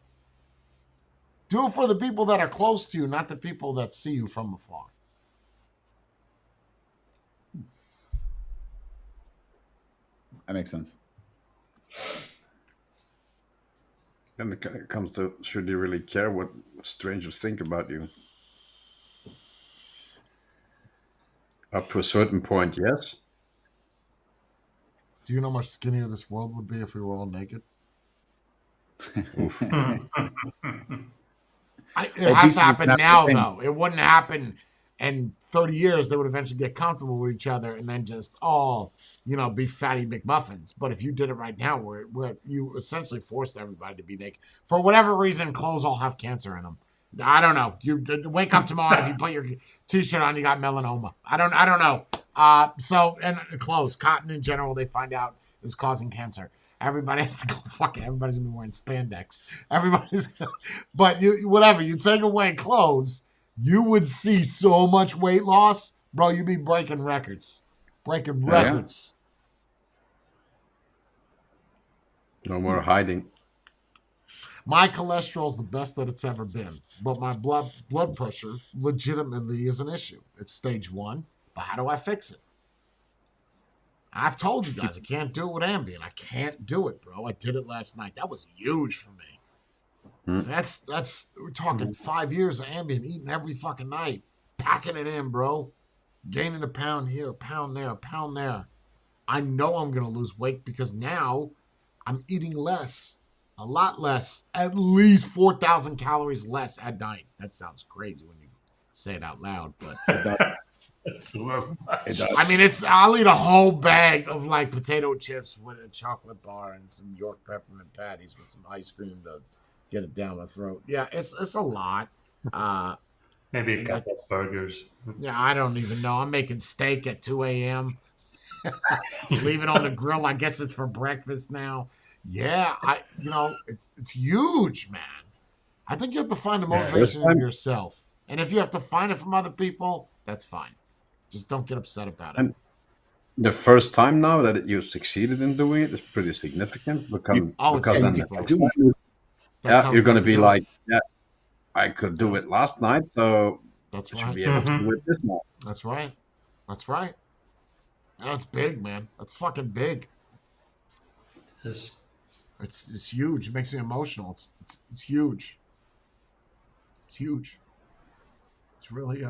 Do it for the people that are close to you, not the people that see you from afar. That makes sense. Then it comes to, should you really care what strangers think about you? Up to a certain point, yes. Do you know how much skinnier this world would be if we were all naked? It has to happen now, though. It wouldn't happen in 30 years. They would eventually get comfortable with each other and then just all, be fatty McMuffins. But if you did it right now, where you essentially forced everybody to be naked. For whatever reason, clothes all have cancer in them. I don't know. You wake up tomorrow, if you put your T-shirt on, you got melanoma. I don't know. And clothes, cotton in general, they find out is causing cancer. Everybody has to go. Fuck it. Everybody's gonna be wearing spandex. But you take away clothes, you would see so much weight loss, bro. You'd be breaking records. No more hiding. My cholesterol's the best that it's ever been, but my blood pressure legitimately is an issue. It's stage 1, but how do I fix it? I've told you guys I can't do it with Ambien. I can't do it, bro. I did it last night. That was huge for me. That's we're talking 5 years of Ambien, eating every fucking night, packing it in, bro. Gaining a pound here, a pound there, a pound there. I know I'm gonna lose weight because now I'm eating less, a lot less, at least 4,000 calories less at night. That sounds crazy when you say it out loud, but It's a little much. I mean, I'll eat a whole bag of like potato chips with a chocolate bar and some York peppermint patties with some ice cream to get it down my throat. Yeah, it's a lot. Maybe a couple of burgers. Yeah, I don't even know. I'm making steak at 2 a.m. Leave it on the grill. I guess it's for breakfast now. Yeah, it's huge, man. I think you have to find the motivation in yourself. And if you have to find it from other people, that's fine. Just don't get upset about it. And the first time now that you succeeded in doing it is pretty significant because then you're going to be like, yeah, I could do it last night, so that's I should be able to do it this night. That's right. That's big, man. That's fucking big. It's huge. It makes me emotional. It's huge. It's huge. It's really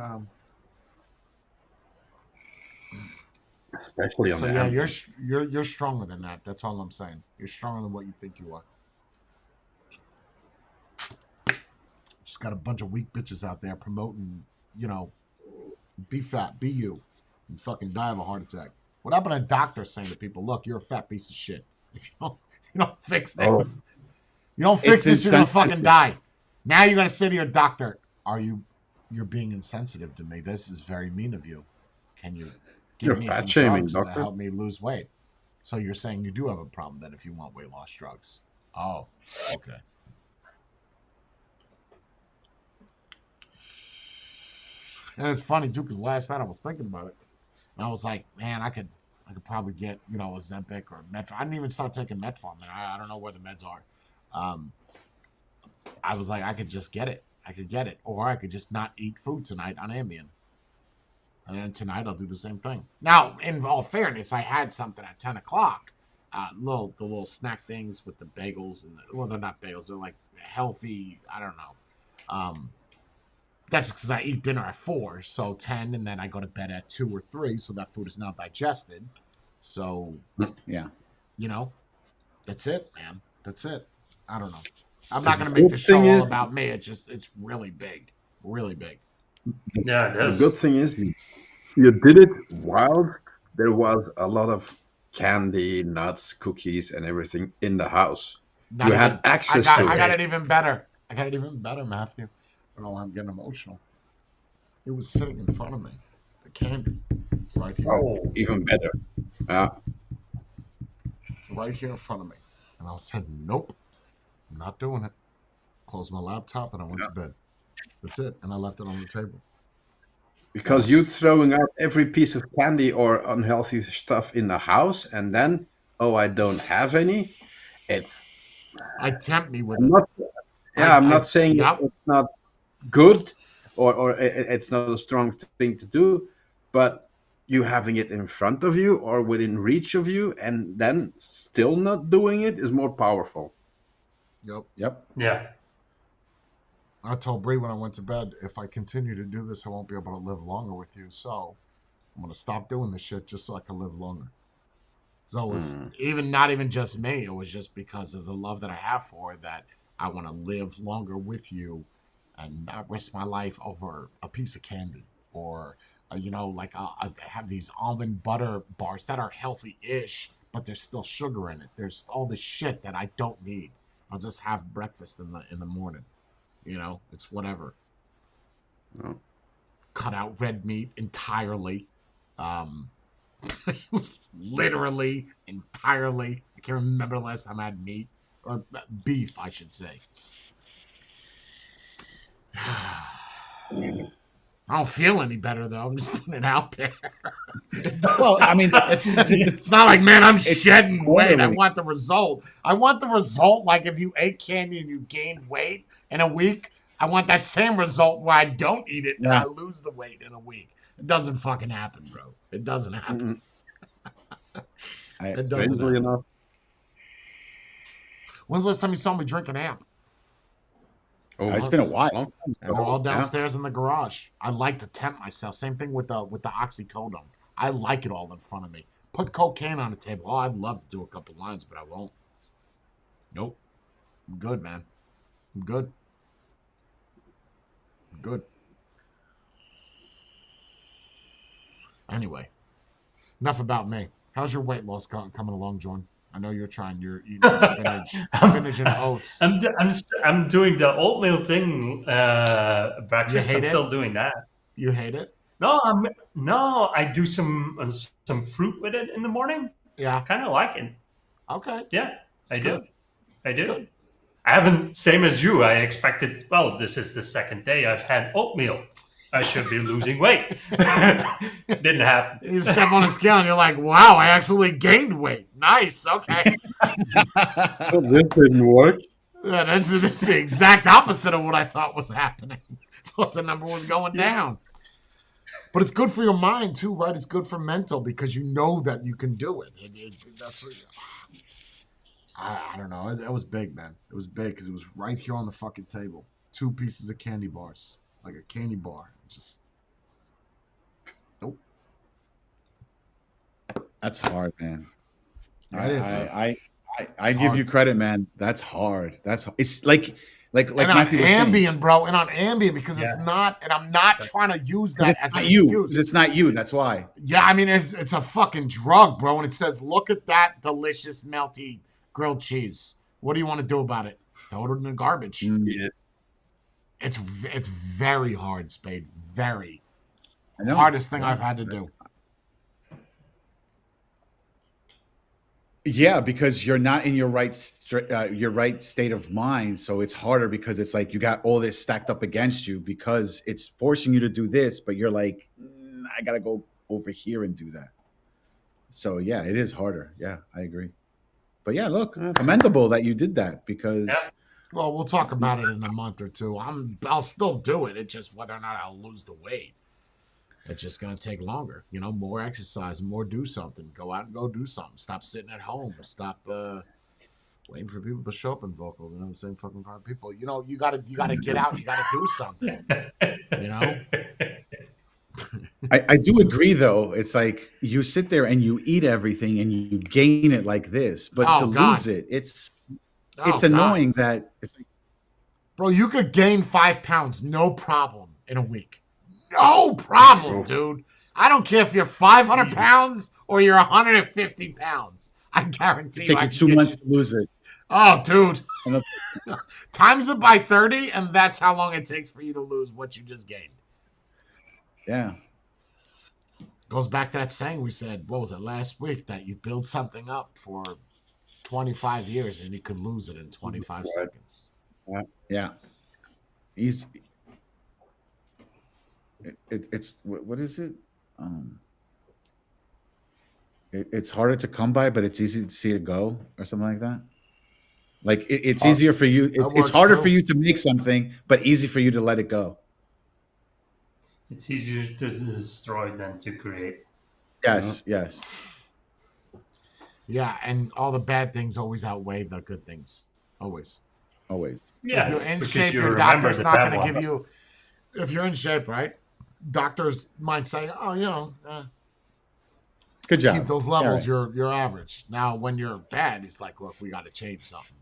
especially on so the yeah, you're stronger than that. That's all I'm saying. You're stronger than what you think you are. Just got a bunch of weak bitches out there promoting, be fat, be you, and fucking die of a heart attack. What happened to a doctor saying to people, look, you're a fat piece of shit. If you don't fix this, you're gonna fucking die. Now you're gonna say to your doctor, you're being insensitive to me. This is very mean of you. Can you give me some drugs to help me lose weight? So you're saying you do have a problem then if you want weight loss drugs. Oh, okay. And it's funny too, because last night I was thinking about it, and I was like, man, I could probably get a Ozempic or Metformin. I didn't even start taking Metformin. I don't know where the meds are. I was like, I could just get it. I could get it, or I could just not eat food tonight on Ambien. And then tonight I'll do the same thing. Now, in all fairness, I had something at 10 o'clock. The little snack things with the bagels and they're not bagels. They're like healthy. I don't know. That's just because I eat dinner at 4, so 10, and then I go to bed at 2 or 3, so that food is now digested. So, yeah, that's it, man. That's it. I don't know. I'm not going to make the show all about me. It's really big. Really big. Yeah, it is. The good thing is you did it while there was a lot of candy, nuts, cookies, and everything in the house. You had access to it. I got it even better. Matthew. Oh, I'm getting emotional. It was sitting in front of me. The candy. Right here. Oh, even better. Yeah. Right here in front of me. And I said, nope, I'm not doing it. Closed my laptop and I went to bed. That's it. And I left it on the table. Because you throwing out every piece of candy or unhealthy stuff in the house, and then, I don't have any. I tempt me with I'm not saying it's not good or it's not a strong thing to do, but you having it in front of you or within reach of you and then still not doing it is more powerful. Yep. Yeah. I told Bree when I went to bed, if I continue to do this, I won't be able to live longer with you. So I'm going to stop doing this shit just so I can live longer. So it was not even just me. It was just because of the love that I have for her that I want to live longer with you and not risk my life over a piece of candy or, I have these almond butter bars that are healthy-ish, but there's still sugar in it. There's all this shit that I don't need. I'll just have breakfast in the morning. It's whatever. Oh. Cut out red meat entirely. Literally, entirely. I can't remember the last time I had meat. Or beef, I should say. I don't feel any better, though. I'm just putting it out there. Well, I mean, it's not like, man, I'm shedding weight. I want the result. I want the result like if you ate candy and you gained weight in a week, I want that same result where I don't eat it and I lose the weight in a week. It doesn't fucking happen, bro. It doesn't happen. It doesn't happen. Enough. When's the last time you saw me drink an amp? It's been a while. And they're all downstairs in the garage. I like to tempt myself. Same thing with the oxycodone. I like it all in front of me. Put cocaine on the table. Oh, I'd love to do a couple lines, but I won't. Nope. I'm good, man. I'm good. I'm good. Anyway, enough about me. How's your weight loss coming along, Jordan? I know you're trying. You're eating spinach and oats. I'm doing the oatmeal thing breakfast. I'm still doing that. You hate it? No, I do some fruit with it in the morning. Yeah, kind of like it. Okay. Yeah, I do. Good. I haven't, same as you. I expected. Well, this is the second day I've had oatmeal. I should be losing weight. Didn't happen. You step on a scale and you're like, wow, I actually gained weight. Nice. Okay. Well, this didn't work. Yeah, that's the exact opposite of what I thought was happening. I thought the number was going down. But it's good for your mind too, right? It's good for mental because you know that you can do it. I don't know. It was big, man. It was big because it was right here on the fucking table. 2 pieces of candy bars. Like a candy bar. Just nope. That's hard, man. I give you credit, man. That's hard. It's like Matthew was saying. Ambien, bro, and on Ambien because it's not, and I'm not trying to use that as an excuse. It's not you. That's why. Yeah, I mean it's a fucking drug, bro, and it says, "Look at that delicious melty grilled cheese. What do you want to do about it? Throw it in the garbage." Yeah. It's very hard, Spade. Very I know. hardest thing I've had to do. Yeah, because you're not in your right state of mind, so it's harder because it's like you got all this stacked up against you because it's forcing you to do this, but you're like, I gotta go over here and do that. So yeah, it is harder. Yeah, I agree. But yeah, look, commendable that you did that because. Yeah. Well, we'll talk about it in a month or two. I'll still do it. It's just whether or not I'll lose the weight. It's just gonna take longer. More exercise, more do something. Go out and go do something. Stop sitting at home. Stop waiting for people to show up in vocals. Same fucking 5 people. You gotta get out. You gotta do something. I do agree though. It's like you sit there and you eat everything and you gain it like this, but to lose it, it's annoying that it's like, bro, you could gain 5 pounds, no problem, in a week. No problem, dude. I don't care if you're 500 pounds or you're 150 pounds. I guarantee take you 2 months to lose it. Oh, dude. Times it by 30, and that's how long it takes for you to lose what you just gained. Yeah. Goes back to that saying we said, what was it, last week, that you build something up for 25 years and you could lose it in 25 seconds. Yeah. Easy. It's what is it? It's harder to come by, but it's easy to see it go, or something like that. Like it's easier for you. It's harder for you to make something, but easy for you to let it go. It's easier to destroy than to create. Yes, yes. Yeah, and all the bad things always outweigh the good things. Always. Yeah, if you're in because shape, you your remember doctor's the not bad going to give ones. you. If you're in shape, right? Doctors might say, "Oh, good job. Keep those levels. Yeah, right. You're average." Now, when you're bad, it's like, "Look, we got to change something."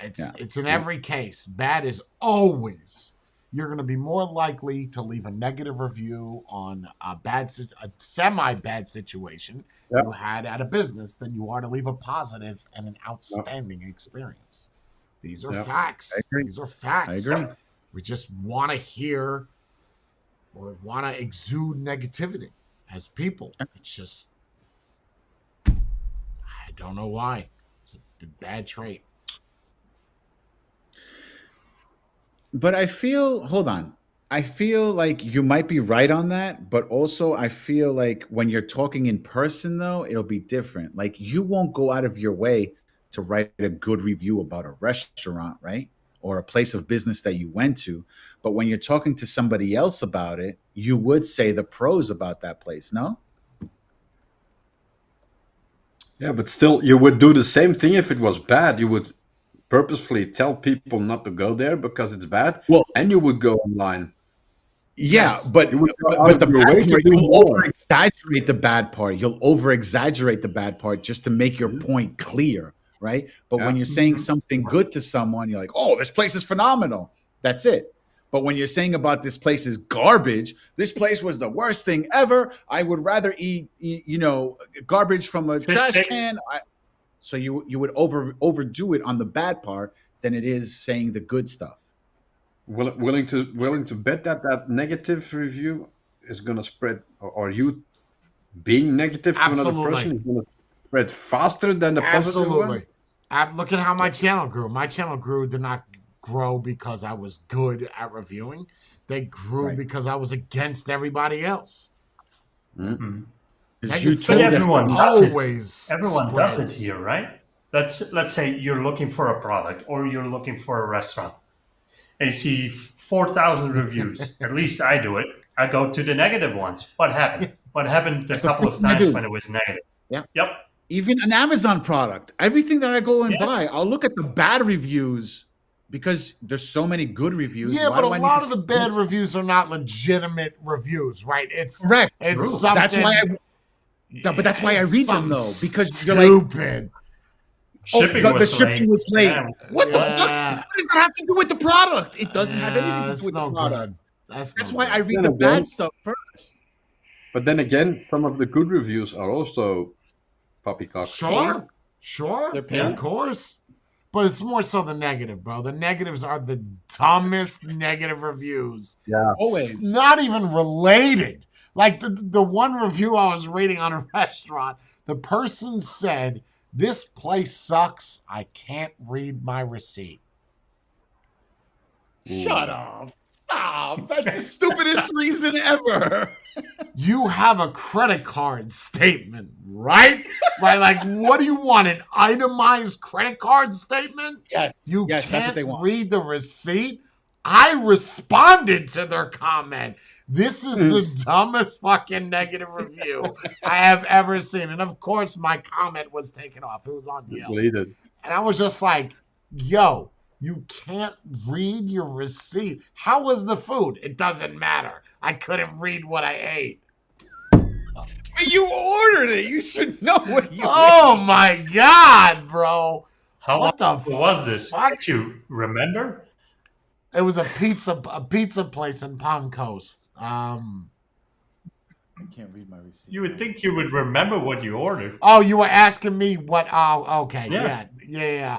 It's in every case. Bad is always. You're going to be more likely to leave a negative review on a semi-bad situation you had at a business than you are to leave a positive and an outstanding experience. These are facts. I agree. These are facts. I agree. We just want to hear or want to exude negativity as people. It's just, I don't know why. It's a bad trait. But I feel like you might be right on that, but also I feel like when you're talking in person though, it'll be different. Like you won't go out of your way to write a good review about a restaurant, right? Or a place of business that you went to. But when you're talking to somebody else about it, you would say the pros about that place, no? Yeah, but still, you would do the same thing if it was bad. You would purposefully tell people not to go there because it's bad, and you would go online. Yeah, Yes, but you would go the out of bad your way to part, do you'll more. over-exaggerate the bad part. You'll over-exaggerate the bad part just to make your point clear, right? But when you're saying something good to someone, you're like, oh, this place is phenomenal. That's it. But when you're saying about this place is garbage, this place was the worst thing ever. I would rather eat garbage from a trash cake. can. So you would overdo it on the bad part than it is saying the good stuff. Willing to bet that negative review is going to spread, or you being negative to another person is going to spread faster than the positive one? Look at how my channel grew. My channel did not grow because I was good at reviewing. They grew because I was against everybody else. Mm-hmm. Negativity But everyone does always it. Everyone does it spreads. here, right? Let's say you're looking for a product or you're looking for a restaurant, and you see 4,000 reviews. At least I do it. I go to the negative ones. What happened? What happened a couple of times when it was negative? Yeah. Yep. Even an Amazon product, everything that I go and buy, I'll look at the bad reviews because there's so many good reviews. Yeah, Why but do a I need lot to of the see bad this? reviews are not legitimate reviews, right? It's Correct. It's True. something. That's why but that's why I it's read them though, something because you're like, stupid. the shipping was late. Yeah. What the fuck? Yeah. What does that have to do with the product? It doesn't have anything to that's do with no the product. good. That's no why good. I read Then the again- bad stuff first. But then again, some of the good reviews are also poppycock. Sure, paid. of course. But it's more so the negative, bro. The negatives are the dumbest negative reviews. Yeah. Always. It's not even related. Like the one review I was reading on a restaurant, the person said This place sucks. I can't read my receipt. Shut up. Stop. That's the stupidest reason ever. You have a credit card statement, right? Right? Like, what do you want? An itemized credit card statement? Yes. You Yes, that's what they can't want. read the receipt? I responded to their comment. This is the dumbest fucking negative review I have ever seen. And of course, my comment was taken off. It was on Yelp. Deleted. And I was just like, yo, you can't read your receipt. How was the food? It doesn't matter. I couldn't read what I ate. But you ordered it. You should know what you Oh my God, bro. How What long the was this? fuck? Do you remember? It was a pizza place in Palm Coast. I can't read my receipt. You would think you would remember what you ordered. Oh, you were asking me what? Oh, okay. Yeah. Yeah.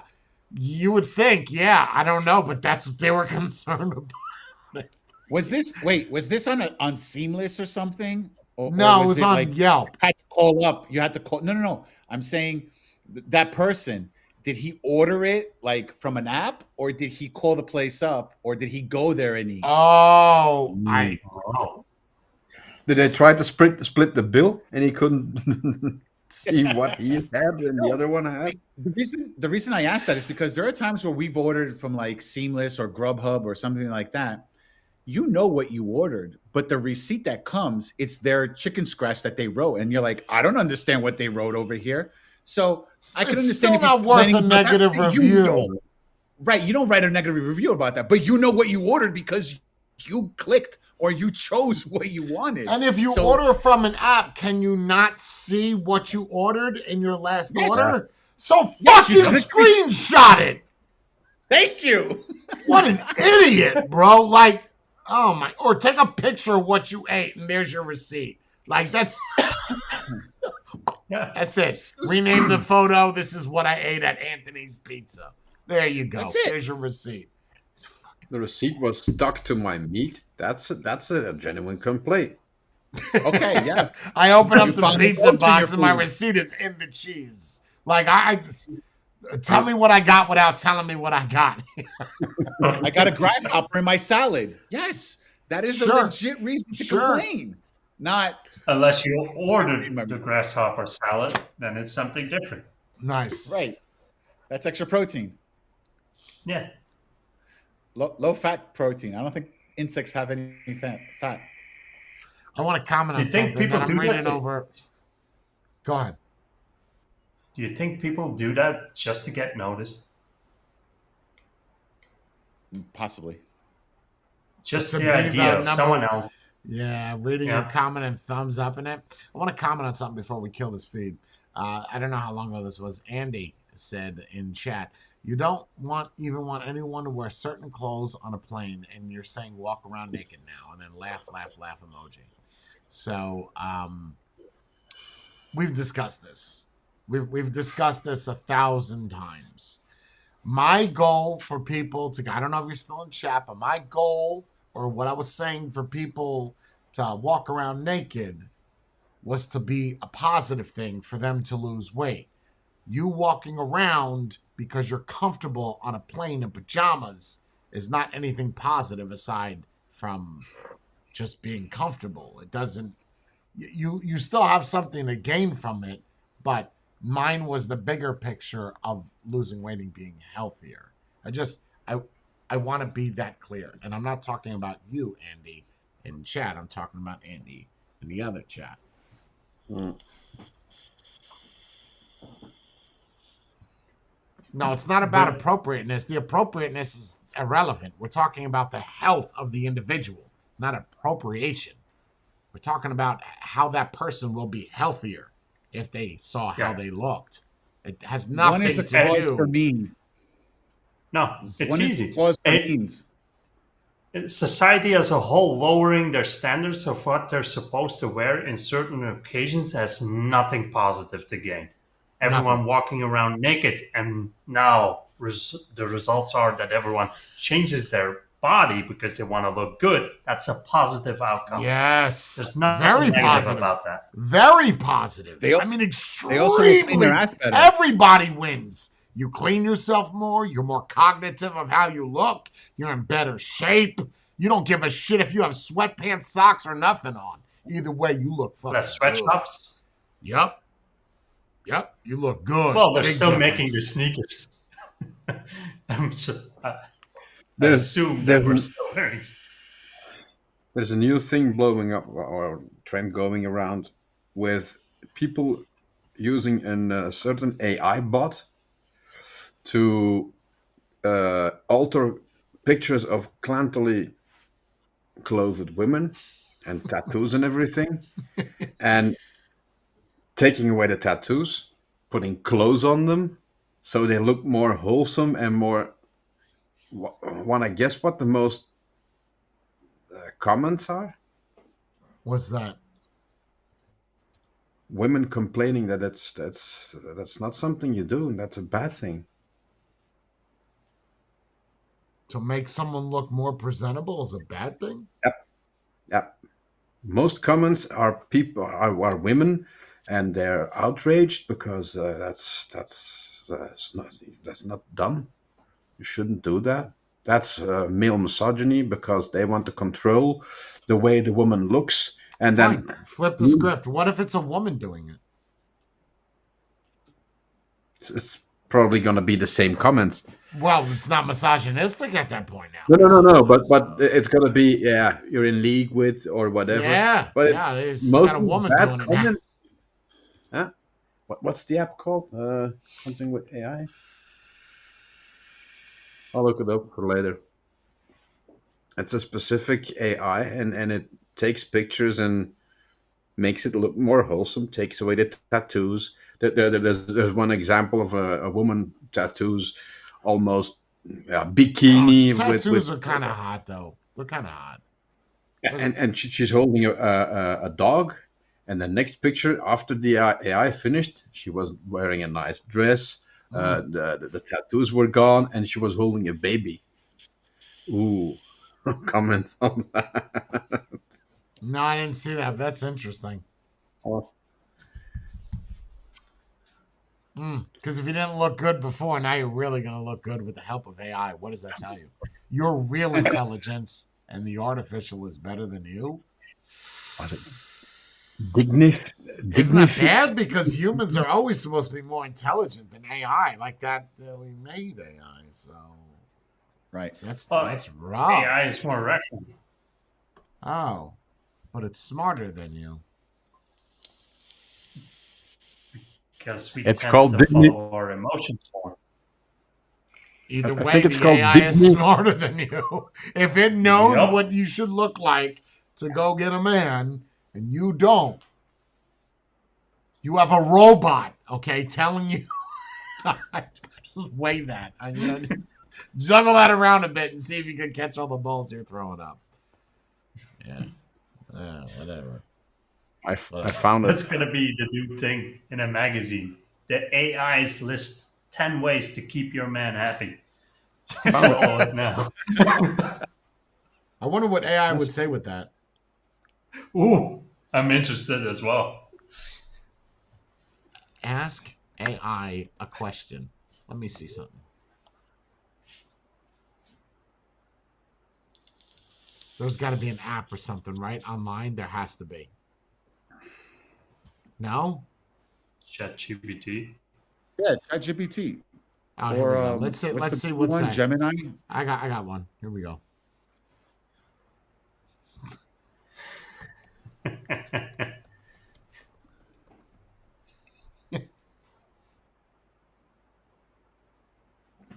You would think, yeah. I don't know, but that's what they were concerned about. Was this on Seamless or something? Or No, it was on like Yelp. You had to call up. You had to call. No. I'm saying that person. Did he order it like from an app, or did he call the place up, or did he go there and eat? Oh, Did they try to split the bill and he couldn't see what he had and the other one had? The reason I asked that is because there are times where we've ordered from like Seamless or Grubhub or something like that. You know what you ordered, but the receipt that comes, it's their chicken scratch that they wrote, and you're like, I don't understand what they wrote over here. So I can It's understand still if he's not worth a complaining about that, negative but you review. know. Right, you don't write a negative review about that, but you know what you ordered because you clicked or you chose what you wanted. And if you So- order from an app, can you not see what you ordered in your last Yes. order? So Yes, you fucking can. screenshot it. Thank you. What an idiot, bro. Like, oh my, or take a picture of what you ate and there's your receipt. Like, that's Yeah. that's it. Rename the photo. This is what I ate at Anthony's Pizza. There you go. That's it. There's your receipt. The receipt was stuck to my meat. That's a genuine complaint. Okay, yes. I open up You the found the pizza bugs in your box and my food. receipt is in the cheese. Like, I tell me what I got without telling me what I got. I got a grasshopper in my salad. Yes, that is a Sure. legit reason to Sure. complain. Not Unless you ordered the grasshopper salad, then it's something different. Nice. right. That's extra protein. Yeah. Low fat protein. I don't think insects have any fat. I want to comment on You think something people that do I'm that reading to- over. Go ahead. Do you think people do that just to get noticed? Possibly. Just To the be idea of number- someone else. Yeah, reading Yeah. your comment and thumbs up in it. I want to comment on something before we kill this feed. I don't know how long ago this was. Andy said in chat, you don't even want anyone to wear certain clothes on a plane, and you're saying walk around naked now, and then laugh emoji. So we've discussed this. We've discussed this 1,000 times. My goal for people to, I don't know if you're still in chat, but my goal, or what I was saying for people to walk around naked, was to be a positive thing for them to lose weight. You walking around because you're comfortable on a plane in pajamas is not anything positive aside from just being comfortable. It doesn't, you still have something to gain from it, but mine was the bigger picture of losing weight and being healthier. I want to be that clear. And I'm not talking about you, Andy, in chat. I'm talking about Andy in the other chat. No, it's not about appropriateness. The appropriateness is irrelevant. We're talking about the health of the individual, not appropriation. We're talking about how that person will be healthier if they saw how they looked. It has nothing One is a to cause do. for means. No, it's One is easy. a cause for It- means. Society as a whole lowering their standards of what they're supposed to wear in certain occasions has nothing positive to gain. Everyone Nothing. walking around naked, and now the results are that everyone changes their body because they want to look good, that's a positive outcome. Yes. There's nothing Very negative positive about that. Very positive. They al- I mean, they also clean extremely. their ass better. Everybody wins. You clean yourself more. You're more cognitive of how you look. You're in better shape. You don't give a shit if you have sweatpants, socks, or nothing on. Either way, you look fucking Less sweatshops. Yep. Yep. You look good. Well, they're Big still difference. making the sneakers. I There's- assume there's- that we're still wearing. There's a new thing blowing up or trend going around with people using a certain AI bot to alter pictures of clantily clothed women and tattoos and everything, and taking away the tattoos, putting clothes on them, so they look more wholesome and more. Want to guess what the most comments are? What's that? Women complaining that that's not something you do, and that's a bad thing. To make someone look more presentable is a bad thing? Yep. Most comments are people are women, and they're outraged because that's not done. You shouldn't do that. That's male misogyny because they want to control the way the woman looks, and Fine. then Flip the script. What if it's a woman doing it? it's probably going to be the same comments. Well, it's not misogynistic at that point now. No. But it's going to be you're in league with or whatever. Yeah, but yeah. There's most got a woman bad doing it now. comment- Huh? What's the app called? Something with AI. I'll look it up for later. It's a specific AI, and it takes pictures and makes it look more wholesome. Takes away the tattoos. There's one example of a woman tattoos, almost bikini. Tattoos are kind of hot, though. They're kind of hot. And she's holding a dog. And the next picture after the AI finished, she was wearing a nice dress. The tattoos were gone, and she was holding a baby. Ooh, comments on that. No, I didn't see that. That's interesting. Oh. Because if you didn't look good before, now you're really going to look good with the help of AI. What does that tell you? Your real intelligence and the artificial is better than you? Isn't that bad? Because humans are always supposed to be more intelligent than AI. Like that, we made AI, so right. That's rough. AI is more rational. Oh, but it's smarter than you. Because we It's tend called to dignity. follow our emotions more. Either I way, think it's the called AI is dignity. smarter than you. If it knows Yep. what you should look like to go get a man, and you don't, you have a robot, okay, telling you. Just weigh that. Juggle that around a bit and see if you can catch all the balls you're throwing up. Yeah. Whatever. I found That's it. going to be the new thing in a magazine. The AIs list 10 ways to keep your man happy. Follow it now. I wonder what AI would say with that. Ooh, I'm interested as well. Ask AI a question. Let me see something. There's got to be an app or something, right? Online, there has to be. No? ChatGPT. Yeah, ChatGPT. Oh, here we go. Let's see. what's Let's the see what's one, that. Gemini. I got one. Here we go.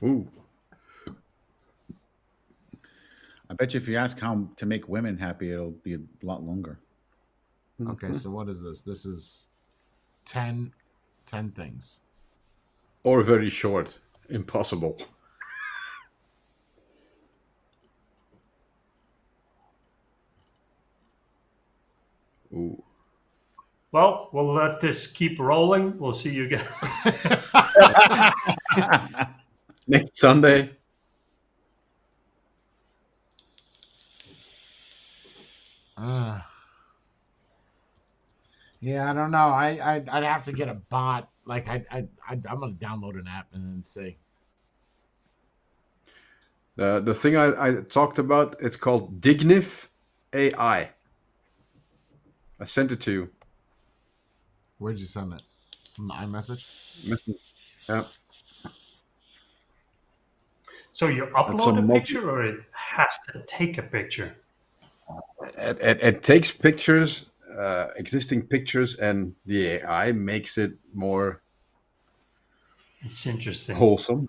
Ooh. I bet you if you ask how to make women happy, it'll be a lot longer. Okay, so what is this? This is 10 things. Or very short. Impossible. Ooh. Well, we'll let this keep rolling. We'll see you again. Next Sunday. Yeah, I don't know. I'd have to get a bot. Like I'm gonna download an app and then see. The thing I talked about, it's called Dignif AI. I sent it to you. Where'd you send it? From the iMessage? Yeah. So you It's a upload a multi- picture, or it has to take a picture? It takes pictures, existing pictures, and the AI makes it more It's interesting. wholesome,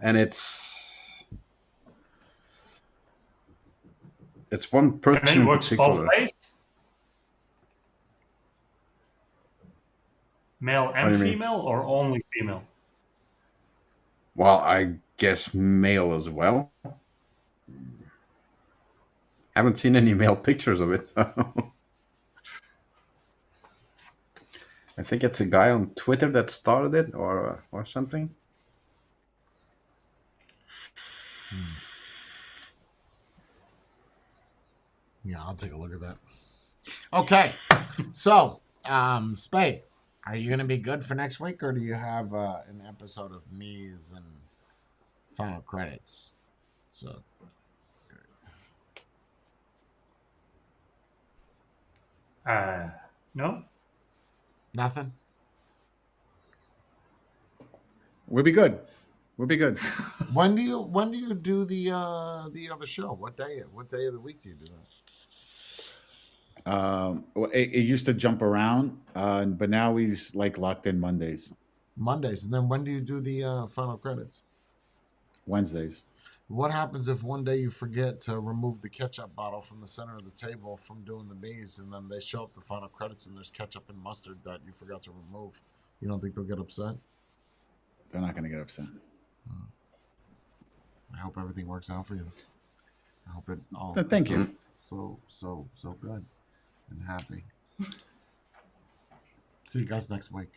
and it's one And person it in works both particular. ways? Male What and do you mean? female, or only female? Well, I guess male as well. Haven't seen any male pictures of it. So. I think it's a guy on Twitter that started it, or something. Yeah, I'll take a look at that. Okay, so Spade, are you gonna be good for next week, or do you have an episode of Me's and final credits? So. No. Nothing. We'll be good. We'll be good. When do you do the other show? What day of the week do you do that? Well, it used to jump around, but now he's like locked in Mondays, Mondays, and then when do you do the final credits? Wednesdays. What happens if one day you forget to remove the ketchup bottle from the center of the table from doing the B's, and then they show up the final credits and there's ketchup and mustard that you forgot to remove? You don't think they'll get upset? They're not going to get upset. I hope everything works out for you. I hope it all. Thank you. So good and happy. See you guys next week.